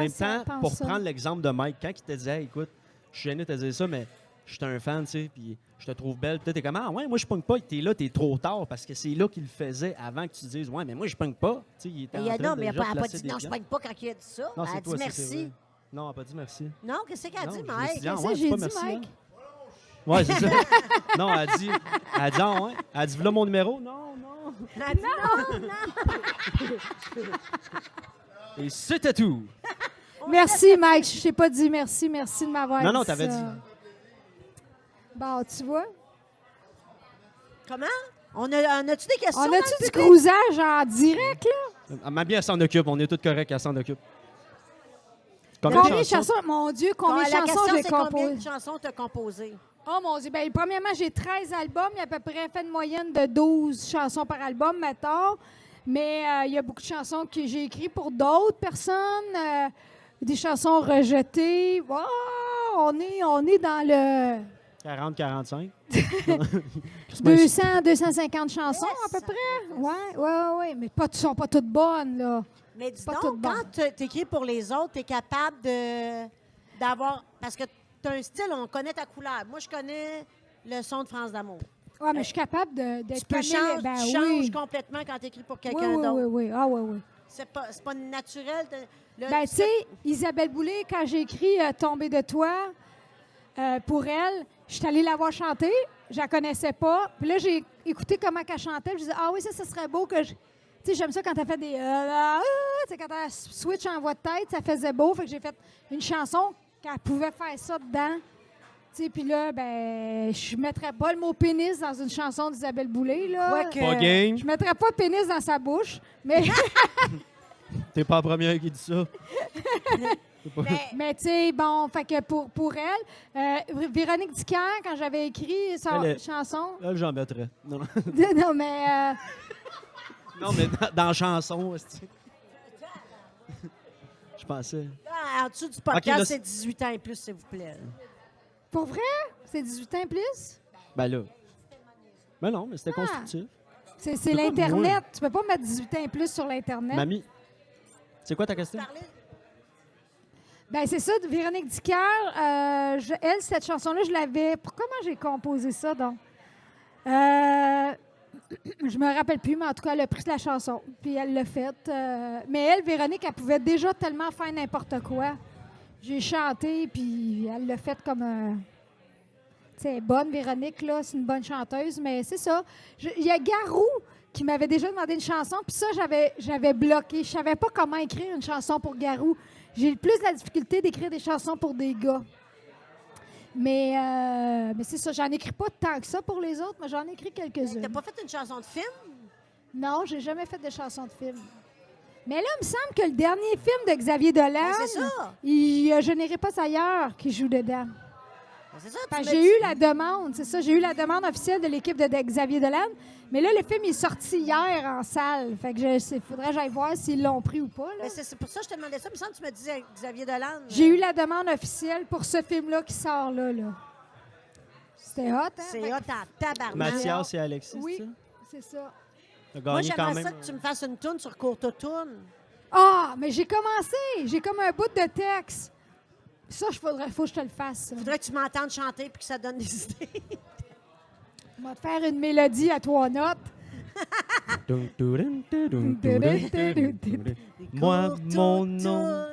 pour pensent ça. prendre l'exemple de Mike, quand il te disait, hey, écoute, je suis gêné de te dire ça, mais je suis un fan, tu sais, puis je te trouve belle. Peut-être t'es comme, ah ouais, moi je pogne pas, t'es là, t'es trop tard, parce que c'est là qu'il le faisait avant que tu dises, ouais, mais moi je pogne pas. Tu sais, il était en train Non, mais déjà elle de n'a pas placer dit des non, je pions. pogne pas quand il a dit ça. Non, Elle a c'est dit toi, ça, c'est merci. vrai. Non, elle n'a pas dit merci. Non, qu'est-ce qu'elle a Non, dit, je me suis Mike? dit, ah Qu'est-ce ouais, que c'est j'ai pas dit, merci, Mike? hein. Ouais, c'est ça. Non, elle dit, ah ouais. Elle dit, voilà mon numéro. Non. Elle dit non. Et c'était tout. Merci, Mike. Je t'ai pas dit merci. Merci de m'avoir dit Non, t'avais ça. dit. Bon, tu vois. Comment? On a-tu des questions? On dans a-tu le du public? cruisage en direct, là? Ma bien, elle s'en occupe. On est tous corrects, elle s'en occupe. Combien Combien de chansons? Mon Dieu, combien de La chansons question, j'ai c'est combien composées? de chansons tu as composées? Oh mon Dieu. Bien, premièrement, j'ai 13 albums. Il y a à peu près fait une moyenne de 12 chansons par album, mettons. Mais il y a beaucoup de chansons que j'ai écrites pour d'autres personnes. Des chansons rejetées. Wow, on est dans le 40-45. 250 chansons à peu près. Oui. Mais elles ne sont pas toutes bonnes, là. Mais dis Pas donc, toutes bonnes. quand tu écris pour les autres, tu es capable d'avoir... Parce que tu as un style, on connaît ta couleur. Moi, je connais le son de France d'amour. Oui, mais je suis capable d'être Tu peux changer, Ben tu oui. changes complètement quand tu écris pour Oui, quelqu'un oui, d'autre. oui. Ah, oui. C'est pas naturel. Ben, tu sais, Isabelle Boulay, quand j'ai écrit Tomber de toi, pour elle, je suis allée la voir chanter. Je la connaissais pas. Puis là, j'ai écouté comment elle chantait. Je disais, ah oui, ça serait beau que je. Tu sais, j'aime ça quand elle fait des. Tu sais, quand elle switch en voix de tête, ça faisait beau. Fait que j'ai fait une chanson qu'elle pouvait faire ça dedans. Tu sais, puis là, ben, je mettrais pas le mot pénis dans une chanson d'Isabelle Boulay, là. Quoique- Pas game. Je mettrais pas pénis dans sa bouche, mais. T'es pas la première qui dit ça. Mais tu sais, bon, fait que pour elle, Véronique Dicker, quand j'avais écrit sa Elle est- chanson. Là, j'en mettrais. Non, Non, mais. non, mais dans la chanson, c'est-tu. Je pensais. En dessous du podcast, OK, là, c'est 18 ans et plus, s'il vous plaît. Pour vrai? C'est 18 ans et plus? Ben là. Ben non, mais c'était Ah. constructif. C'est pas l'Internet. Tu peux pas mettre 18 ans et plus sur l'Internet. Mamie, c'est quoi ta question? Parler- Ben c'est ça, de Véronique Dicker. Elle, cette chanson-là, je l'avais. Comment j'ai composé ça, donc? Je me rappelle plus, mais en tout cas, elle a pris la chanson, puis elle l'a faite. Mais elle, Véronique, elle pouvait déjà tellement faire n'importe quoi. J'ai chanté, puis elle l'a faite comme un... Tu sais, elle est bonne, Véronique, là, c'est une bonne chanteuse, mais c'est ça. Il y a Garou qui m'avait déjà demandé une chanson, puis ça, j'avais bloqué. Je savais pas comment écrire une chanson pour Garou. J'ai plus de la difficulté d'écrire des chansons pour des gars. Mais c'est ça, j'en écris pas tant que ça pour les autres, mais j'en ai écrit quelques-unes. T'as pas fait une chanson de film? Non, j'ai jamais fait de chansons de film. Mais là, il me semble que le dernier film de Xavier Dolan, Ben, c'est ça. il y a Je n'irai pas ailleurs qui joue dedans. Ben, c'est ça, tu Parce que m'as j'ai dit. eu la demande, c'est ça, j'ai eu la demande officielle de l'équipe de Xavier Dolan. Mais là, le film est sorti hier en salle. Fait que il faudrait que j'aille voir s'ils l'ont pris ou pas. là. Ben, c'est pour ça que je te demandais ça. Il me semble que tu me disais Xavier Dolan. J'ai eu la demande officielle pour ce film-là qui sort là. C'était hot, hein? C'est Fait hot que- en tabarnak. Mathias et Alexis, Oui, c'est ça? c'est ça. T'as Moi, gagné quand j'aimerais même. ça que tu me fasses une toune sur Courte-Toune. Ah, mais j'ai commencé. J'ai comme un bout de texte. Ça, faut que je te le fasse. ça. Faudrait que tu m'entendes chanter puis que ça donne des idées. On va te faire une mélodie à 3 notes. Moi, mon Courte-Toune. nom.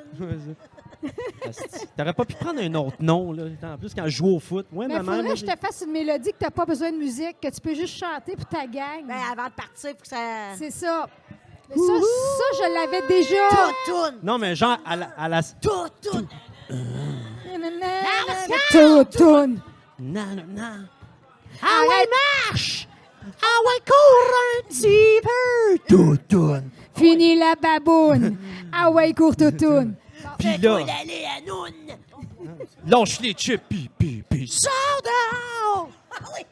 Asti. T'aurais pas pu prendre un autre nom, là. En plus, quand je joue au foot. Ouais, Mais il maman. faudrait moi, que je te fasse une mélodie que tu n'as pas besoin de musique, que tu peux juste chanter pour ta gang. Ben, avant de partir, faut que ça... C'est ça. Mais ça, je l'avais déjà. Toune! Non, mais genre, à la... Toune! Toutoune. Non, non, non. Ah ouais, Marche! Ah ouais, cours un petit peu! Toutoune. fini la baboune. Ah ouais, cours toutoune. Puis là, Allez à Noun! lâche les chips, puis sors dehors! Ah oui!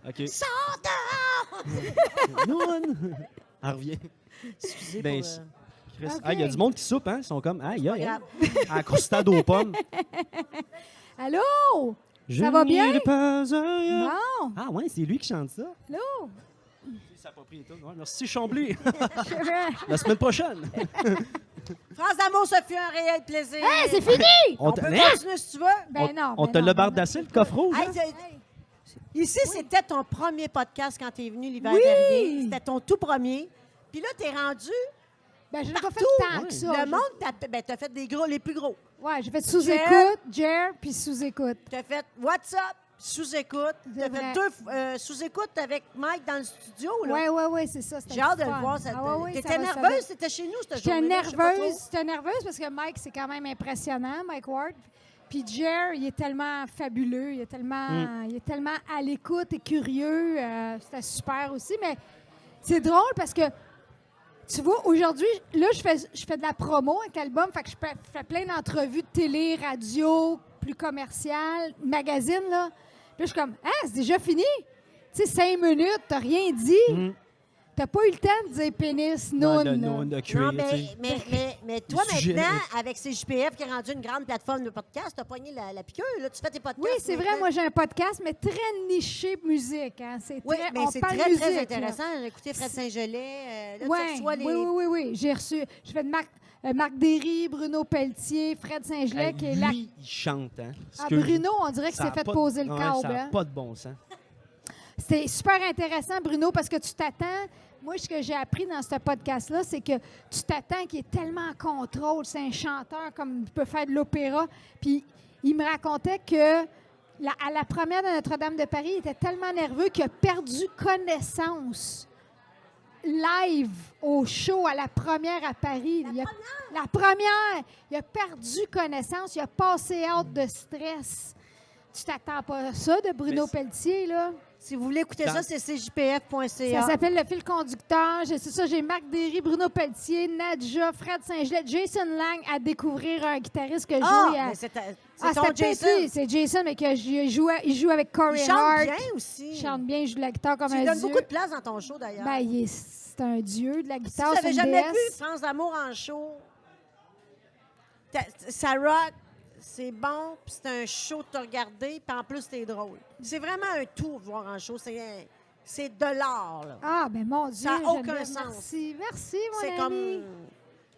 OK. Sors dehors! Non! Elle revient. Excusez Ben, pour... Chris. OK. Ah, il y a du monde qui soupe, hein? Ils sont comme, aïe, pas aïe, grave. à croustade aux pommes. Allô? Je va bien? n'irai pas ailleurs. Non. Ah ouais, c'est lui qui chante ça. Allô? Ça n'a pas pris les tunes. Ouais, merci Chambly. Hey, La semaine prochaine. France d'amour, ce fut un réel plaisir. c'est fini! On te- peut Hein? continuer si tu veux. Ben non. On ben te non, l'a ben bardassé, le coffre rouge? Hey, hein? Ici, c'était ton premier podcast quand tu es venu l'hiver Oui! dernier. C'était ton tout premier. Puis là, tu es rendu. Ben, je l'ai pas fait Partout, tant ouais. que ça. Le monde, ben, t'as fait des gros, les plus gros. Ouais, j'ai fait sous-écoute, Jer, puis sous-écoute. T'as fait What's up? Sous-écoute. C'est Tu as vrai. fait 2 sous-écoutes avec Mike dans le studio. Là. Oui, c'est ça. c'était J'ai hâte de fun. le voir. T'étais va, ça nerveuse? va. T'étais chez nous cette J'étais journée-là? Je sais pas nerveuse. J'étais nerveuse parce que Mike, c'est quand même impressionnant, Mike Ward. Puis Jer, il est tellement fabuleux. Il est tellement à l'écoute et curieux. C'était super aussi. Mais c'est drôle parce que, tu vois, aujourd'hui, là, je fais de la promo avec l'album. Fait que je fais plein d'entrevues de télé, radio, plus commerciales, magazines, là. Puis là, je suis comme, ah, c'est déjà fini? Tu sais, 5 minutes, t'as rien dit. T'as pas eu le temps de dire pénis, Non, non. de cuir, Non, tu sais. mais toi, Le sujet, maintenant, oui. avec CJPF qui est rendu une grande plateforme de podcast, t'as pogné la piqûre. Là. Tu fais tes podcasts. Oui, c'est vrai, moi, j'ai un podcast, mais très niché musique. Hein. Oui, mais on c'est parle très, musique, très là. intéressant. J'ai écouté Fred Saint-Gelais. Là, Ouais, tu reçois les... oui. J'ai reçu. Je fais de Marc Derry, Bruno Pelletier, Fred Saint-Gelais, Hey, qui est là. lui, il chante, hein. Ah, Excuse- Bruno, on dirait qu'il ça s'est a fait pas- poser le ouais, câble. Ça n'a hein. pas de bon sens. C'est super intéressant, Bruno, parce que tu t'attends. Moi, ce que j'ai appris dans ce podcast-là, c'est que tu t'attends qu'il est tellement en contrôle. C'est un chanteur comme il peut faire de l'opéra. Puis il me racontait que à la première de Notre-Dame de Paris, il était tellement nerveux qu'il a perdu connaissance live au show à la première à Paris. La première! Il a perdu connaissance. Il a passé out de stress. Tu t'attends pas à ça de Bruno Mais Pelletier, là? Si vous voulez écouter ça, c'est cjpf.ca. Ça s'appelle Le Fil Conducteur. C'est ça, j'ai Marc Derry, Bruno Pelletier, Nadja, Fred Saint-Gelais, Jason Lang à découvrir un guitariste que joue. Ah, mais c'est ton c'était Jason. peut-être lui, c'est Jason, mais il joue avec Corey Il chante Hart. bien aussi. Il chante bien, il joue de la guitare comme Tu lui un donnes dieu. beaucoup de place dans ton show, d'ailleurs. Ben, c'est un dieu de la si guitare, tu c'est n'avais une jamais déesse. vu France d'amour en show, ça rock, c'est bon, puis c'est un show de te regarder, puis en plus, c'est drôle. C'est vraiment un tour de voir en show. C'est de l'art, là. Ah, ben mon Dieu, Ça a j'aime aucun bien. sens. Merci, mon C'est ami.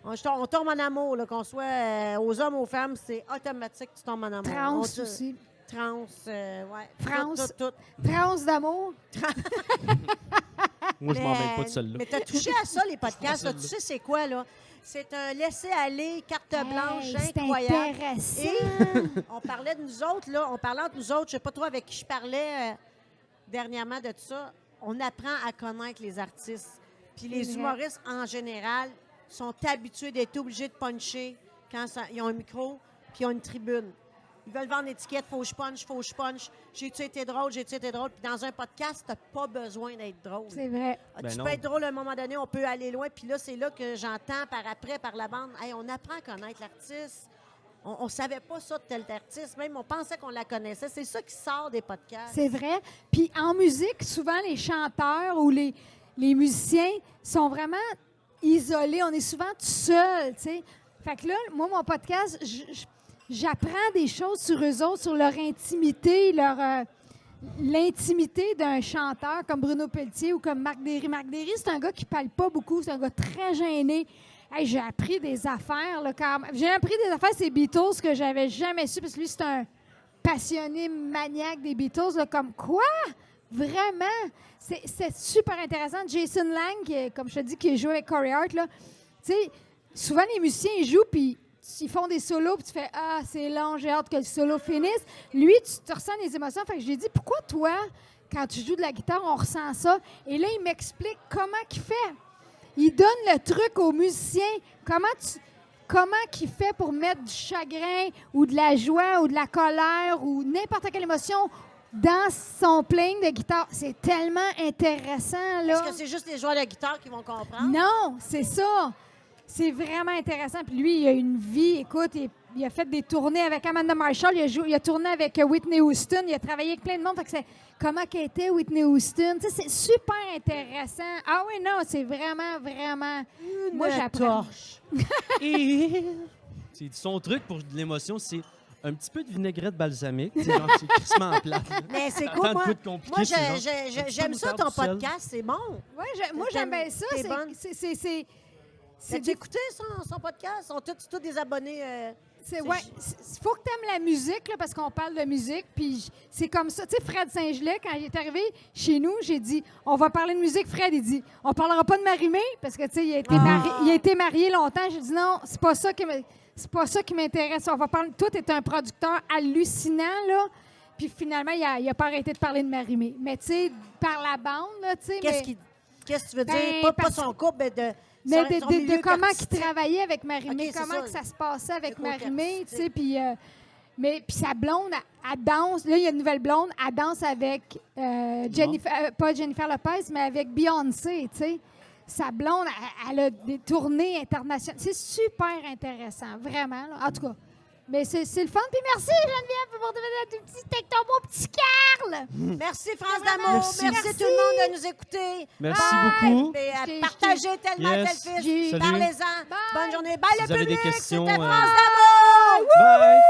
comme... On tombe en amour, là, qu'on soit aux hommes, aux femmes, c'est automatique que tu tombes en amour. Trans On te- aussi. Trans, ouais. France. Tout. Trans d'amour. Moi, je m'en mêle pas de celle-là. Mais tu as touché à ça, les podcasts. là. Tu sais, c'est quoi, là? C'est un laisser-aller, carte blanche, Hey, c'est incroyable. intéressant. Et on parlait de nous autres, là. On parlait entre nous autres. Je ne sais pas trop avec qui je parlais dernièrement de tout ça. On apprend à connaître les artistes. Puis les C'est vrai. humoristes, en général, sont habitués d'être obligés de puncher quand ils ont un micro puis ils ont une tribune. Ils veulent vendre l'étiquette, faut que je punch. J'ai-tu été drôle? Puis dans un podcast, tu n'as pas besoin d'être drôle. C'est vrai. Ben Tu non. peux être drôle à un moment donné, on peut aller loin. Puis là, c'est là que j'entends par la bande, hey, on apprend à connaître l'artiste. On ne savait pas ça de tel artiste. Même, on pensait qu'on la connaissait. C'est ça qui sort des podcasts. C'est vrai. Puis en musique, souvent, les chanteurs ou les musiciens sont vraiment isolés. On est souvent tout seul, tu sais. Fait que là, moi, mon podcast, j'apprends des choses sur eux autres, sur leur intimité, l'intimité d'un chanteur comme Bruno Pelletier ou comme Marc Derry. Marc Derry, c'est un gars qui parle pas beaucoup, c'est un gars très gêné. Hey, j'ai appris des affaires, là, quand même. J'ai appris des affaires, c'est Beatles, que j'avais jamais su, parce que lui, c'est un passionné maniaque des Beatles, là, comme quoi? Vraiment? C'est super intéressant. Jason Lang, comme je te dis, qui joue avec Corey Hart, là, tu sais, souvent les musiciens, ils jouent, puis ils font des solos, puis tu fais « Ah, c'est long, j'ai hâte que le solo finisse. » Lui, tu ressens des émotions. Fait que je lui ai dit « Pourquoi toi, quand tu joues de la guitare, on ressent ça? » Et là, il m'explique comment il fait. Il donne le truc aux musiciens. Comment qu'il fait pour mettre du chagrin ou de la joie ou de la colère ou n'importe quelle émotion dans son playing de guitare. C'est tellement intéressant, là. Est-ce que c'est juste les joueurs de guitare qui vont comprendre? Non, c'est ça. C'est vraiment intéressant. Puis lui, il a une vie. Écoute, il a fait des tournées avec Amanda Marshall. Il a tourné avec Whitney Houston. Il a travaillé avec plein de monde. Fait que c'est comment qu'elle était Whitney Houston. Tu sais, c'est super intéressant. Ah oui, non, c'est vraiment, vraiment... Moi, j'apprends. Et son truc pour de l'émotion, c'est un petit peu de vinaigrette balsamique. Tu sais, genre, c'est crissement plate. là. Mais c'est Tant cool, de moi. quoi de compliqué, Moi, c'est genre, j'aime ça, moutarde ton tout seul. podcast. C'est bon. Ouais, moi, j'aime bien ça. T'es bonne. C'est T'as écouté son podcast? Ils sont tous des abonnés. Ouais, faut que tu aimes la musique, là, parce qu'on parle de musique. Puis c'est comme ça. Tu sais, Fred Saint-Gelais, quand il est arrivé chez nous, j'ai dit on va parler de musique. Fred, il dit on parlera pas de Marie-Mé, parce que, tu sais, il a été marié longtemps. J'ai dit non, c'est pas ça qui m'intéresse. On va parler. Toi, tu es un producteur hallucinant, là. Puis finalement, il a pas arrêté de parler de Marie-Mé. Mais tu sais, par la bande, là, tu sais. Qu'est-ce que tu veux Ben, dire? Pas parce son couple, mais de. Mais son de milieu comment il artistique. travaillait avec Marie-Mé, Ok, c'est comment ça. que ça se passait avec Le côté Marie-Mé, tu sais, artistique. puis sa blonde, elle danse. Là, il y a une nouvelle blonde, elle danse avec Jennifer, pas Jennifer Lopez, mais avec Beyoncé, tu sais. Sa blonde, elle a des tournées internationales. C'est super intéressant, vraiment. Là. En tout cas, mais c'est le fun. Puis merci, Geneviève, pour donner un petit texte, ton beau petit Carl. Merci, France Vraiment, d'amour. merci. Merci tout le monde de nous écouter. Merci Bye. beaucoup. Et à Je t'ai- partager tellement Yes. tel J'ai- fils. Salut. Parlez-en. Bye. Bonne journée. Bye, Si le vous avez des public. questions, C'était euh, France d'amour. Bye!